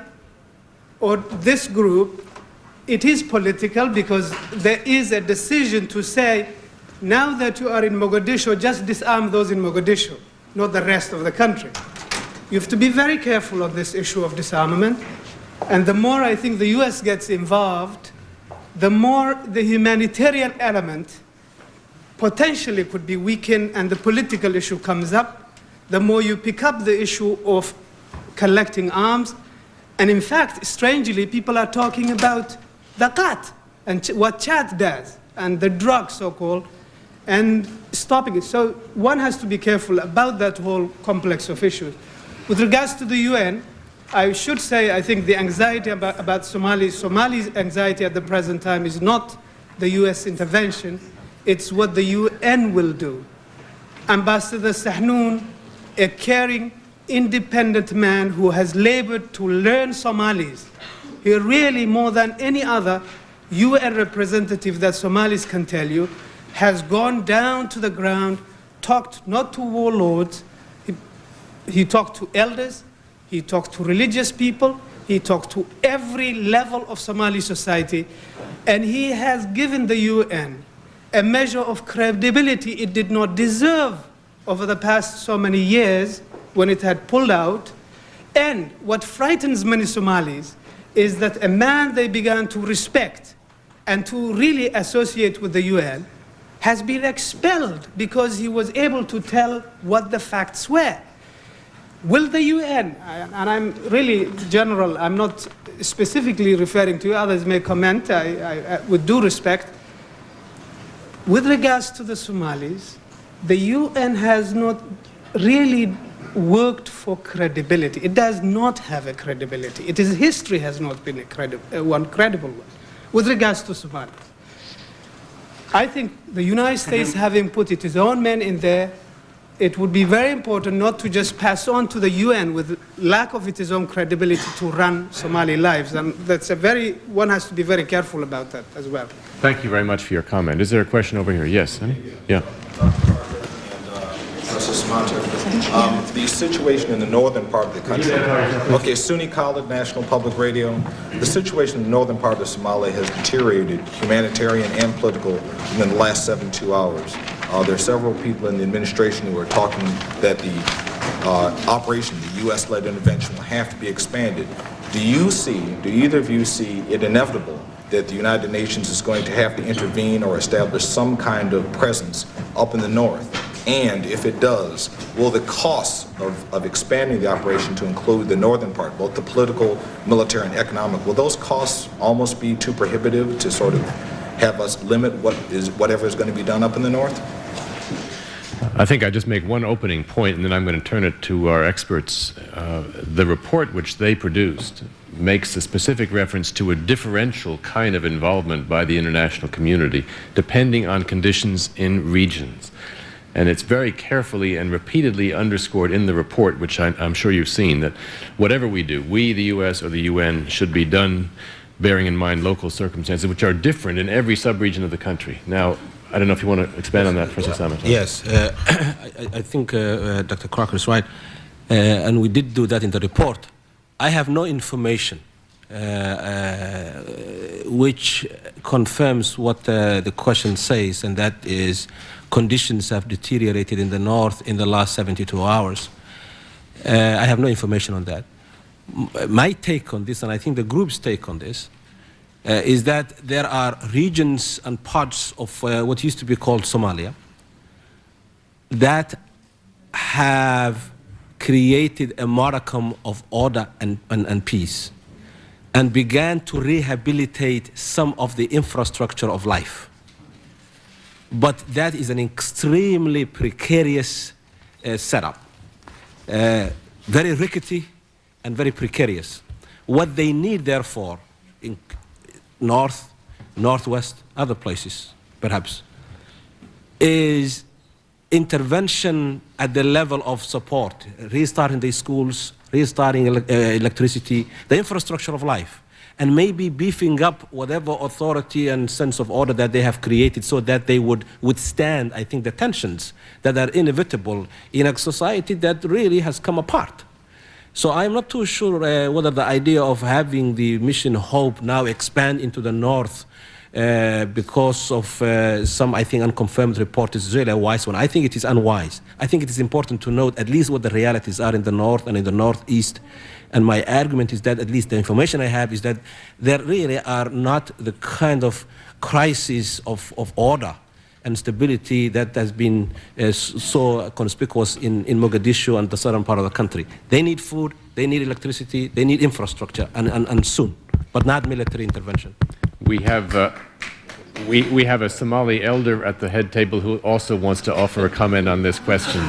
or this group, it is political, because there is a decision to say, now that you are in Mogadishu, just disarm those in Mogadishu, not the rest of the country. You have to be very careful on this issue of disarmament. And the more I think the US gets involved, the more the humanitarian element potentially could be weakened and the political issue comes up, the more you pick up the issue of collecting arms. And in fact, strangely, people are talking about the qat and what Chad does and the drugs, so-called, and stopping it. So one has to be careful about that whole complex of issues. With regards to the UN, I should say I think the anxiety about Somalia's anxiety at the present time is not the US intervention, it's what the UN will do. Ambassador Sahnoun, a caring, independent man who has labored to learn Somalis, he really, more than any other UN representative that Somalis can tell you, has gone down to the ground, talked not to warlords, he talked to elders, he talked to religious people, he talked to every level of Somali society, and he has given the UN a measure of credibility it did not deserve over the past so many years when it had pulled out. And what frightens many Somalis is that a man they began to respect and to really associate with the UN has been expelled because he was able to tell what the facts were. Will the UN, and I'm really general, I'm not specifically referring to you, others may comment, I with due respect. With regards to the Somalis, the UN has not really worked for credibility. It does not have a credibility. Its history has not been one credible one. With regards to Somalia, I think the United States, having put its own men in there, it would be very important not to just pass on to the UN with lack of its own credibility to run Somali lives. And that's one has to be very careful about that as well. Thank you very much for your comment. Is there a question over here? Yes, honey? Yeah. Professor Samatar, the situation in the northern part of the country. Okay, SUNY College, National Public Radio. The situation in the northern part of Somalia has deteriorated, humanitarian and political, in the last 72 hours. There are several people in the administration who are talking that the operation, the U.S.-led intervention, will have to be expanded. Do either of you see it inevitable that the United Nations is going to have to intervene or establish some kind of presence up in the north? And if it does, will the costs of expanding the operation to include the northern part, both the political, military, and economic, will those costs almost be too prohibitive to sort of have us limit whatever is going to be done up in the north? I think I just make one opening point, and then I'm going to turn it to our experts. The report which they produced makes a specific reference to a differential kind of involvement by the international community, depending on conditions in regions. And it's very carefully and repeatedly underscored in the report, which I'm sure you've seen, that whatever we do, we, the U.S. or the UN, should be done bearing in mind local circumstances, which are different in every sub-region of the country. Now, I don't know if you want to expand on that, Professor Samatar. Yes, I think Dr. Crocker is right, and we did do that in the report. I have no information which confirms what the question says, and that is conditions have deteriorated in the north in the last 72 hours. I have no information on that. My take on this, and I think the group's take on this, is that there are regions and parts of what used to be called Somalia that have created a modicum of order and peace and began to rehabilitate some of the infrastructure of life. But that is an extremely precarious setup, very rickety and very precarious. What they need, therefore, in north, northwest, other places, perhaps, is intervention at the level of support, restarting the schools, restarting electricity, the infrastructure of life, and maybe beefing up whatever authority and sense of order that they have created so that they would withstand, I think, the tensions that are inevitable in a society that really has come apart. So I'm not too sure whether the idea of having the mission Hope now expand into the north because of some, I think, unconfirmed report is really a wise one. I think it is unwise. I think it is important to note at least what the realities are in the north and in the northeast. And my argument is that, at least the information I have, is that there really are not the kind of crises of order and stability that has been so conspicuous in Mogadishu and the southern part of the country. They need food, they need electricity, they need infrastructure, and soon, but not military intervention. We have a Somali elder at the head table who also wants to offer a comment on this question.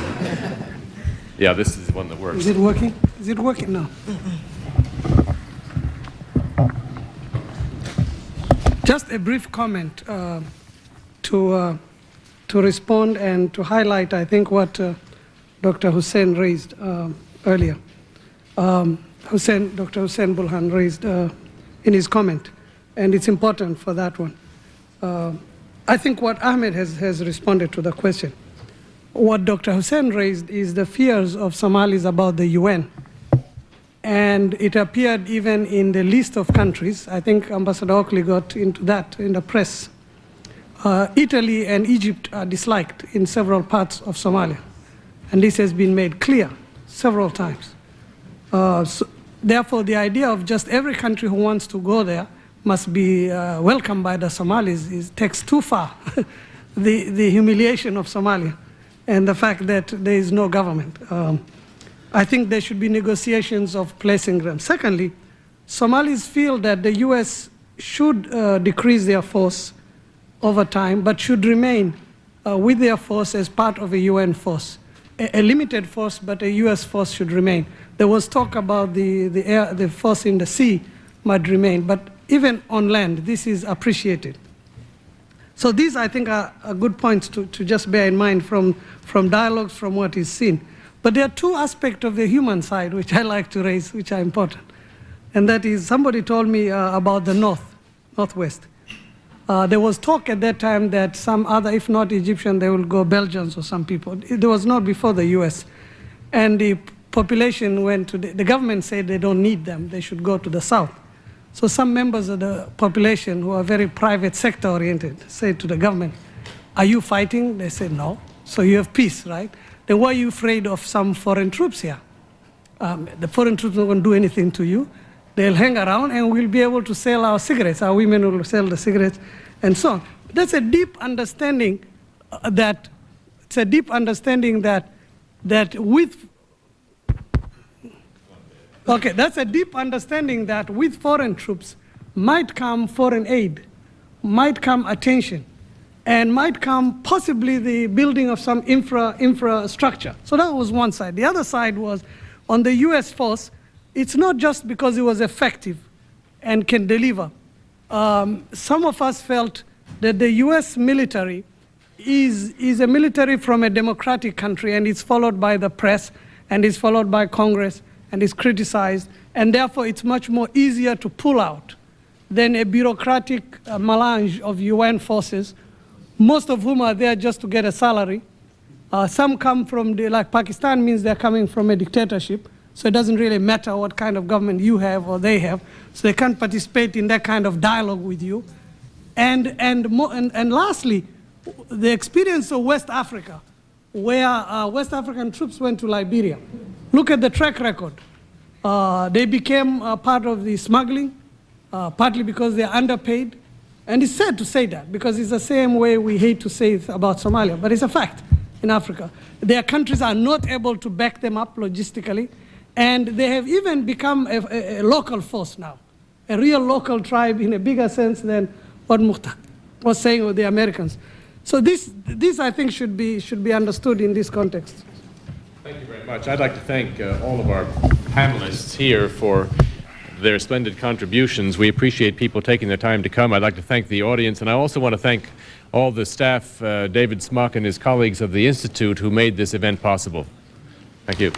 Yeah, this is the one that works. Is it working? Is it working now? Just a brief comment to respond and to highlight, I think, what Dr. Hussein raised earlier. Dr. Hussein Bulhan raised in his comment, and it's important for that one. I think what Ahmed has responded to the question. What Dr. Hussein raised is the fears of Somalis about the UN. And it appeared even in the list of countries. I think Ambassador Oakley got into that in the press. Italy and Egypt are disliked in several parts of Somalia. And this has been made clear several times. Therefore, the idea of just every country who wants to go there must be welcomed by the Somalis takes too far. The humiliation of Somalia and the fact that there is no government. I think there should be negotiations of placing them. Secondly, Somalis feel that the US should decrease their force over time, but should remain with their force as part of a UN force. A limited force, but a US force should remain. There was talk about the force in the sea might remain, but even on land, this is appreciated. So these, I think, are good points to just bear in mind from dialogues, from what is seen. But there are two aspects of the human side which I like to raise, which are important. And that is, somebody told me about the northwest. There was talk at that time that some other, if not Egyptian, they will go Belgians or some people. It was not before the US. And the population went to, the government said they don't need them, they should go to the south. So some members of the population who are very private sector oriented said to the government, are you fighting? They said no. So you have peace, right? Then why are you afraid of some foreign troops here? The foreign troops are not going to do anything to you. They'll hang around and we'll be able to sell our cigarettes. Our women will sell the cigarettes and so on. That's a deep understanding that with foreign troops might come foreign aid, might come attention, and might come possibly the building of some infrastructure. So that was one side. The other side was on the US force, it's not just because it was effective and can deliver. Some of us felt that the US military is a military from a democratic country and it's followed by the press and is followed by Congress and is criticized, and therefore it's much more easier to pull out than a bureaucratic melange of UN forces, most of whom are there just to get a salary. Some come from, like Pakistan means they're coming from a dictatorship, so it doesn't really matter what kind of government you have or they have, so they can't participate in that kind of dialogue with you. And lastly, the experience of West Africa, where West African troops went to Liberia. Look at the track record. They became part of the smuggling, partly because they're underpaid. And it's sad to say that, because it's the same way we hate to say it about Somalia, but it's a fact in Africa. Their countries are not able to back them up logistically, and they have even become a local force now, a real local tribe in a bigger sense than what Mukhtar was saying with the Americans. So this I think should be understood in this context. Thank you very much. I'd like to thank all of our panelists here for their splendid contributions. We appreciate people taking their time to come. I'd like to thank the audience, and I also want to thank all the staff, David Smock and his colleagues of the Institute, who made this event possible. Thank you.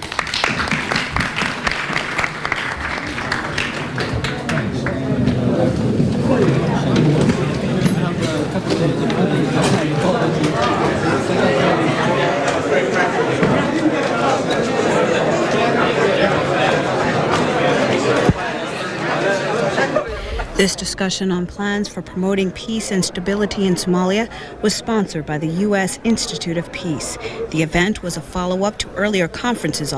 This discussion on plans for promoting peace and stability in Somalia was sponsored by the U.S. Institute of Peace. The event was a follow-up to earlier conferences